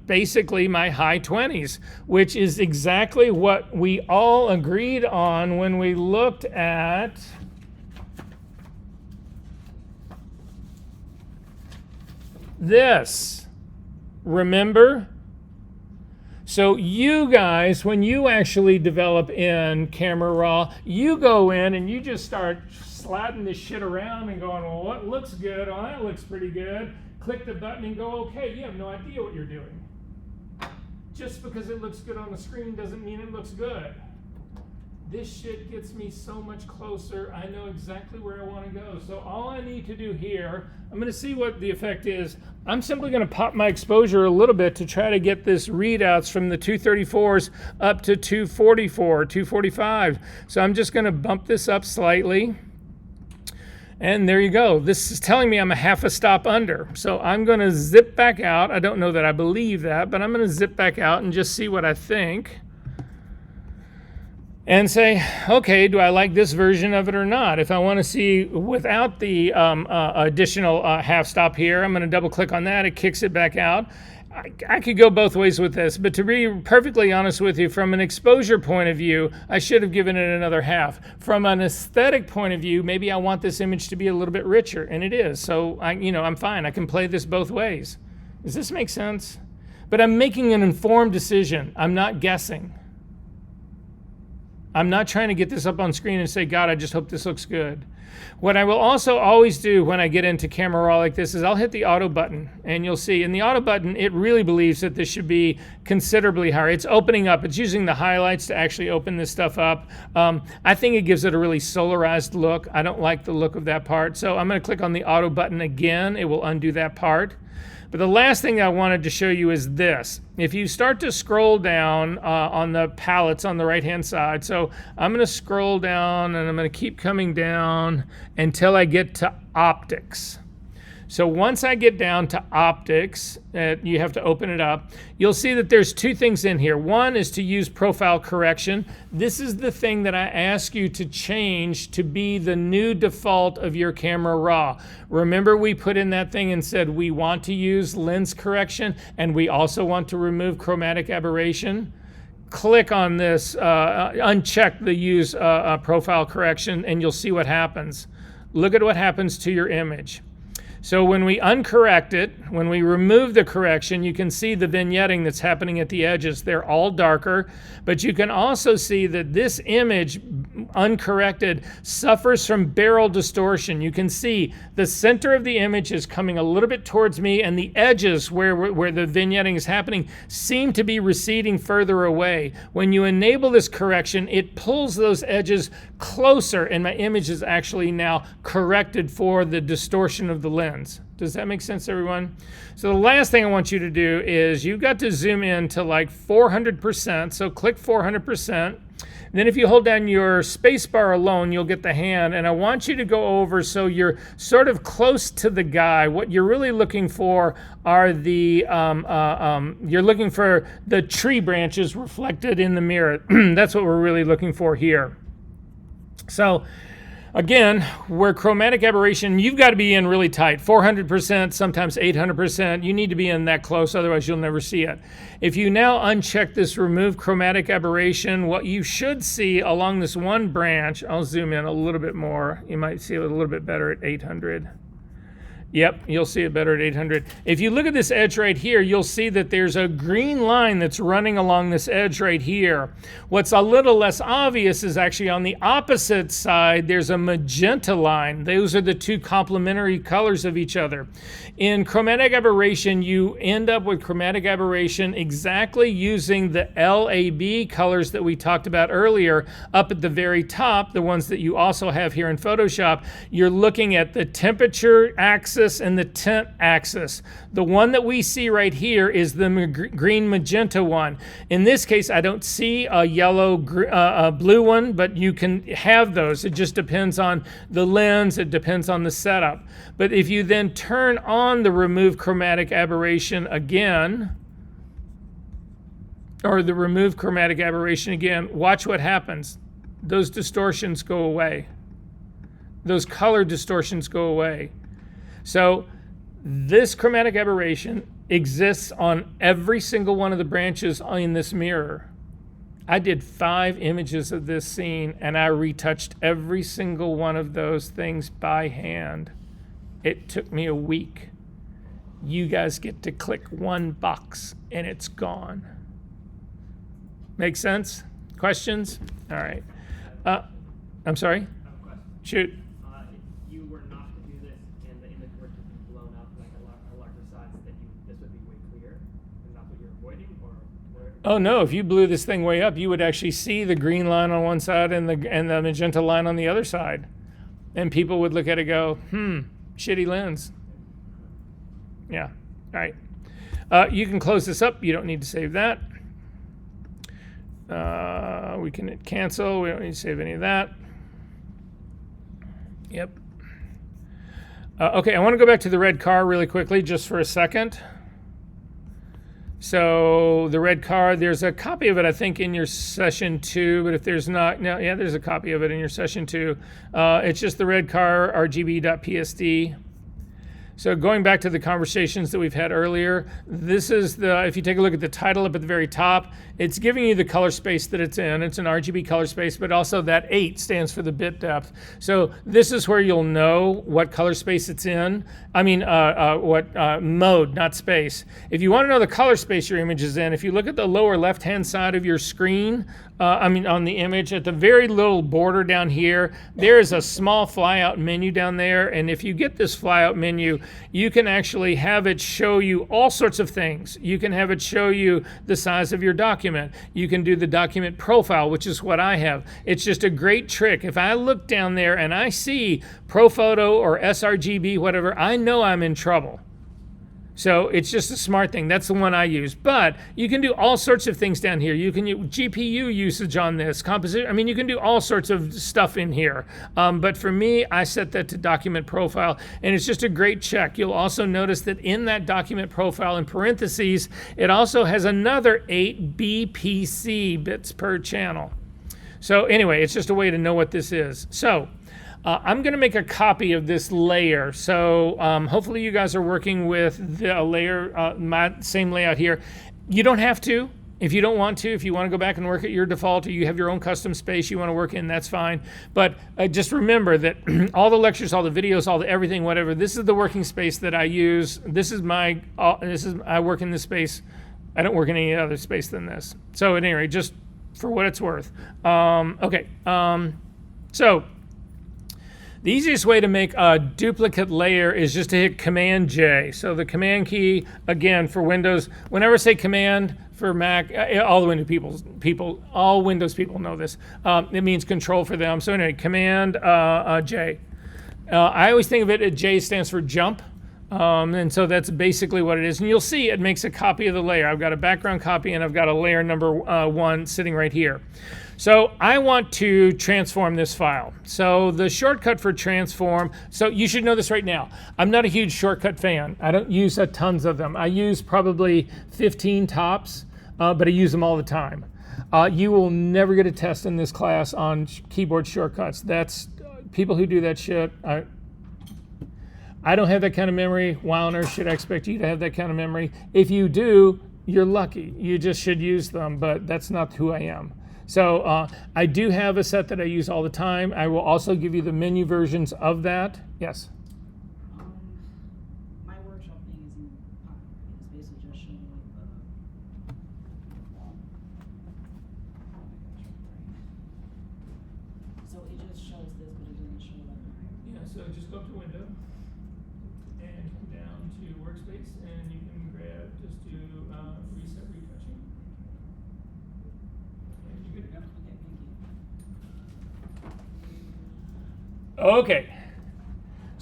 basically my high 20s, which is exactly what we all agreed on when we looked at this. Remember? So you guys, when you actually develop in Camera Raw, you go in and you just start sliding this shit around and going, well, what looks good? Oh, that looks pretty good. Click the button and go, okay. You have no idea what you're doing. Just because it looks good on the screen doesn't mean it looks good. This shit gets me so much closer. I know exactly where I want to go. So all I need to do here, I'm going to see what the effect is. I'm simply going to pop my exposure a little bit to try to get this readouts from the 234s up to 244, 245. So I'm just going to bump this up slightly. And there you go. This is telling me I'm a half a stop under. So I'm going to zip back out. I don't know that I believe that, but I'm going to zip back out and just see what I think. And say, okay, do I like this version of it or not? If I want to see without the additional half stop here, I'm going to double click on that. It kicks it back out. I could go both ways with this, but to be perfectly honest with you, from an exposure point of view, I should have given it another half. From an aesthetic point of view, maybe I want this image to be a little bit richer, and it is. So I'm fine. I can play this both ways. Does this make sense? But I'm making an informed decision. I'm not guessing. I'm not trying to get this up on screen and say, God, I just hope this looks good. What I will also always do when I get into Camera Raw like this is I'll hit the auto button, and you'll see in the auto button, it really believes that this should be considerably higher. It's opening up. It's using the highlights to actually open this stuff up. I think it gives it a really solarized look. I don't like the look of that part. So I'm going to click on the auto button again. It will undo that part. But the last thing I wanted to show you is this. If you start to scroll down on the palettes on the right-hand side, so I'm going to scroll down and I'm going to keep coming down until I get to optics. So once I get down to optics, you have to open it up, you'll see that there's two things in here. One is to use profile correction. This is the thing that I ask you to change to be the new default of your Camera Raw. Remember, we put in that thing and said we want to use lens correction and we also want to remove chromatic aberration. Click on this, uncheck the use profile correction, and you'll see what happens. Look at what happens to your image. So when we uncorrect it, when we remove the correction, you can see the vignetting that's happening at the edges. They're all darker, but you can also see that this image, uncorrected, suffers from barrel distortion. You can see the center of the image is coming a little bit towards me, and the edges where the vignetting is happening seem to be receding further away. When you enable this correction, it pulls those edges closer, and my image is actually now corrected for the distortion of the lens. Does that make sense, everyone? So the last thing I want you to do is you've got to zoom in to like 400%. So click 400%. Then if you hold down your space bar alone, you'll get the hand. And I want you to go over so you're sort of close to the guy. What you're really looking for are the, you're looking for the tree branches reflected in the mirror. That's what we're really looking for here. So again, where chromatic aberration, you've got to be in really tight, 400%, sometimes 800%. You need to be in that close, otherwise you'll never see it. If you now uncheck this remove chromatic aberration, what you should see along this one branch, I'll zoom in a little bit more. You might see it a little bit better at 800. Yep, you'll see it better at 800. If you look at this edge right here, you'll see that there's a green line that's running along this edge right here. What's a little less obvious is actually on the opposite side, there's a magenta line. Those are the two complementary colors of each other. In chromatic aberration, you end up with chromatic aberration exactly using the LAB colors that we talked about earlier up at the very top, the ones that you also have here in Photoshop. You're looking at the temperature axis axis and the tint axis. The one that we see right here is the green magenta one. In this case, I don't see a yellow blue one, but you can have those. It just depends on the lens. It depends on the setup. But if you then turn on the remove chromatic aberration again, or the remove chromatic aberration again, watch what happens. Those distortions go away. Those color distortions go away. So this chromatic aberration exists on every single one of the branches in this mirror. I did 5 images of this scene and I retouched every single one of those things by hand. It took me a week. You guys get to click one box and it's gone. Make sense? Questions? All right. I'm sorry? I have a question. Shoot. If you were not to do this and the image were to be blown up like a larger size, that this would be way clearer, and that's what you're avoiding, or where? Oh no! If you blew this thing way up, you would actually see the green line on one side and the magenta line on the other side, and people would look at it and go, shitty lens. Yeah. All right. You can close this up. You don't need to save that. We can hit cancel. We don't need to save any of that. Yep. Okay, I want to go back to the red car really quickly, just for a second. So the red car, there's a copy of it, I think, in your session 2, but if there's not, no, yeah, there's a copy of it in your session 2. It's just the red car RGB.PSD. So going back to the conversations that we've had earlier, this is if you take a look at the title up at the very top, it's giving you the color space that it's in. It's an RGB color space, but also that 8 stands for the bit depth. So this is where you'll know what color space it's in. I mean, what mode, not space. If you want to know the color space your image is in, if you look at the lower left-hand side of your screen, on the image, at the very little border down here, there is a small flyout menu down there. And if you get this flyout menu, you can actually have it show you all sorts of things. You can have it show you the size of your document. You can do the document profile, which is what I have. It's just a great trick. If I look down there and I see ProPhoto or sRGB, whatever, I know I'm in trouble. So it's just a smart thing. That's the one I use. But you can do all sorts of things down here. You can use GPU usage on this, composition. I mean, you can do all sorts of stuff in here. But for me, I set that to document profile, and it's just a great check. You'll also notice that in that document profile, in parentheses, it also has another 8 BPC, bits per channel. So anyway, it's just a way to know what this is. So I'm going to make a copy of this layer. So hopefully you guys are working with the layer, my same layout here. You don't have to. If you don't want to, if you want to go back and work at your default, or you have your own custom space you want to work in, that's fine. But just remember that all the lectures, all the videos, all the everything, whatever, this is the working space that I use. I work in this space. I don't work in any other space than this. So at any rate, just for what it's worth. Okay. So the easiest way to make a duplicate layer is just to hit Command J. So the Command key, again, for Windows, whenever I say Command for Mac, all the Windows people know this. It means Control for them. So anyway, Command J. I always think of it as J stands for jump. And so that's basically what it is. And you'll see it makes a copy of the layer. I've got a background copy and I've got a layer number 1 sitting right here. So I want to transform this file. So the shortcut for transform, so you should know this right now. I'm not a huge shortcut fan. I don't use tons of them. I use probably 15 tops, but I use them all the time. You will never get a test in this class on keyboard shortcuts. That's people who do that shit. I don't have that kind of memory. Why on earth should I expect you to have that kind of memory? If you do, you're lucky. You just should use them, but that's not who I am. So I do have a set that I use all the time. I will also give you the menu versions of that. Yes? My workshop thing is basically just showing so it just shows this, but it doesn't show that. Yeah, so just go up to Window and come down to Workspace, and you can grab, just do Reset Retouching. And you're good to go. Okay.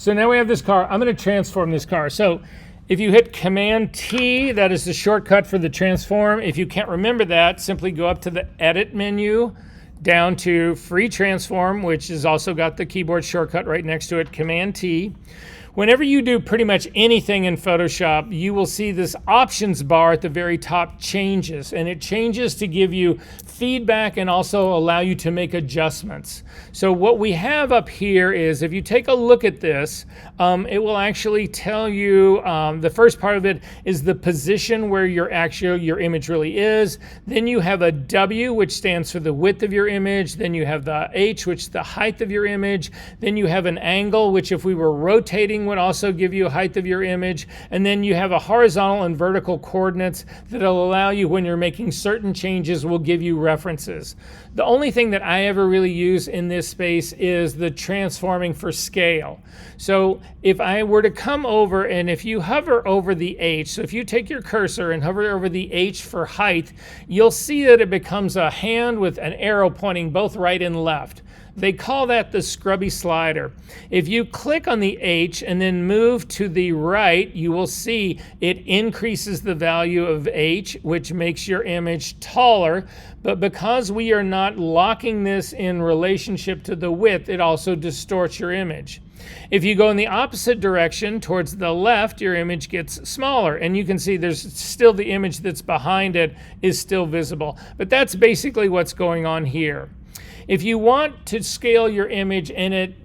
So now we have this car. I'm going to transform this car. So if you hit Command T, that is the shortcut for the transform. If you can't remember that, simply go up to the Edit menu, down to Free Transform, which has also got the keyboard shortcut right next to it, Command T. Whenever you do pretty much anything in Photoshop, you will see this options bar at the very top changes, and it changes to give you feedback and also allow you to make adjustments. So what we have up here is, if you take a look at this, it will actually tell you, the first part of it is the position where your image really is. Then you have a W, which stands for the width of your image. Then you have the H, which is the height of your image. Then you have an angle, which if we were rotating would also give you a height of your image. And then you have a horizontal and vertical coordinates that'll allow you, when you're making certain changes, will give you references. The only thing that I ever really use in this space is the transforming for scale. So if I were to come over, and if you hover over the H, so if you take your cursor and hover over the H for height, you'll see that it becomes a hand with an arrow pointing both right and left. They call that the scrubby slider. If you click on the H and then move to the right, you will see it increases the value of H, which makes your image taller. But because we are not locking this in relationship to the width, it also distorts your image. If you go in the opposite direction towards the left, your image gets smaller, and you can see there's still the image that's behind it is still visible. But that's basically what's going on here. If you want to scale your image and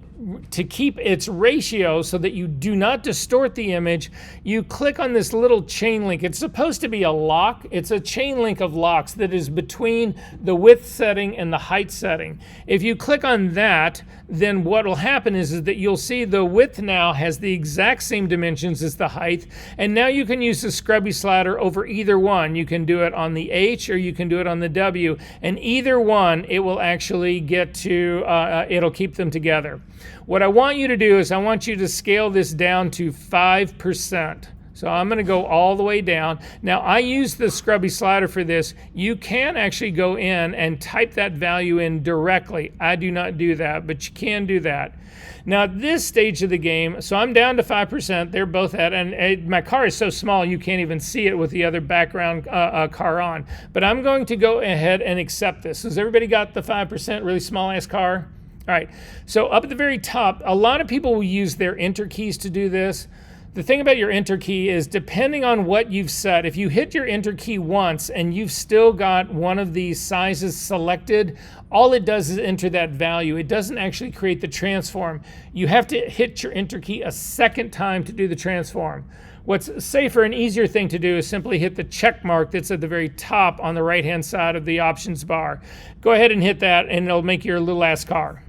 to keep its ratio so that you do not distort the image, you click on this little chain link. It's supposed to be a lock. It's a chain link of locks that is between the width setting and the height setting. If you click on that, then what will happen is that you'll see the width now has the exact same dimensions as the height, and now you can use the scrubby slider over either one. You can do it on the H or you can do it on the W, and either one, it will actually get to, it'll keep them together. What I want you to do is I want you to scale this down to 5%. So I'm going to go all the way down. Now I use the scrubby slider for this. You can actually go in and type that value in directly. I do not do that, but you can do that. Now at this stage of the game, so I'm down to 5%. They're both at, and my car is so small you can't even see it with the other background car on. But I'm going to go ahead and accept this. Has everybody got the 5% really small ass car? All right, so up at the very top, a lot of people will use their enter keys to do this. The thing about your enter key is, depending on what you've set, if you hit your enter key once and you've still got one of these sizes selected, all it does is enter that value. It doesn't actually create the transform. You have to hit your enter key a second time to do the transform. What's a safer and easier thing to do is simply hit the check mark that's at the very top on the right-hand side of the options bar. Go ahead and hit that and it'll make your little ass car.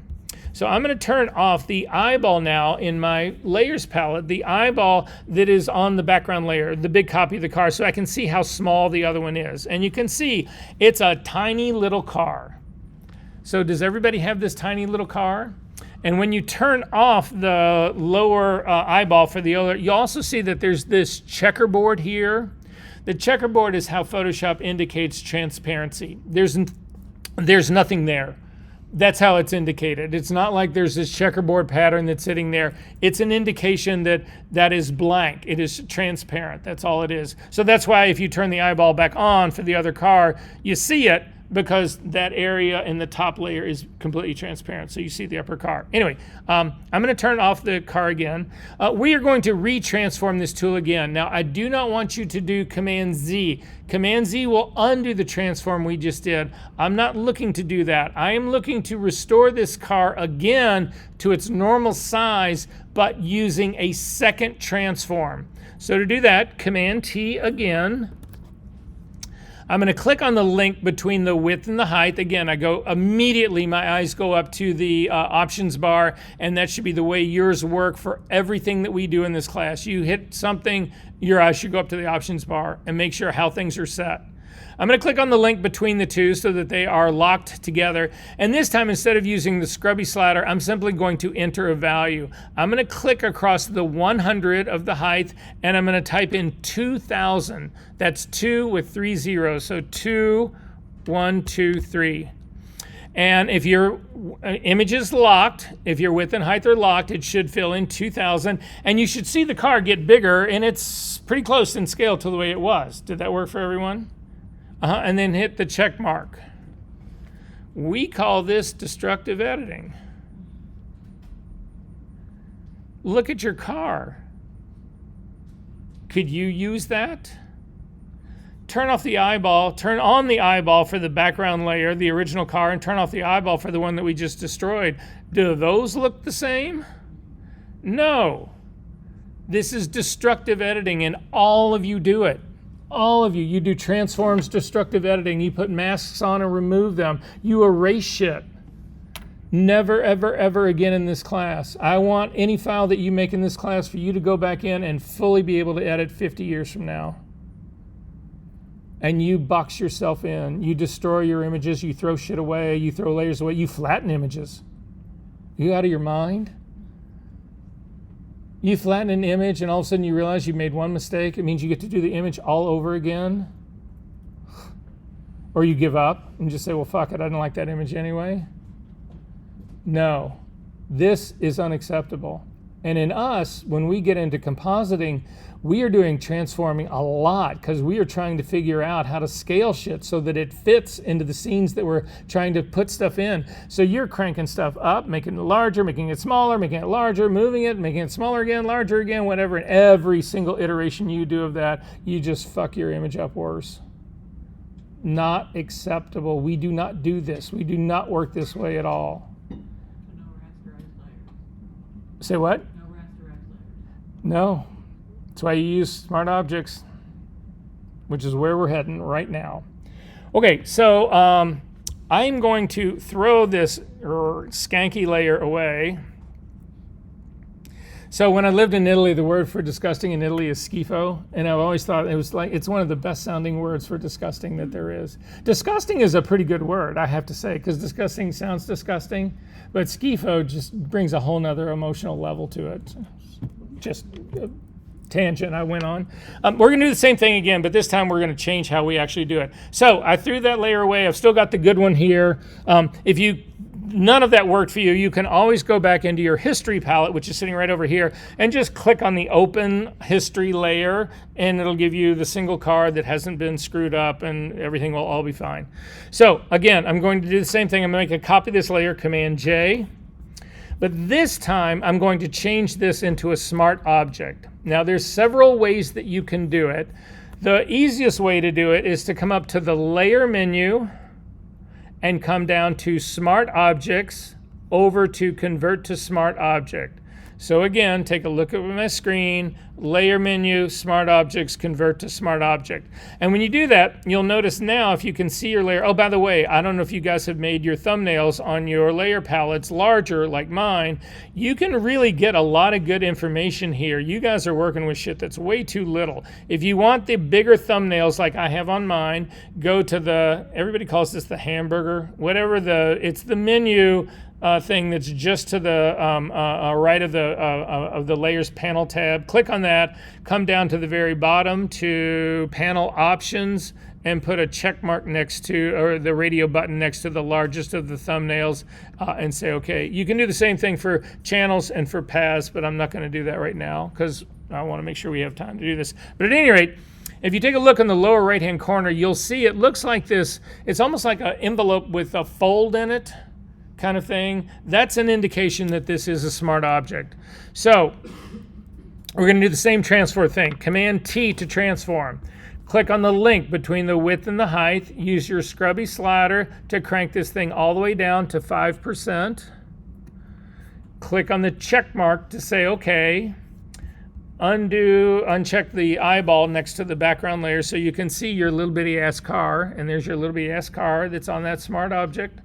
So I'm going to turn off the eyeball now in my layers palette, the eyeball that is on the background layer, the big copy of the car, so I can see how small the other one is. And you can see it's a tiny little car. So does everybody have this tiny little car? And when you turn off the lower eyeball for the other, you also see that there's this checkerboard here. The checkerboard is how Photoshop indicates transparency. There's nothing there. That's how it's indicated. It's not like there's this checkerboard pattern that's sitting there. It's an indication that that is blank. It is transparent. That's all it is. So that's why if you turn the eyeball back on for the other car, you see it, because that area in the top layer is completely transparent. So you see the upper car. Anyway, I'm going to turn off the car again. We are going to retransform this tool again. Now, I do not want you to do Command Z. Command Z will undo the transform we just did. I'm not looking to do that. I am looking to restore this car again to its normal size, but using a second transform. So to do that, Command T again. I'm going to click on the link between the width and the height. Again, I go immediately, my eyes go up to the options bar, and that should be the way yours work for everything that we do in this class. You hit something, your eyes should go up to the options bar and make sure how things are set. I'm going to click on the link between the two so that they are locked together. And this time, instead of using the scrubby slider, I'm simply going to enter a value. I'm going to click across the 100 of the height, and I'm going to type in 2000. That's 2 with 3 zeros. So 2, 1, 2, 3. And if your image is locked, if your width and height are locked, it should fill in 2000. And you should see the car get bigger, and it's pretty close in scale to the way it was. Did that work for everyone? And then hit the check mark. We call this destructive editing. Look at your car. Could you use that? Turn off the eyeball, turn on the eyeball for the background layer, the original car, and turn off the eyeball for the one that we just destroyed. Do those look the same? No. This is destructive editing, and all of you do it. All of you. You do transforms, destructive editing. You put masks on and remove them. You erase shit. Never, ever, ever again in this class. I want any file that you make in this class for you to go back in and fully be able to edit 50 years from now. And you box yourself in. You destroy your images. You throw shit away. You throw layers away. You flatten images. You out of your mind? You flatten an image and all of a sudden you realize you made one mistake. It means you get to do the image all over again. Or you give up and just say, well, fuck it. I don't like that image anyway. No. This is unacceptable. And in us, when we get into compositing, we are doing transforming a lot because we are trying to figure out how to scale shit so that it fits into the scenes that we're trying to put stuff in. So you're cranking stuff up, making it larger, making it smaller, making it larger, moving it, making it smaller again, larger again, whatever. And every single iteration you do of that, you just fuck your image up worse. Not acceptable. We do not do this. We do not work this way at all. Say what? No. That's why you use smart objects, which is where we're heading right now. Okay, so I'm going to throw this skanky layer away. So when I lived in Italy, the word for disgusting in Italy is schifo, and I've always thought it's one of the best sounding words for disgusting that there is. Disgusting is a pretty good word, I have to say, because disgusting sounds disgusting, but schifo just brings a whole nother emotional level to it. Just a tangent I went on. We're going to do the same thing again, but this time we're going to change how we actually do it. So I threw that layer away. I've still got the good one here. If none of that worked for you, you can always go back into your history palette, which is sitting right over here, and just click on the open history layer, and it'll give you the single card that hasn't been screwed up, and everything will all be fine. So again, I'm going to do the same thing. I'm going to make a copy of this layer, Command J. But this time, I'm going to change this into a smart object. Now, there's several ways that you can do it. The easiest way to do it is to come up to the Layer menu and come down to Smart Objects, over to Convert to Smart Object. So again, take a look at my screen, Layer menu, Smart Objects, Convert to Smart Object. And when you do that, you'll notice now if you can see your layer, oh, by the way, I don't know if you guys have made your thumbnails on your layer palettes larger like mine. You can really get a lot of good information here. You guys are working with shit that's way too little. If you want the bigger thumbnails like I have on mine, go to everybody calls this the hamburger, it's the menu thing that's just to the right of the layers panel tab. Click on that, come down to the very bottom to panel options, and put a check mark next to, or the radio button next to the largest of the thumbnails, and say okay. You can do the same thing for channels and for paths, but I'm not going to do that right now because I want to make sure we have time to do this. But at any rate, if you take a look in the lower right hand corner, you'll see it looks like this. It's almost like an envelope with a fold in it kind of thing. That's an indication that this is a smart object. So we're going to do the same transfer thing. Command T to transform. Click on the link between the width and the height. Use your scrubby slider to crank this thing all the way down to 5%. Click on the check mark to say okay. Uncheck the eyeball next to the background layer so you can see your little bitty ass car, and there's your little bitty ass car that's on that smart object,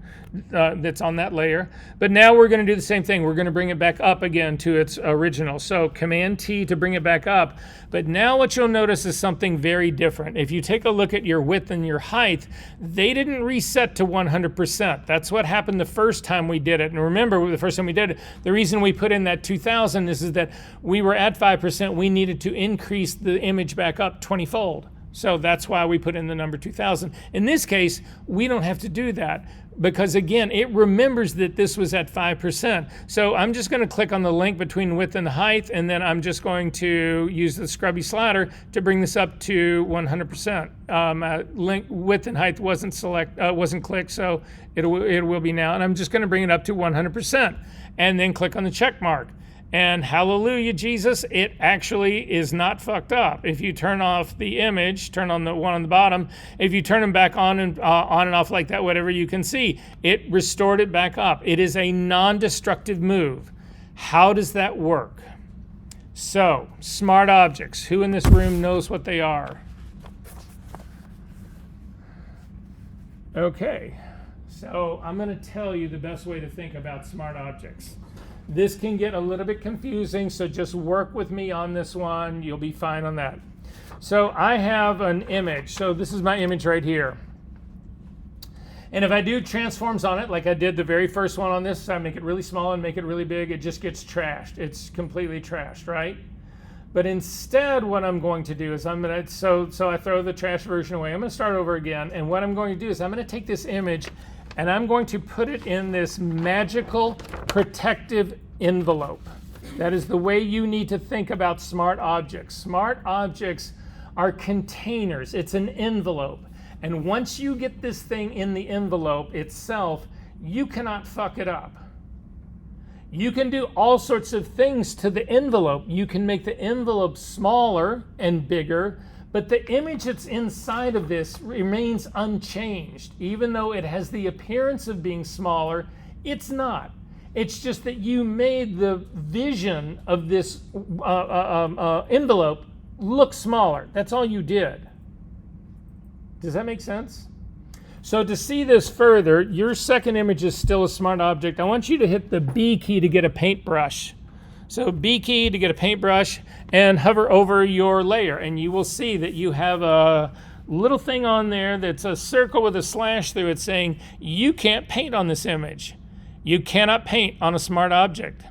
that's on that layer. But now we're going to do the same thing. We're going to bring it back up again to its original. So Command T to bring it back up. But now what you'll notice is something very different. If you take a look at your width and your height, they didn't reset to 100%. That's what happened the first time we did it. And remember, the first time we did it, the reason we put in that 2000 is that we were at 5%. We needed to increase the image back up 20-fold. So that's why we put in the number 2000. In this case, we don't have to do that because, again, it remembers that this was at 5%. So I'm just going to click on the link between width and height, and then I'm just going to use the scrubby slider to bring this up to 100%. Link width and height wasn't clicked, so it will be now. And I'm just going to bring it up to 100%, and then click on the check mark. And hallelujah, Jesus, it actually is not fucked up. If you turn off the image, turn on the one on the bottom, if you turn them back on and off like that, whatever you can see, it restored it back up. It is a non-destructive move. How does that work? So, smart objects. Who in this room knows what they are? Okay, so I'm going to tell you the best way to think about smart objects. This can get a little bit confusing, so just work with me on this one. You'll be fine on that. So I have an image. So this is my image right here. And if I do transforms on it, like I did the very first one on this, I make it really small and make it really big, it just gets trashed. It's completely trashed, right? But instead, what I'm going to do is so I throw the trash version away. I'm going to start over again. And what I'm going to do is I'm going to take this image and I'm going to put it in this magical protective envelope. That is the way you need to think about smart objects. Smart objects are containers. It's an envelope. And once you get this thing in the envelope itself, you cannot fuck it up. You can do all sorts of things to the envelope. You can make the envelope smaller and bigger, but the image that's inside of this remains unchanged. Even though it has the appearance of being smaller, it's not. It's just that you made the vision of this envelope look smaller. That's all you did. Does that make sense? So to see this further, your second image is still a smart object. I want you to hit the B key to get a paintbrush. So B key to get a paintbrush and hover over your layer, and you will see that you have a little thing on there that's a circle with a slash through it saying you can't paint on this image. You cannot paint on a smart object.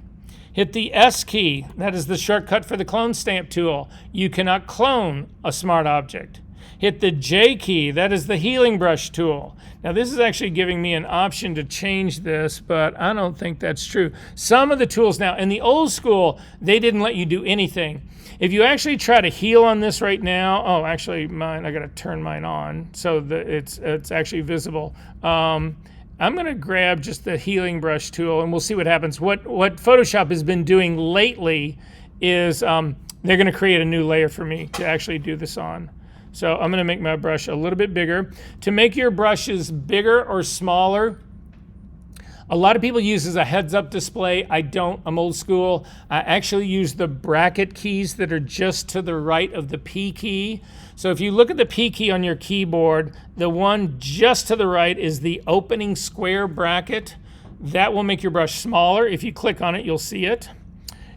Hit the S key. That is the shortcut for the clone stamp tool. You cannot clone a smart object. Hit the J key. That is the healing brush tool. Now this is actually giving me an option to change this, but I don't think that's true. Some of the tools now, in the old school, they didn't let you do anything. If you actually try to heal on this right now, oh, actually mine, I gotta turn mine on so that it's actually visible. I'm gonna grab just the healing brush tool and we'll see what happens. What Photoshop has been doing lately is they're gonna create a new layer for me to actually do this on. So I'm going to make my brush a little bit bigger. To make your brushes bigger or smaller, a lot of people use as a heads-up display. I don't. I'm old school. I actually use the bracket keys that are just to the right of the P key. So if you look at the P key on your keyboard, the one just to the right is the opening square bracket. That will make your brush smaller. If you click on it, you'll see it.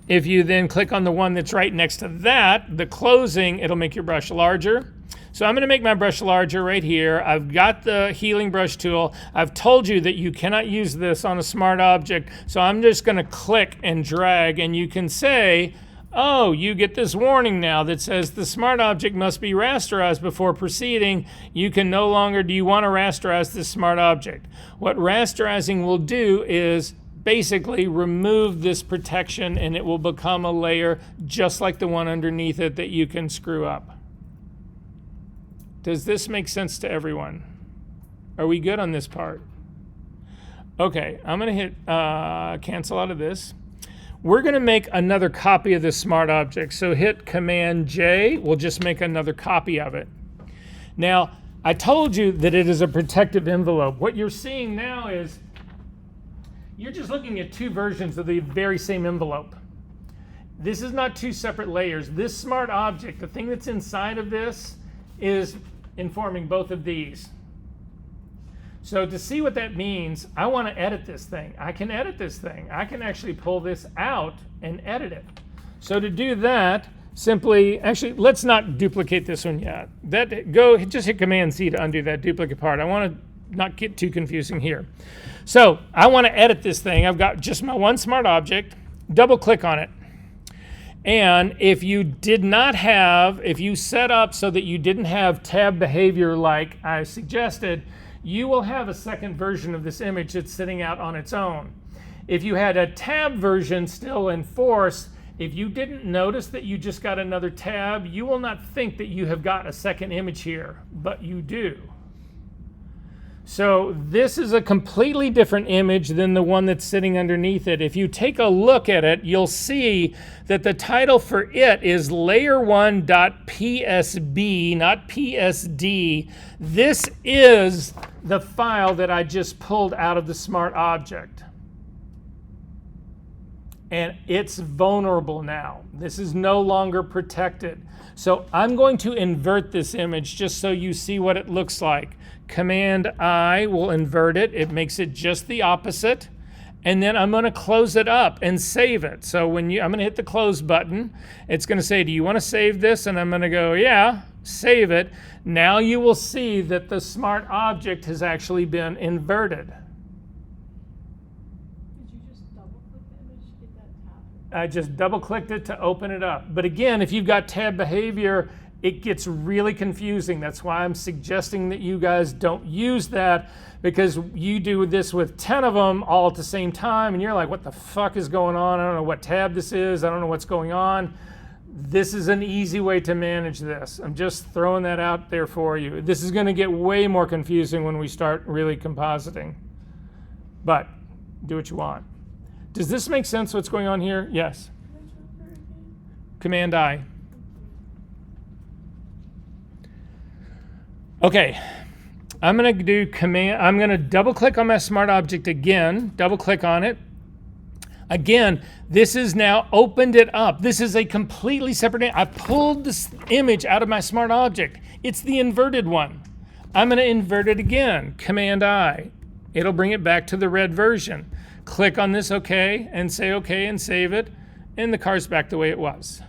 If you then click on the one that's right next to that, the closing, it'll make your brush larger. So I'm going to make my brush larger right here. I've got the healing brush tool. I've told you that you cannot use this on a smart object. So I'm just going to click and drag, and you can say, oh, you get this warning now that says the smart object must be rasterized before proceeding. You can no longer, do you want to rasterize this smart object? What rasterizing will do is basically remove this protection, and it will become a layer just like the one underneath it that you can screw up. Does this make sense to everyone? Are we good on this part? Okay, I'm going to hit cancel out of this. We're going to make another copy of this smart object. So hit Command J. We'll just make another copy of it. Now, I told you that it is a protective envelope. What you're seeing now is you're just looking at two versions of the very same envelope. This is not two separate layers. This smart object, the thing that's inside of this, is informing both of these. So to see what that means, I want to edit this thing. I can edit this thing. I can actually pull this out and edit it. So to do that, simply, actually, let's not duplicate this one yet. Just hit Command C to undo that duplicate part. I want to not get too confusing here. So I want to edit this thing. I've got just my one smart object. Double click on it. And if you set up so that you didn't have tab behavior like I suggested, you will have a second version of this image that's sitting out on its own. If you had a tab version still in force, if you didn't notice that you just got another tab, you will not think that you have got a second image here, but you do. So this is a completely different image than the one that's sitting underneath it. If you take a look at it, you'll see that the title for it is layer1.psb, not psd. This is the file that I just pulled out of the smart object. And it's vulnerable now. This is no longer protected. So I'm going to invert this image just so you see what it looks like. Command I will invert it. It makes it just the opposite. And then I'm going to close it up and save it. So I'm going to hit the close button. It's going to say, do you want to save this? And I'm going to go, yeah, save it. Now you will see that the smart object has actually been inverted. Did you just double click the image to get that tab? I just double clicked it to open it up. But again, if you've got tab behavior, it gets really confusing. That's why I'm suggesting that you guys don't use that, because you do this with 10 of them all at the same time and you're like, what the fuck is going on? I don't know what tab this is. I don't know what's going on. This is an easy way to manage this. I'm just throwing that out there for you. This is going to get way more confusing when we start really compositing. But do what you want. Does this make sense what's going on here? Yes. Command I. Okay, I'm going to double click on my smart object again, double click on it. Again, this has now opened it up. This is a completely separate, I pulled this image out of my smart object. It's the inverted one. I'm going to invert it again, Command I. It'll bring it back to the red version. Click on this OK and say OK and save it, and the car's back the way it was.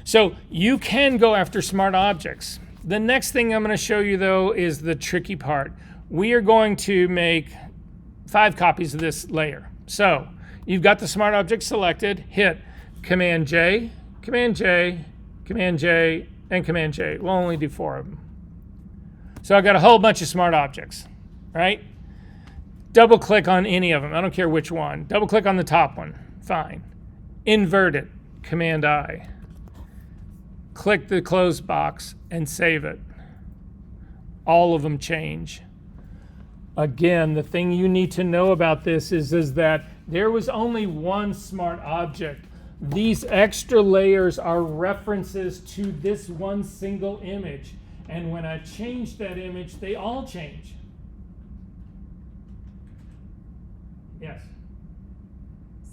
So you can go after smart objects. The next thing I'm going to show you, though, is the tricky part. We are going to make 5 copies of this layer. So you've got the smart object selected. Hit Command J, Command J, Command J, and Command J. We'll only do 4 of them. So I've got a whole bunch of smart objects, right? Double click on any of them. I don't care which one. Double click on the top one. Fine. Invert it. Command I. Click the close box and save it. All of them change. Again, the thing you need to know about this is that there was only one smart object. These extra layers are references to this one single image. And when I change that image, they all change. Yes?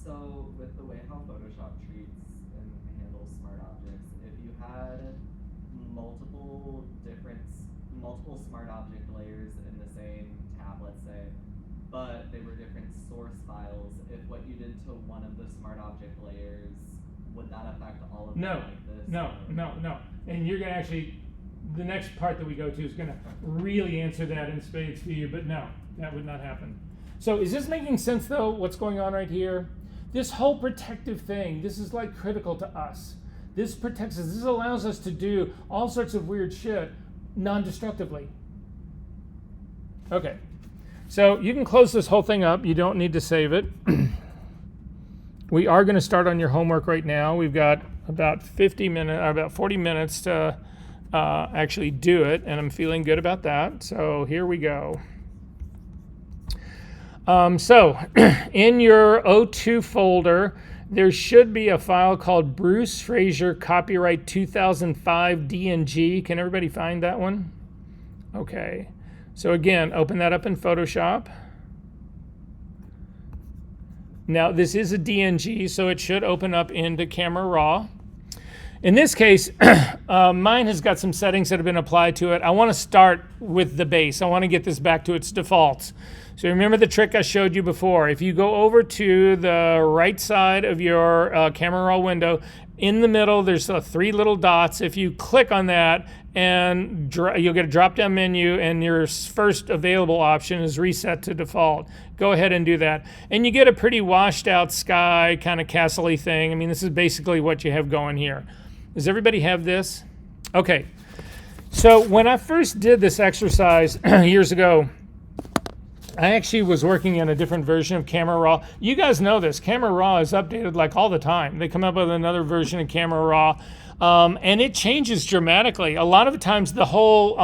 So with the way how Photoshop treats and handles smart objects, if you had multiple smart object layers in the same tab, let's say, but they were different source files, if what you did to one of the smart object layers, would that affect all of them like this? No. And you're going to actually, the next part that we go to is going to really answer that in spades for you, but no, that would not happen. So is this making sense, though, what's going on right here? This whole protective thing, this is like critical to us. This protects us. This allows us to do all sorts of weird shit non-destructively. Okay, so you can close this whole thing up. You don't need to save it. We are going to start on your homework right now. We've got about 40 minutes to actually do it, and I'm feeling good about that. So here we go. So in your O2 folder, there should be a file called Bruce Fraser Copyright 2005 DNG. Can everybody find that one? Okay. So again, open that up in Photoshop. Now this is a DNG, so it should open up into Camera Raw. In this case, mine has got some settings that have been applied to it. I want to start with the base. I want to get this back to its defaults. So remember the trick I showed you before. If you go over to the right side of your Camera Raw window, in the middle there's 3 little dots. If you click on that and you'll get a drop-down menu, and your first available option is reset to default. Go ahead and do that. And you get a pretty washed out sky, kind of castle-y thing. I mean, this is basically what you have going here. Does everybody have this? Okay. So when I first did this exercise years ago, I actually was working in a different version of Camera Raw. You guys know this. Camera Raw is updated like all the time. They come up with another version of Camera Raw, and it changes dramatically. A lot of times the whole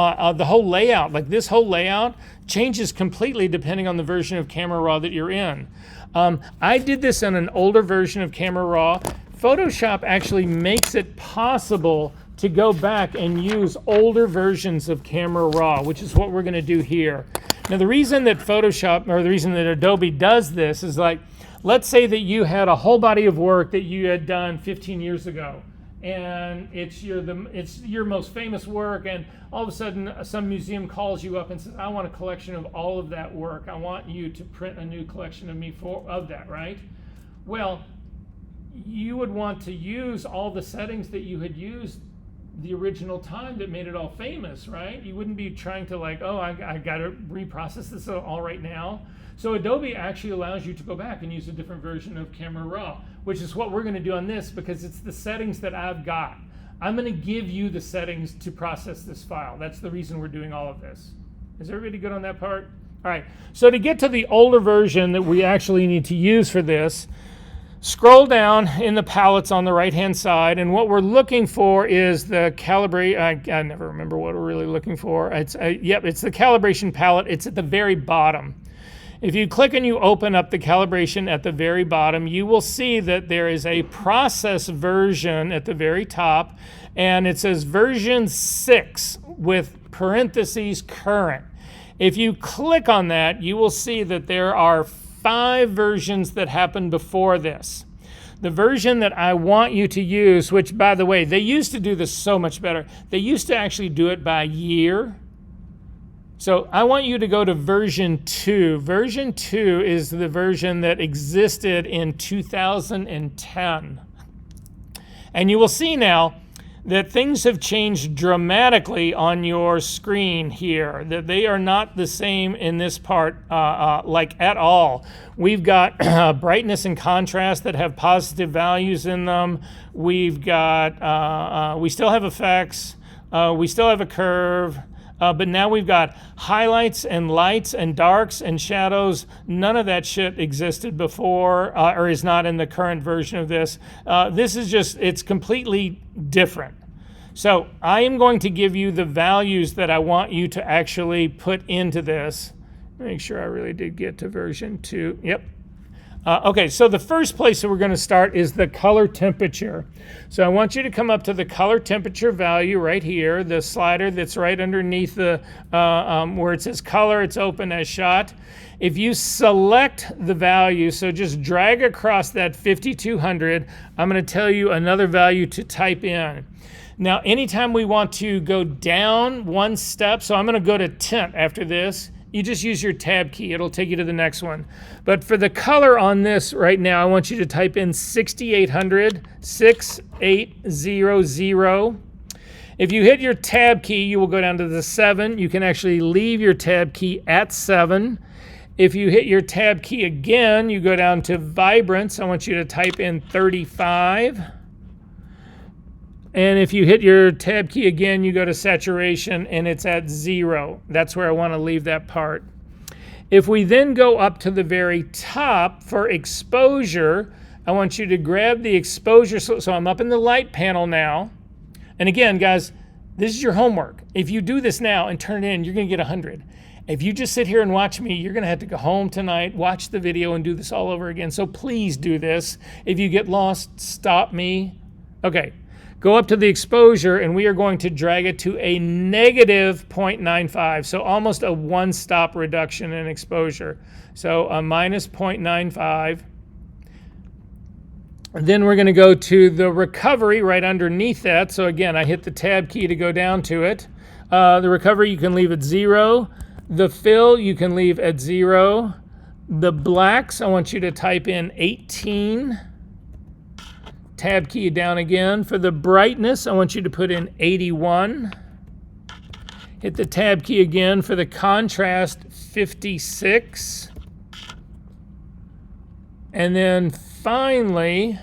layout, like this whole layout, changes completely depending on the version of Camera Raw that you're in. I did this in an older version of Camera Raw. Photoshop actually makes it possible to go back and use older versions of Camera Raw, which is what we're going to do here. Now, the reason that Photoshop, or the reason that Adobe does this is like, let's say that you had a whole body of work that you had done 15 years ago, and it's your most famous work, and all of a sudden some museum calls you up and says, I want a collection of all of that work. I want you to print a new collection of that, right? Well, you would want to use all the settings that you had used the original time that made it all famous, right? You wouldn't be trying to like, oh, I got to reprocess this all right now. So Adobe actually allows you to go back and use a different version of Camera Raw, which is what we're going to do on this because it's the settings that I've got. I'm going to give you the settings to process this file. That's the reason we're doing all of this. Is everybody good on that part? All right, so to get to the older version that we actually need to use for this, scroll down in the palettes on the right-hand side, and what we're looking for is the calibrate. I never remember what we're really looking for. It's the calibration palette. It's at the very bottom. If you click and you open up the calibration at the very bottom, you will see that there is a process version at the very top, and it says version 6 with parentheses current. If you click on that, you will see that there are 5 versions that happened before this. The version that I want you to use, which by the way, they used to do this so much better. They used to actually do it by year. So I want you to go to version 2. Version 2 is the version that existed in 2010. And you will see now that things have changed dramatically on your screen here, that they are not the same in this part like at all. We've got brightness and contrast that have positive values in them. We've got, we still have effects, we still have a curve, but now we've got highlights and lights and darks and shadows. None of that shit existed before or is not in the current version of this. This is just, it's completely different. So I am going to give you the values that I want you to actually put into this. Make sure I really did get to version 2. Yep. Okay, so the first place that we're going to start is the color temperature. So I want you to come up to the color temperature value right here, the slider that's right underneath the where it says color, it's open as shot. If you select the value, so just drag across that 5200, I'm going to tell you another value to type in. Now, anytime we want to go down one step, so I'm going to go to tint after this. You just use your tab key. It'll take you to the next one. But for the color on this right now, I want you to type in 6800, 6800. If you hit your tab key, you will go down to the 7. You can actually leave your tab key at 7. If you hit your tab key again, you go down to vibrance. I want you to type in 35. And if you hit your tab key again, you go to saturation and it's at 0. That's where I want to leave that part. If we then go up to the very top for exposure, I want you to grab the exposure. So I'm up in the light panel now. And again, guys, this is your homework. If you do this now and turn it in, you're going to get 100. If you just sit here and watch me, you're going to have to go home tonight, watch the video, and do this all over again. So please do this. If you get lost, stop me. Okay. Go up to the exposure, and we are going to drag it to a negative 0.95, so almost a one-stop reduction in exposure. So a minus 0.95. And then we're going to go to the recovery right underneath that. So again, I hit the tab key to go down to it. The recovery you can leave at 0. The fill you can leave at 0. The blacks, I want you to type in 18. Tab key down again. For the brightness, I want you to put in 81. Hit the tab key again for the contrast 56. And then finally,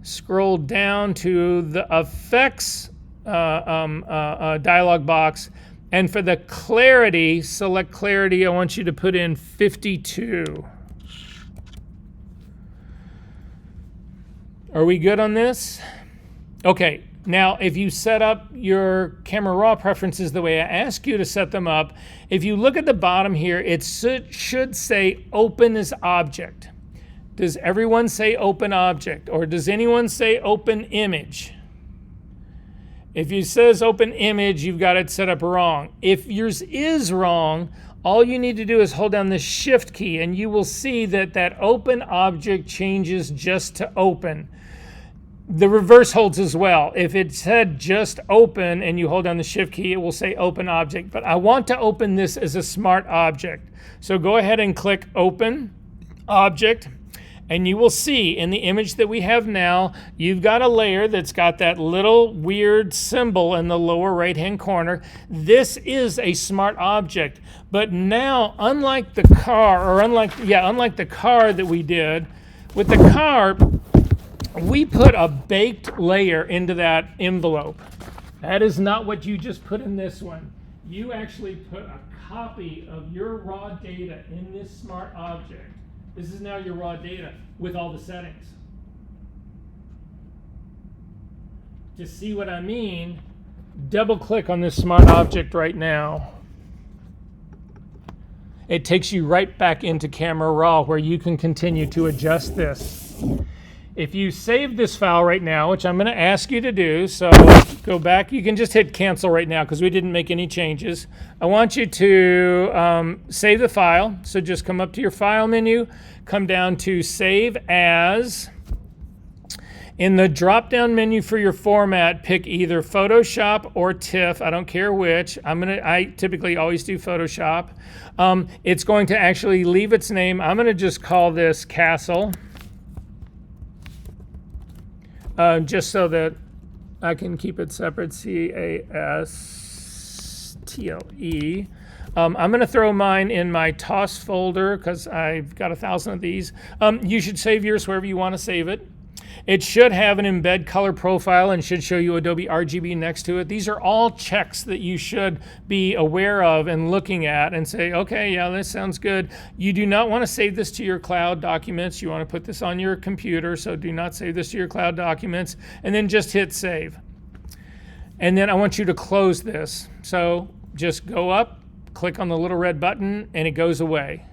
scroll down to the effects dialog box. And for the clarity, select clarity. I want you to put in 52. Are we good on this? Okay. Now, if you set up your camera raw preferences the way I ask you to set them up, if you look at the bottom here, it should say open as object. Does everyone say open object, or does anyone say open image? If it says open image, you've got it set up wrong. If yours is wrong, all you need to do is hold down the shift key and you will see that that open object changes just to open. The reverse holds as well. If it said just open and you hold down the shift key, it will say open object. But I want to open this as a smart object. So go ahead and click open object. And you will see in the image that we have now, you've got a layer that's got that little weird symbol in the lower right-hand corner. This is a smart object. But now, unlike the car, unlike the car that we did, with the car, we put a baked layer into that envelope. That is not what you just put in this one. You actually put a copy of your raw data in this smart object. This is now your raw data with all the settings. To see what I mean, double click on this smart object right now. It takes you right back into Camera Raw where you can continue to adjust this. If you save this file right now, which I'm going to ask you to do, so go back, you can just hit cancel right now because we didn't make any changes. I want you to save the file. So just come up to your file menu, come down to save as. In the drop-down menu for your format, pick either Photoshop or TIFF. I don't care which. I typically always do Photoshop. It's going to actually leave its name. I'm going to just call this Castle. Just so that I can keep it separate, C-A-S-T-L-E. I'm going to throw mine in my TOS folder because I've got 1,000 of these. You should save yours wherever you want to save it. It should have an embed color profile and should show you Adobe RGB next to it. These are all checks that you should be aware of and looking at and say, okay, yeah, this sounds good. You do not want to save this to your cloud documents. You want to put this on your computer, so do not save this to your cloud documents. And then just hit save. And then I want you to close this. So just go up, click on the little red button, and it goes away.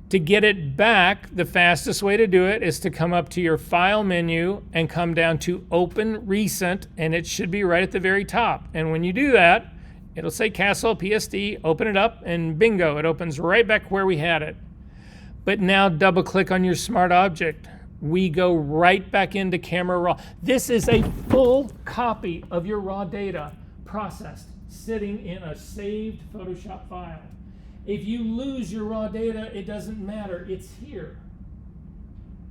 To get it back, the fastest way to do it is to come up to your File menu and come down to Open Recent, and it should be right at the very top. And when you do that, it'll say Castle PSD, open it up, and bingo, it opens right back where we had it. But now double-click on your smart object. We go right back into Camera Raw. This is a full copy of your raw data processed, sitting in a saved Photoshop file. If you lose your raw data, it doesn't matter. It's here.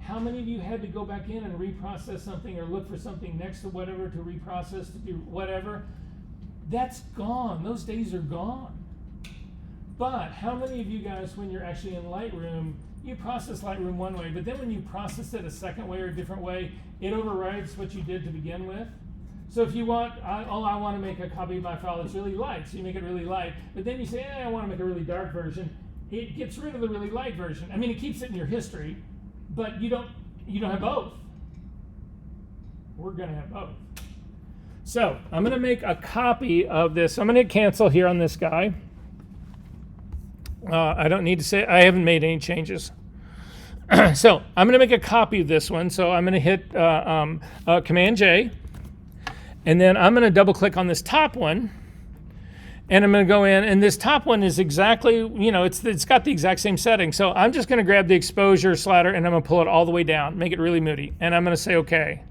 How many of you had to go back in and reprocess something or look for something next to whatever to reprocess to do whatever? That's gone. Those days are gone. But how many of you guys, when you're actually in Lightroom, you process Lightroom one way, but then when you process it a second way or a different way, it overrides what you did to begin with? So if you want, I want to make a copy of my file that's really light, so you make it really light, but then you say, I want to make a really dark version, it gets rid of the really light version. I mean, it keeps it in your history, but you don't have both. We're going to have both. So I'm going to make a copy of this. I'm going to hit cancel here on this guy. I don't need to say, I haven't made any changes. So I'm going to make a copy of this one. So I'm going to hit Command J. And then I'm going to double click on this top one, and I'm going to go in, and this top one is exactly, it's got the exact same setting. So I'm just going to grab the exposure slider and I'm going to pull it all the way down, make it really moody, and I'm going to say okay.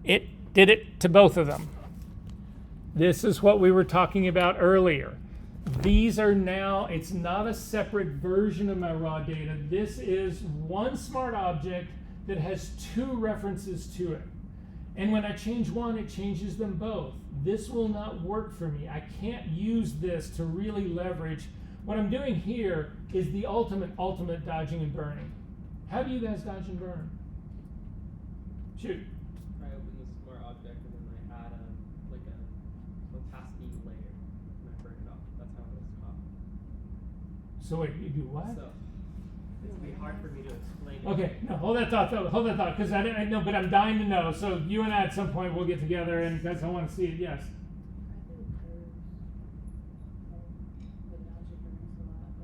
It did it to both of them. This is what we were talking about earlier. These are now, it's not a separate version of my raw data. This is one smart object that has two references to it. And when I change one, it changes them both. This will not work for me. I can't use this to really leverage. What I'm doing here is the ultimate dodging and burning. How do you guys dodge and burn? Shoot. I open the smart object and then I add a opacity layer and I burn it off. That's how it was taught. So wait, you do what? So it's gonna be hard for me to explain. Okay, no, hold that thought, because I know, but I'm dying to know. So you and I at some point will get together, and because I want to see it. Yes. I think curves, the dodge burns a lot of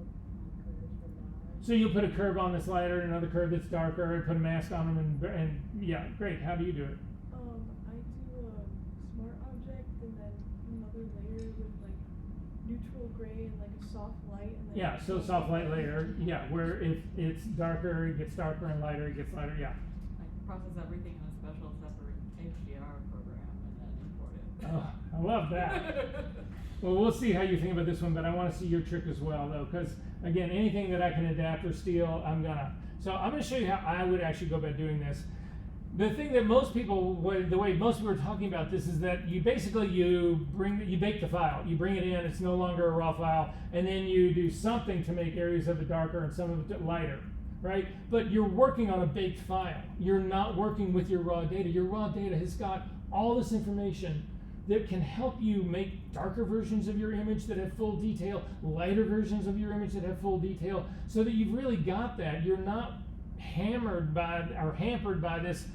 curves for dodge. So you'll put a curve on this lighter, another curve that's darker, and put a mask on them, and yeah, great. How do you do it? I do a smart object and then another layer with like neutral gray and like a soft light. And then Yeah, so soft light layer. Yeah, where if it's darker, it gets darker, and lighter, it gets lighter. Yeah. I process everything in a special separate HDR program and then import it. Oh, I love that. Well, we'll see how you think about this one, but I want to see your trick as well, though, because again, anything that I can adapt or steal, I'm gonna. So I'm gonna show you how I would actually go about doing this. The thing that most people, the way most people are talking about this is that you basically you bake the file, you bring it in, it's no longer a raw file, and then you do something to make areas of it darker and some of it lighter, right? But you're working on a baked file. You're not working with your raw data. Your raw data has got all this information that can help you make darker versions of your image that have full detail, lighter versions of your image that have full detail, so that you've really got that. You're not hammered by or hampered by this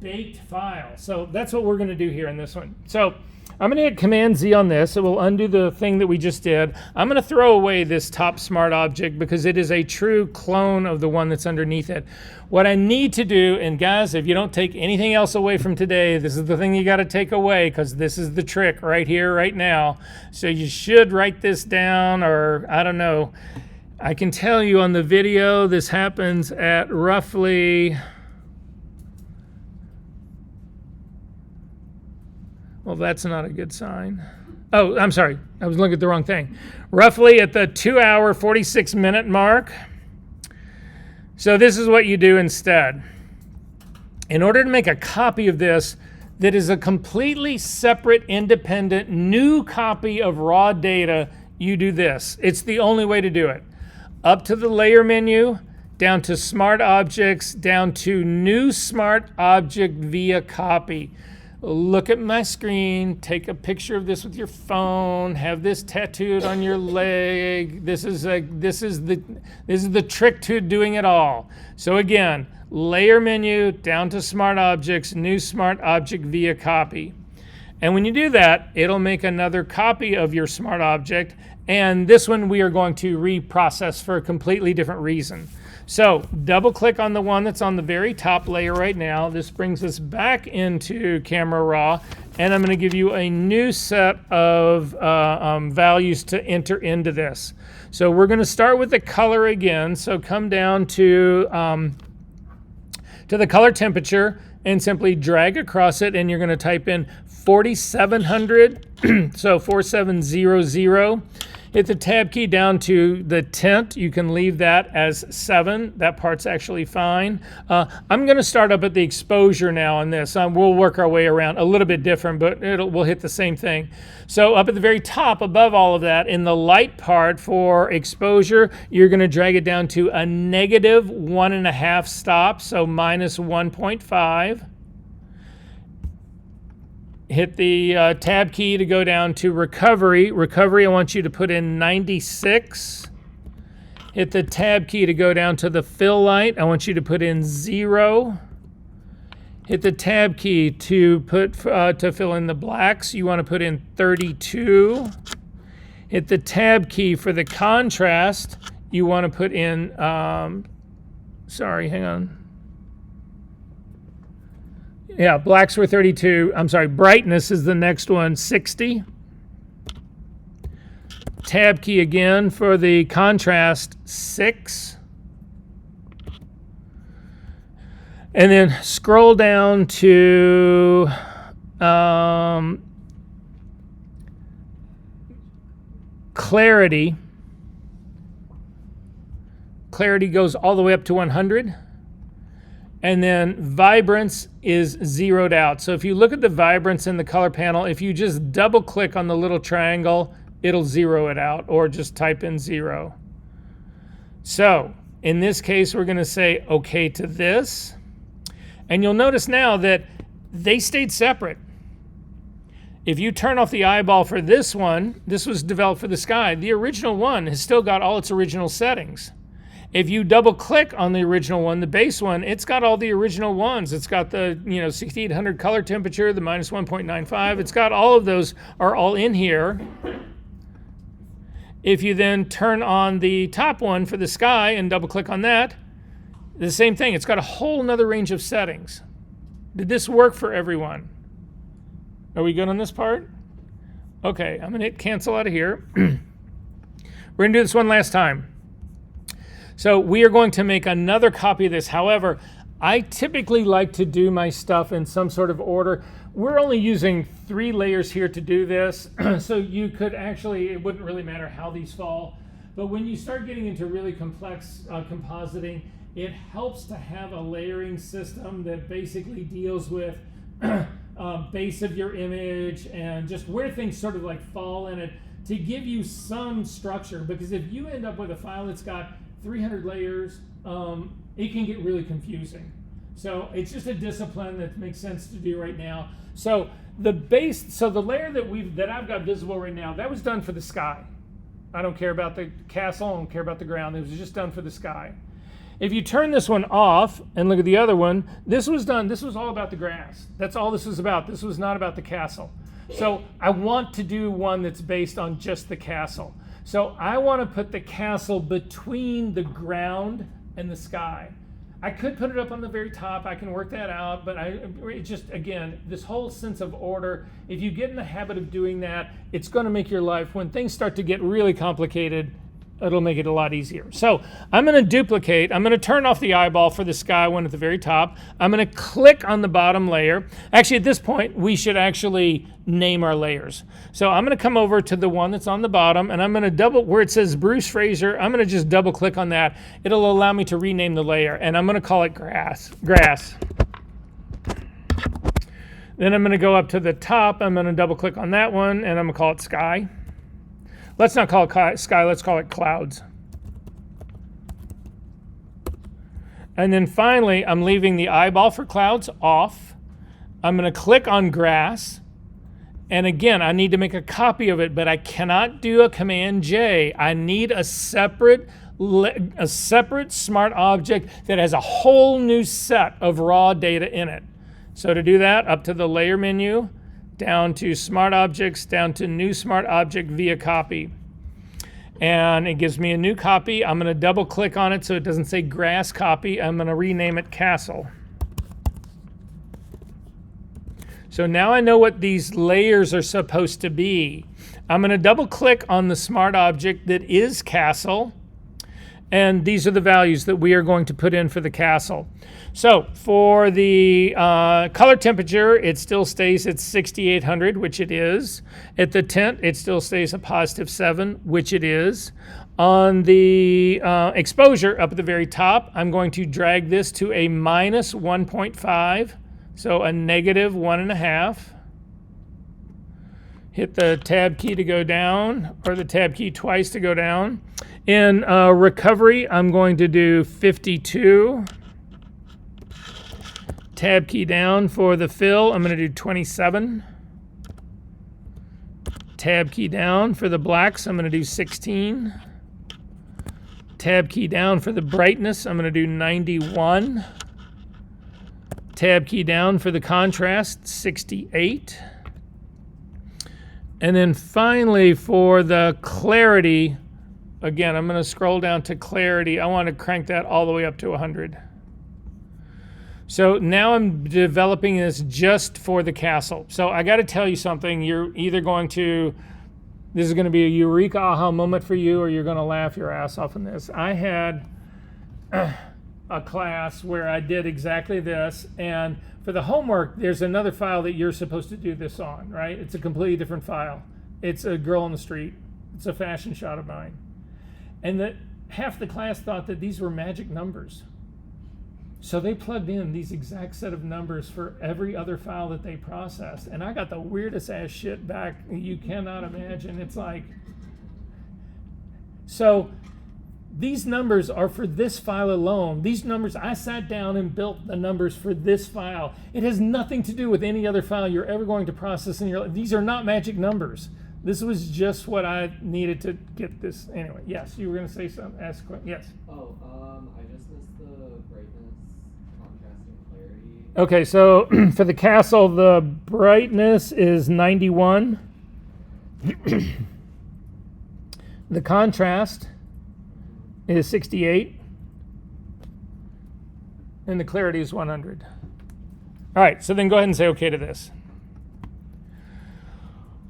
baked file. So that's what we're going to do here in this one. So I'm going to hit Command Z on this. It will undo the thing that we just did. I'm going to throw away this top smart object because it is a true clone of the one that's underneath it. What I need to do, and guys, if you don't take anything else away from today, this is the thing you got to take away, because this is the trick right here, right now. So you should write this down, or I don't know. I can tell you on the video, this happens at roughly... Well, that's not a good sign. Oh, I'm sorry. I was looking at the wrong thing. Roughly at the 2 hour, 46 minute mark. So this is what you do instead. In order to make a copy of this that is a completely separate, independent, new copy of raw data, you do this. It's the only way to do it. Up to the layer menu, down to smart objects, down to new smart object via copy. Look at my screen, take a picture of this with your phone, have this tattooed on your leg. This is the trick to doing it all. So again, layer menu, down to smart objects, new smart object via copy. And when you do that, it'll make another copy of your smart object, and this one we are going to reprocess for a completely different reason. So double click on the one that's on the very top layer right now. This brings us back into Camera Raw, and I'm going to give you a new set of values to enter into this. So we're going to start with the color again. So come down to the color temperature and simply drag across it, and you're going to type in 4700, so 4700. Hit the tab key down to the tint. You can leave that as 7. That part's actually fine. I'm going to start up at the exposure now on this. We'll work our way around a little bit different, but we'll hit the same thing. So up at the very top, above all of that, in the light part for exposure, you're going to drag it down to a negative 1.5 stop, so minus 1.5. Hit the tab key to go down to recovery. Recovery, I want you to put in 96. Hit the tab key to go down to the fill light. I want you to put in 0. Hit the tab key to fill in the blacks. You want to put in 32. Hit the tab key for the contrast. You want to put in, sorry, hang on. Yeah, blacks were 32. I'm sorry, brightness is the next one, 60. Tab key again for the contrast, 6. And then scroll down to clarity. Clarity goes all the way up to 100. And then vibrance is zeroed out. So if you look at the vibrance in the color panel, if you just double click on the little triangle, it'll zero it out, or just type in 0. So in this case, we're going to say OK to this. And you'll notice now that they stayed separate. If you turn off the eyeball for this one, this was developed for the sky. The original one has still got all its original settings. If you double click on the original one, the base one, it's got all the original ones. It's got the 6800 color temperature, the minus 1.95. It's got all of those are all in here. If you then turn on the top one for the sky and double click on that, the same thing. It's got a whole nother range of settings. Did this work for everyone? Are we good on this part? Okay, I'm going to hit cancel out of here. We're going to do this one last time. So we are going to make another copy of this. However, I typically like to do my stuff in some sort of order. We're only using 3 layers here to do this. So you could actually, it wouldn't really matter how these fall. But when you start getting into really complex compositing, it helps to have a layering system that basically deals with base of your image and just where things sort of like fall in it to give you some structure. Because if you end up with a file that's got 300 layers, it can get really confusing. So it's just a discipline that makes sense to do right now. So the base, so the layer that I've got visible right now, that was done for the sky. I don't care about the castle, I don't care about the ground. It was just done for the sky. If you turn this one off and look at the other one, this was all about the grass. That's all this was about. This was not about the castle. So I want to do one that's based on just the castle. So I want to put the castle between the ground and the sky. I could put it up on the very top. I can work that out, but again, this whole sense of order, if you get in the habit of doing that, it's going to make your life, when things start to get really complicated, it'll make it a lot easier. So I'm going to duplicate. I'm going to turn off the eyeball for the sky one at the very top. I'm going to click on the bottom layer. Actually, at this point, we should actually name our layers. So I'm going to come over to the one that's on the bottom, and I'm going to where it says Bruce Fraser, I'm going to just double click on that. It'll allow me to rename the layer, and I'm going to call it grass. Then I'm going to go up to the top. I'm going to double click on that one, and I'm going to call it sky. Let's not call it sky, let's call it clouds. And then finally, I'm leaving the eyeball for clouds off. I'm going to click on grass. And again, I need to make a copy of it, but I cannot do a Command J. I need a separate smart object that has a whole new set of raw data in it. So to do that, up to the layer menu, down to Smart Objects, down to New Smart Object via Copy. And it gives me a new copy. I'm going to double click on it so it doesn't say Grass Copy. I'm going to rename it Castle. So now I know what these layers are supposed to be. I'm going to double click on the Smart Object that is Castle. And these are the values that we are going to put in for the castle. So for the color temperature, it still stays at 6800, which it is. At the tint, it still stays at +7, which it is. On the exposure up at the very top, I'm going to drag this to a -1.5, so a -1.5. Hit the tab key to go down, or the tab key twice to go down. In recovery, I'm going to do 52. Tab key down for the fill, I'm going to do 27. Tab key down for the blacks, I'm going to do 16. Tab key down for the brightness, I'm going to do 91. Tab key down for the contrast, 68. And then finally for the clarity, again, I'm going to scroll down to clarity. I want to crank that all the way up to 100. So now I'm developing this just for the castle. So I got to tell you something. You're either going to, this is going to be a eureka aha moment for you, or you're going to laugh your ass off in this. I had a class where I did exactly this, and for the homework, there's another file that you're supposed to do this on, right? It's a completely different file. It's a girl on the street. It's a fashion shot of mine. And that half the class thought that these were magic numbers. So they plugged in these exact set of numbers for every other file that they processed. And I got the weirdest ass shit back you cannot imagine. It's like, so these numbers are for this file alone. These numbers, I sat down and built the numbers for this file. It has nothing to do with any other file you're ever going to process in your life. These are not magic numbers. This was just what I needed to get this. Anyway, yes, you were going to say something, ask a question. Yes. Oh, I just missed the brightness, contrast, and clarity. Okay, so for the castle, the brightness is 91. The contrast is 68. And the clarity is 100. All right, so then go ahead and say okay to this.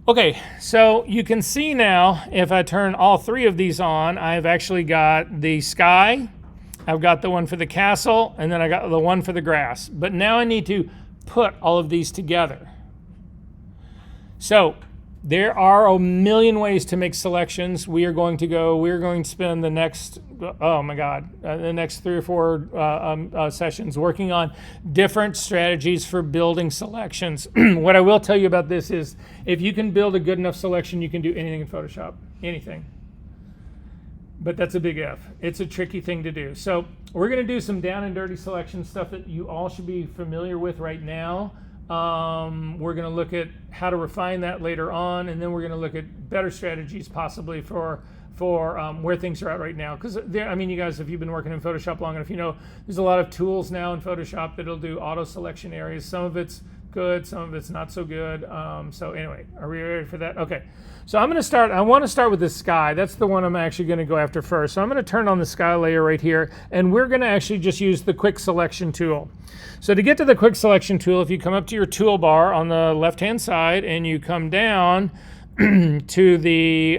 Okay, so you can see now, if I turn all three of these on, I've actually got the sky, I've got the one for the castle, and then I got the one for the grass. But now I need to put all of these together. So there are a million ways to make selections. We're going to spend the next, the next 3 or 4 sessions working on different strategies for building selections. What I will tell you about this is, if you can build a good enough selection, you can do anything in Photoshop, anything. But that's a big if. It's a tricky thing to do. So we're going to do some down and dirty selection stuff that you all should be familiar with right now. We're going to look at how to refine that later on, and then we're going to look at better strategies possibly for where things are at right now. Because I mean, you guys, if you've been working in Photoshop long enough, you know there's a lot of tools now in Photoshop that'll do auto selection areas. Some of it's good, some of it's not so good. So anyway, are we ready for that? Okay. So I'm going to start. I want to start with the sky. That's the one I'm actually going to go after first. So I'm going to turn on the sky layer right here, and we're going to actually just use the quick selection tool. So to get to the quick selection tool, if you come up to your toolbar on the left-hand side and you come down to the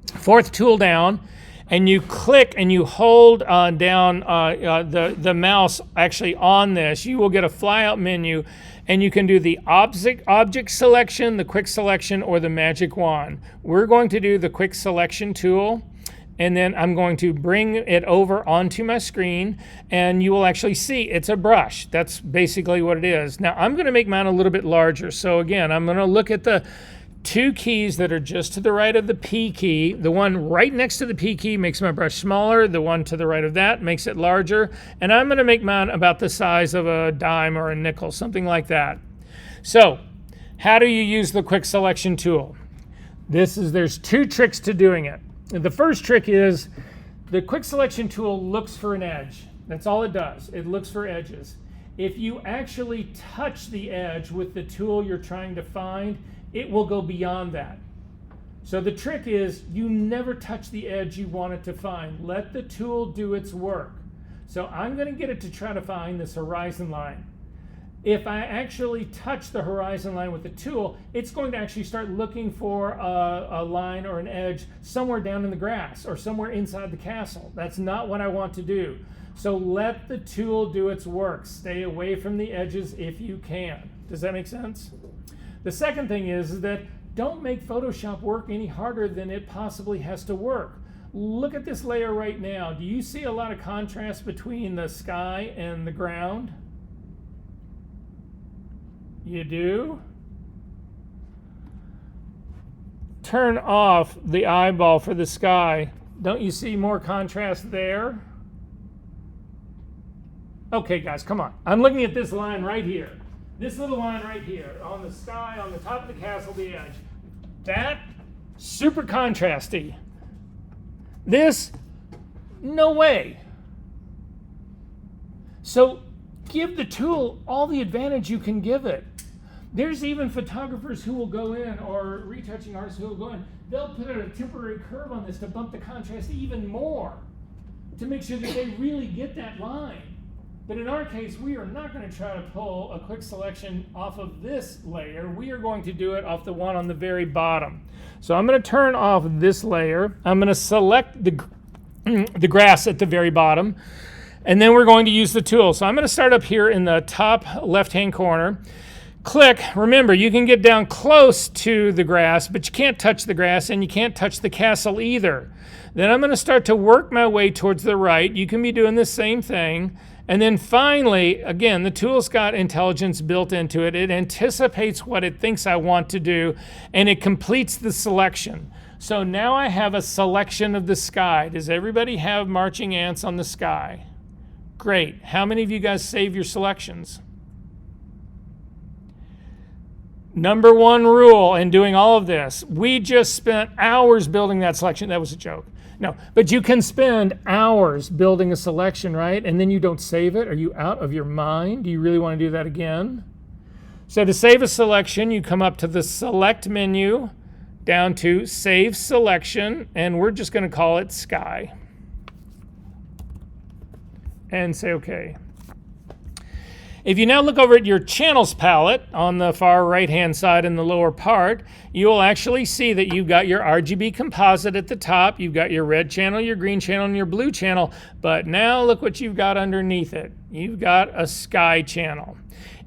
4th tool down, and you click and you hold down the mouse actually on this, you will get a flyout menu, and you can do the object selection, the quick selection, or the magic wand. We're going to do the quick selection tool, and then I'm going to bring it over onto my screen, and you will actually see it's a brush. That's basically what it is. Now I'm going to make mine a little bit larger. So again, I'm going to look at the 2 keys that are just to the right of the P key. The one right next to the P key makes my brush smaller. The one to the right of that makes it larger. And I'm going to make mine about the size of a dime or a nickel, something like that. So how do you use the quick selection tool? There's 2 tricks to doing it. The first trick is the quick selection tool looks for an edge. That's all it does. It looks for edges. If you actually touch the edge with the tool you're trying to find, it will go beyond that. So the trick is you never touch the edge you want it to find. Let the tool do its work. So I'm going to get it to try to find this horizon line. If I actually touch the horizon line with the tool, it's going to actually start looking for a line or an edge somewhere down in the grass or somewhere inside the castle. That's not what I want to do. So let the tool do its work. Stay away from the edges if you can. Does that make sense? The second thing is that don't make Photoshop work any harder than it possibly has to work. Look at this layer right now. Do you see a lot of contrast between the sky and the ground? You do? Turn off the eyeball for the sky. Don't you see more contrast there? Okay, guys, come on. I'm looking at this line right here. This little line right here on the sky, on the top of the castle, the edge. That, super contrasty. This, no way. So give the tool all the advantage you can give it. There's even photographers who will go in, or retouching artists who will go in, they'll put a temporary curve on this to bump the contrast even more, to make sure that they really get that line. But in our case, we are not going to try to pull a quick selection off of this layer. We are going to do it off the one on the very bottom. So I'm going to turn off this layer. I'm going to select the grass at the very bottom. And then we're going to use the tool. So I'm going to start up here in the top left-hand corner. Click. Remember, you can get down close to the grass, but you can't touch the grass, and you can't touch the castle either. Then I'm going to start to work my way towards the right. You can be doing the same thing. And then finally, again, the tool's got intelligence built into it. It anticipates what it thinks I want to do, and it completes the selection. So now I have a selection of the sky. Does everybody have marching ants on the sky? Great. How many of you guys save your selections? Number one rule in doing all of this, we just spent hours building that selection. That was a joke. No, but you can spend hours building a selection, right? And then you don't save it. Are you out of your mind? Do you really want to do that again? So to save a selection, you come up to the Select menu, down to Save Selection, and we're just going to call it Sky. And say OK. If you now look over at your channels palette on the far right-hand side in the lower part, you will actually see that you've got your RGB composite at the top, you've got your red channel, your green channel, and your blue channel, but now look what you've got underneath it. You've got a sky channel.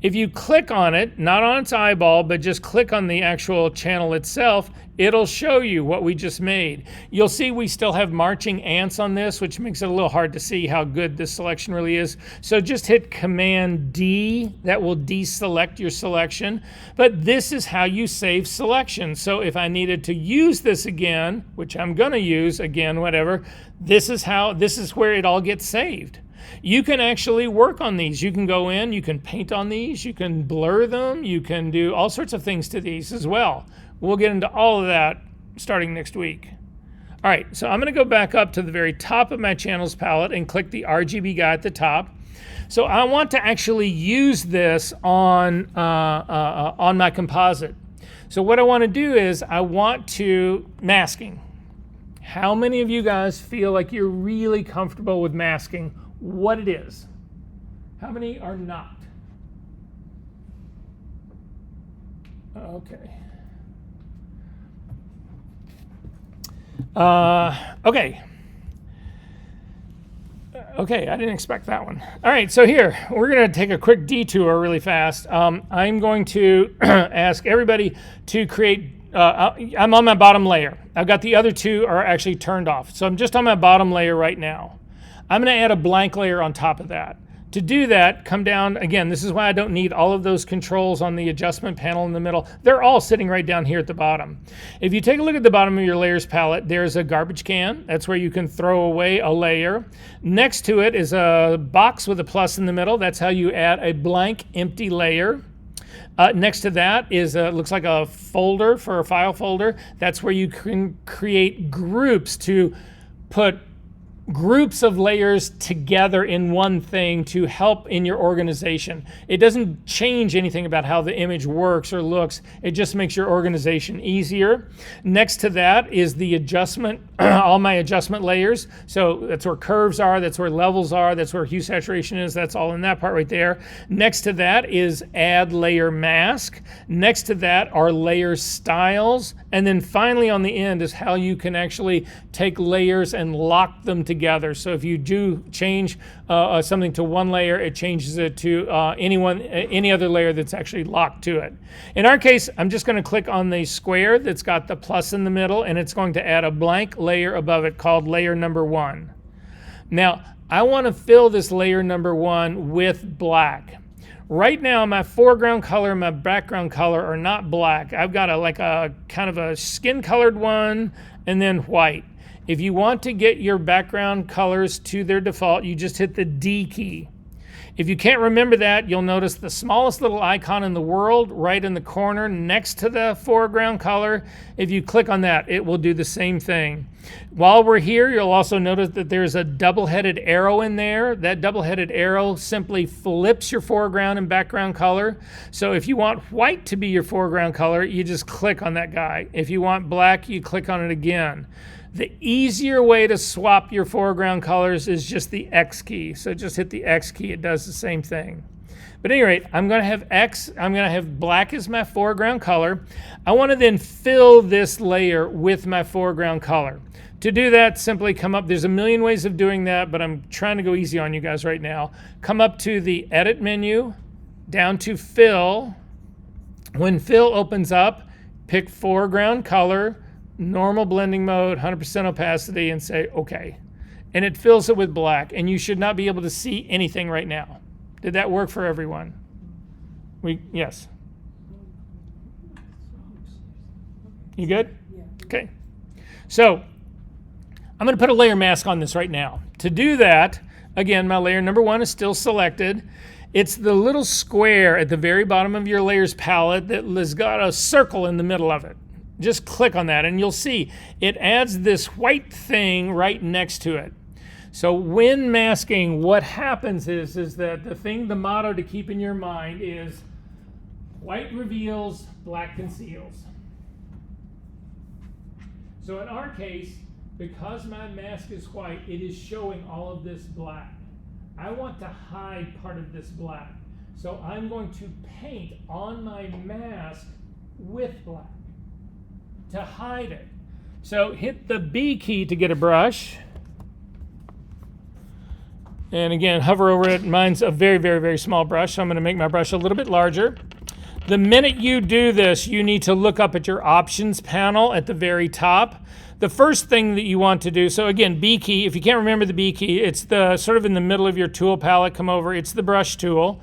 If you click on it, not on its eyeball, but just click on the actual channel itself, it'll show you what we just made. You'll see we still have marching ants on this, which makes it a little hard to see how good this selection really is. So just hit Command D, that will deselect your selection. But this is how you save selections. So if I needed to use this again, which I'm gonna use again, whatever, this is where it all gets saved. You can actually work on these. You can go in, you can paint on these, you can blur them, you can do all sorts of things to these as well. We'll get into all of that starting next week. All right, so I'm going to go back up to the very top of my channels palette and click the RGB guy at the top. So I want to actually use this on my composite. So what I want to do is I want to masking. How many of you guys feel like you're really comfortable with masking what it is? How many are not? Okay. Okay, I didn't expect that one. All right, so here, we're going to take a quick detour really fast. I'm going to ask everybody to create, I'm on my bottom layer. I've got the other two are actually turned off. So I'm just on my bottom layer right now. I'm going to add a blank layer on top of that. To do that, come down, again, this is why I don't need all of those controls on the adjustment panel in the middle. They're all sitting right down here at the bottom. If you take a look at the bottom of your layers palette, there's a garbage can. That's where you can throw away a layer. Next to it is a box with a plus in the middle. That's how you add a blank, empty layer. Next to that is looks like a folder for a file folder. That's where you can create groups to put groups of layers together in one thing to help in your organization. It doesn't change anything about how the image works or looks. It just makes your organization easier. Next to that is the adjustment, all my adjustment layers. So that's where curves are, that's where levels are, that's where hue saturation is, that's all in that part right there. Next to that is add layer mask. Next to that are layer styles. And then finally on the end is how you can actually take layers and lock them together. So if you do change something to one layer, it changes it to any other layer that's actually locked to it. In our case, I'm just going to click on the square that's got the plus in the middle, and it's going to add a blank layer above it called layer number 1. Now, I want to fill this layer number 1 with black. Right now, my foreground color and my background color are not black. I've got a kind of a skin colored one and then white. If you want to get your background colors to their default, you just hit the D key. If you can't remember that, you'll notice the smallest little icon in the world right in the corner next to the foreground color. If you click on that, it will do the same thing. While we're here, you'll also notice that there's a double-headed arrow in there. That double-headed arrow simply flips your foreground and background color. So if you want white to be your foreground color, you just click on that guy. If you want black, you click on it again. The easier way to swap your foreground colors is just the X key. So just hit the X key, it does the same thing. But at any rate, I'm going to have X, I'm going to have black as my foreground color. I want to then fill this layer with my foreground color. To do that, simply come up, there's a million ways of doing that, but I'm trying to go easy on you guys right now. Come up to the Edit menu, down to Fill. When Fill opens up, pick foreground color, normal blending mode, 100% opacity, and say OK. and it fills it with black, and you should not be able to see anything right now. Did that work for everyone? Yes. You good? Yeah. Okay. So I'm going to put a layer mask on this right now. To do that, again, my layer number 1 is still selected. It's the little square at the very bottom of your layers palette that has got a circle in the middle of it. Just click on that and you'll see it adds this white thing right next to it. So when masking, what happens is that the motto to keep in your mind is white reveals, black conceals. So in our case, because my mask is white, it is showing all of this black. I want to hide part of this black. So I'm going to paint on my mask with black to hide it. So hit the B key to get a brush. And again, hover over it. Mine's a very, very, very small brush, so I'm going to make my brush a little bit larger. The minute you do this, you need to look up at your options panel at the very top. The first thing that you want to do, so again, B key, if you can't remember the B key, it's the sort of in the middle of your tool palette, come over, it's the brush tool.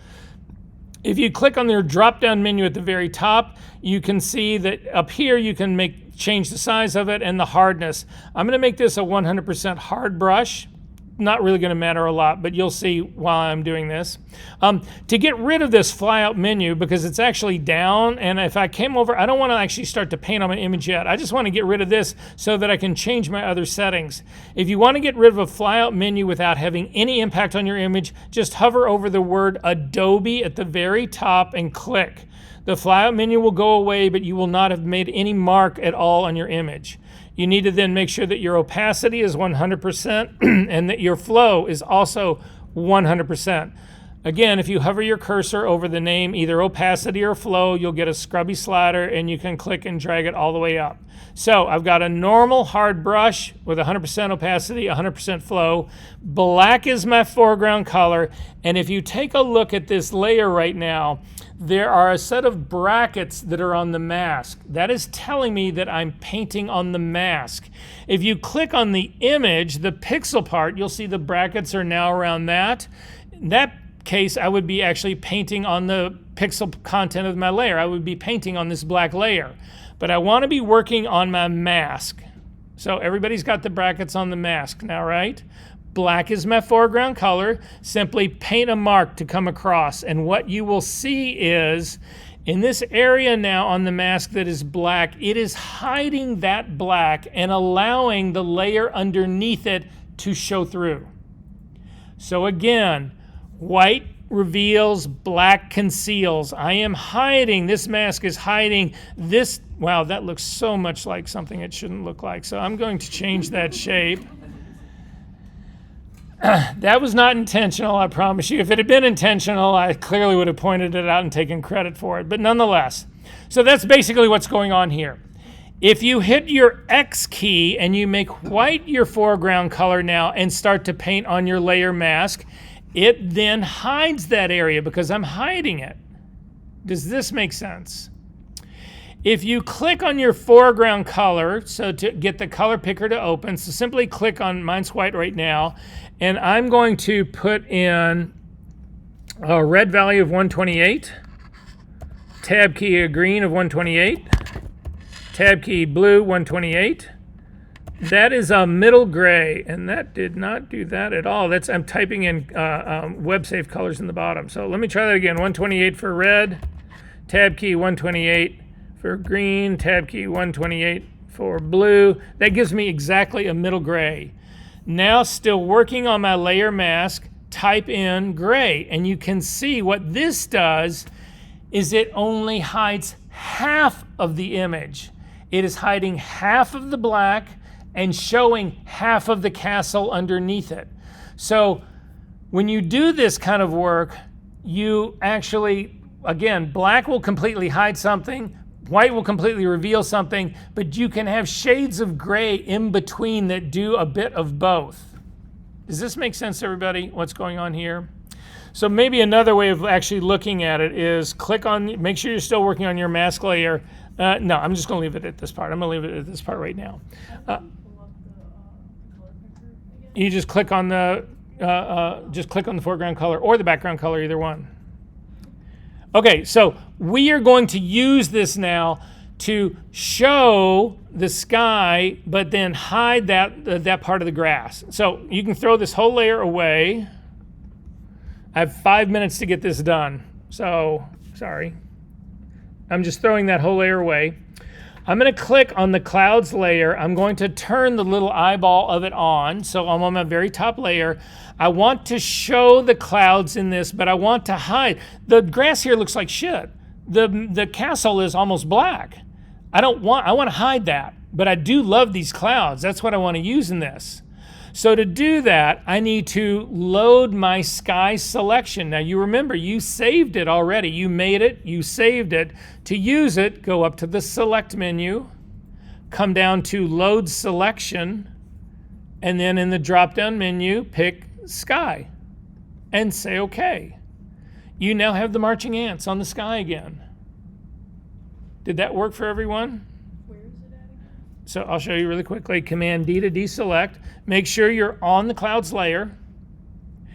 If you click on your drop-down menu at the very top, you can see that up here you can change the size of it and the hardness. I'm going to make this a 100% hard brush. Not really going to matter a lot, but you'll see while I'm doing this. To get rid of this flyout menu, because it's actually down, and if I came over, I don't want to actually start to paint on my image yet. I just want to get rid of this so that I can change my other settings. If you want to get rid of a flyout menu without having any impact on your image, just hover over the word Adobe at the very top and click. The flyout menu will go away, but you will not have made any mark at all on your image. You need to then make sure that your opacity is 100% and that your flow is also 100%. Again, if you hover your cursor over the name, either opacity or flow, you'll get a scrubby slider and you can click and drag it all the way up. So I've got a normal hard brush with 100% opacity, 100% flow. Black is my foreground color. And if you take a look at this layer right now, there are a set of brackets that are on the mask. That is telling me that I'm painting on the mask. If you click on the image, the pixel part, you'll see the brackets are now around that. In that case, I would be actually painting on the pixel content of my layer. I would be painting on this black layer. But I want to be working on my mask. So everybody's got the brackets on the mask now, right? Black is my foreground color. Simply paint a mark to come across. And what you will see is, in this area now on the mask that is black, it is hiding that black and allowing the layer underneath it to show through. So again, white reveals, black conceals. I am hiding, this mask is hiding this. Wow, that looks so much like something it shouldn't look like. So I'm going to change that shape. That was not intentional, I promise you. If it had been intentional, I clearly would have pointed it out and taken credit for it. But nonetheless, so that's basically what's going on here. If you hit your X key and you make white your foreground color now and start to paint on your layer mask, it then hides that area because I'm hiding it. Does this make sense? If you click on your foreground color, so to get the color picker to open, so simply click on, mine's white right now, and I'm going to put in a red value of 128, tab key a green of 128, tab key blue 128. That is a middle gray, and that did not do that at all. That's, I'm typing in web safe colors in the bottom. So let me try that again. 128 for red, tab key 128 for green, tab key 128 for blue. That gives me exactly a middle gray. Now still working on my layer mask, type in gray, and you can see what this does is it only hides half of the image. It is hiding half of the black and showing half of the castle underneath it. So when you do this kind of work, you actually, again, black will completely hide something, white will completely reveal something, but you can have shades of gray in between that do a bit of both. Does this make sense to everybody, what's going on here? So maybe another way of actually looking at it is click on, make sure you're still working on your mask layer. No, I'm just going to leave it at this part. I'm going to leave it at this part right now. Pull up the color picker again. you just click on the foreground color or the background color, either one. Okay, so we are going to use this now to show the sky, but then hide that part of the grass. So you can throw this whole layer away. I have 5 minutes to get this done, so sorry. I'm just throwing that whole layer away. I'm going to click on the clouds layer. I'm going to turn the little eyeball of it on. So I'm on my very top layer. I want to show the clouds in this, but I want to hide. The grass here looks like shit. The castle is almost black. I want to hide that, but I do love these clouds. That's what I want to use in this. So to do that, I need to load my sky selection. Now you remember, you saved it already. You made it, you saved it. To use it, go up to the select menu, come down to load selection, and then in the drop-down menu, pick sky and say okay. You now have the marching ants on the sky again. Did that work for everyone? Where is it at again? So I'll show you really quickly. Command D to deselect. Make sure you're on the clouds layer.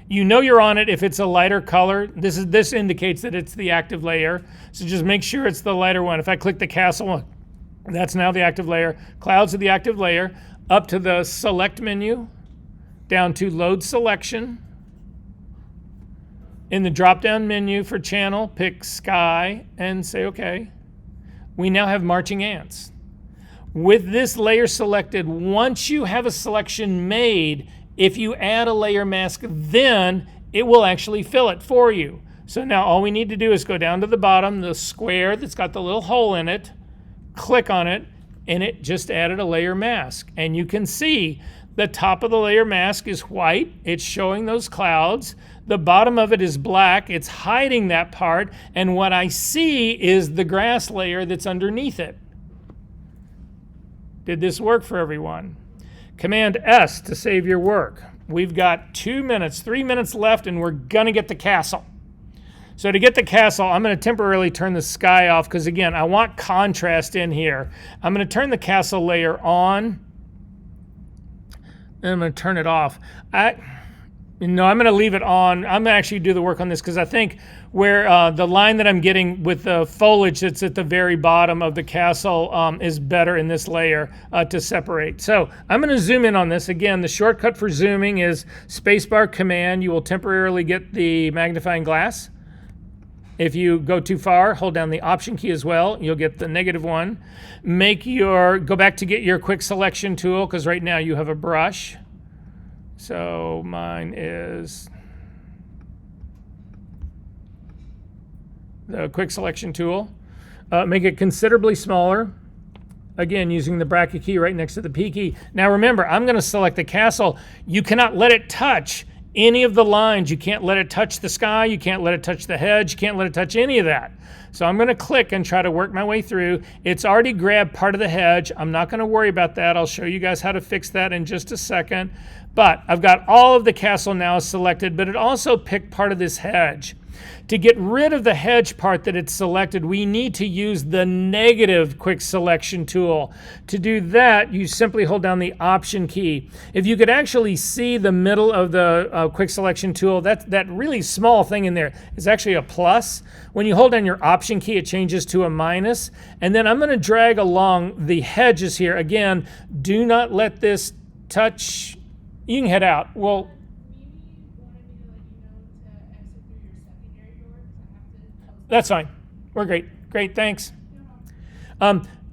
You know you're on it if it's a lighter color. This indicates that it's the active layer. So just make sure it's the lighter one. If I click the castle, that's now the active layer. Clouds are the active layer. Up to the select menu, down to load selection. In the drop-down menu for channel, pick sky and say okay. We now have marching ants. With this layer selected, once you have a selection made, if you add a layer mask, then it will actually fill it for you. So now all we need to do is go down to the bottom, the square that's got the little hole in it, click on it, and it just added a layer mask. And you can see the top of the layer mask is white. It's showing those clouds. The bottom of it is black. It's hiding that part. And what I see is the grass layer that's underneath it. Did this work for everyone? Command S to save your work. We've got 2 minutes, 3 minutes left, and we're gonna get the castle. So to get the castle, I'm gonna temporarily turn the sky off because again, I want contrast in here. I'm gonna turn the castle layer on, and I'm gonna turn it off. No, I'm gonna leave it on. I'm gonna actually do the work on this because I think where the line that I'm getting with the foliage that's at the very bottom of the castle is better in this layer to separate. So I'm gonna zoom in on this. Again, the shortcut for zooming is spacebar command. You will temporarily get the magnifying glass. If you go too far, hold down the option key as well. You'll get the -1. Go back to get your quick selection tool because right now you have a brush. So mine is the quick selection tool. Make it considerably smaller. Again, using the bracket key right next to the P key. Now remember, I'm gonna select the castle. You cannot let it touch any of the lines. You can't let it touch the sky. You can't let it touch the hedge. You can't let it touch any of that. So I'm gonna click and try to work my way through. It's already grabbed part of the hedge. I'm not gonna worry about that. I'll show you guys how to fix that in just a second. But I've got all of the castle now selected, but it also picked part of this hedge. To get rid of the hedge part that it's selected, we need to use the negative quick selection tool. To do that, you simply hold down the option key. If you could actually see the middle of the quick selection tool, that really small thing in there is actually a plus. When you hold down your option key, it changes to a minus. And then I'm gonna drag along the hedges here. Again, do not let this touch. You can head out. Well, that's fine. We're great. Great, thanks.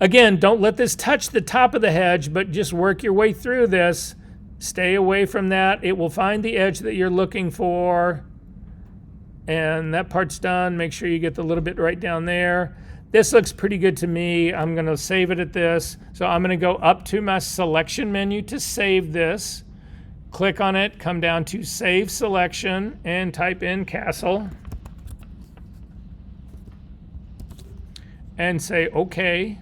Again, don't let this touch the top of the hedge, but just work your way through this. Stay away from that. It will find the edge that you're looking for. And that part's done. Make sure you get the little bit right down there. This looks pretty good to me. I'm gonna save it at this. So I'm gonna go up to my selection menu to save this. Click on it, come down to Save Selection, and type in Castle. And say OK.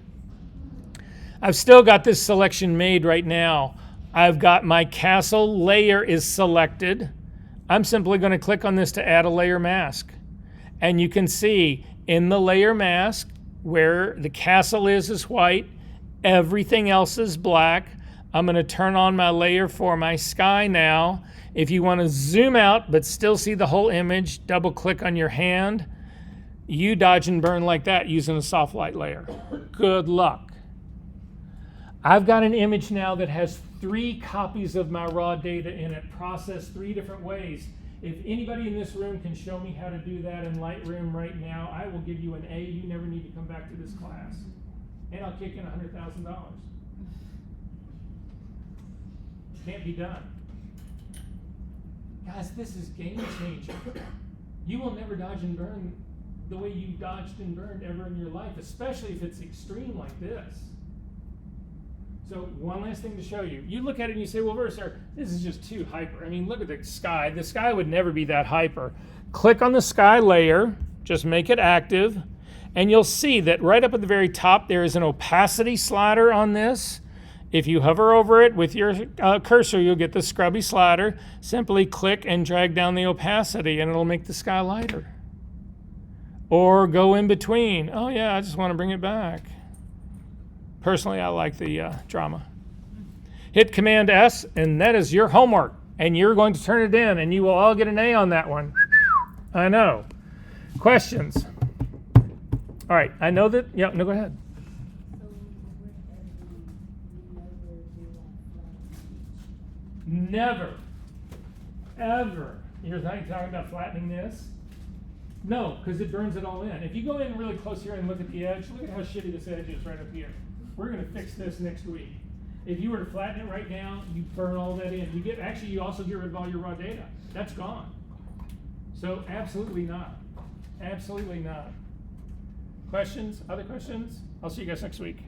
I've still got this selection made right now. I've got my castle layer is selected. I'm simply going to click on this to add a layer mask. And you can see in the layer mask where the castle is white, everything else is black. I'm going to turn on my layer for my sky now. If you want to zoom out but still see the whole image, double click on your hand. You dodge and burn like that using a soft light layer. Good luck. I've got an image now that has 3 copies of my raw data in it, processed 3 different ways. If anybody in this room can show me how to do that in Lightroom right now, I will give you an A. You never need to come back to this class. And I'll kick in $100,000. Can't be done. Guys, this is game changing. You will never dodge and burn the way you dodged and burned ever in your life, especially if it's extreme like this. So one last thing to show you. You look at it and you say, well, sir, this is just too hyper. I mean, look at the sky. The sky would never be that hyper. Click on the sky layer, just make it active, and you'll see that right up at the very top there is an opacity slider on this. If you hover over it with your cursor, you'll get the scrubby slider. Simply click and drag down the opacity and it'll make the sky lighter. Or go in between. Oh yeah, I just want to bring it back. Personally, I like the drama. Hit Command S, and that is your homework. And you're going to turn it in, and you will all get an A on that one. I know. Questions? All right, I know that. Yeah, no, go ahead. So with editing, you never do like Never, ever. You're talking about flattening this? No, because it burns it all in. If you go in really close here and look at the edge, look at how shitty this edge is right up here. We're going to fix this next week. If you were to flatten it right now, you burn all that in. You also get rid of all your raw data. That's gone. So absolutely not. Absolutely not. Questions? Other questions? I'll see you guys next week.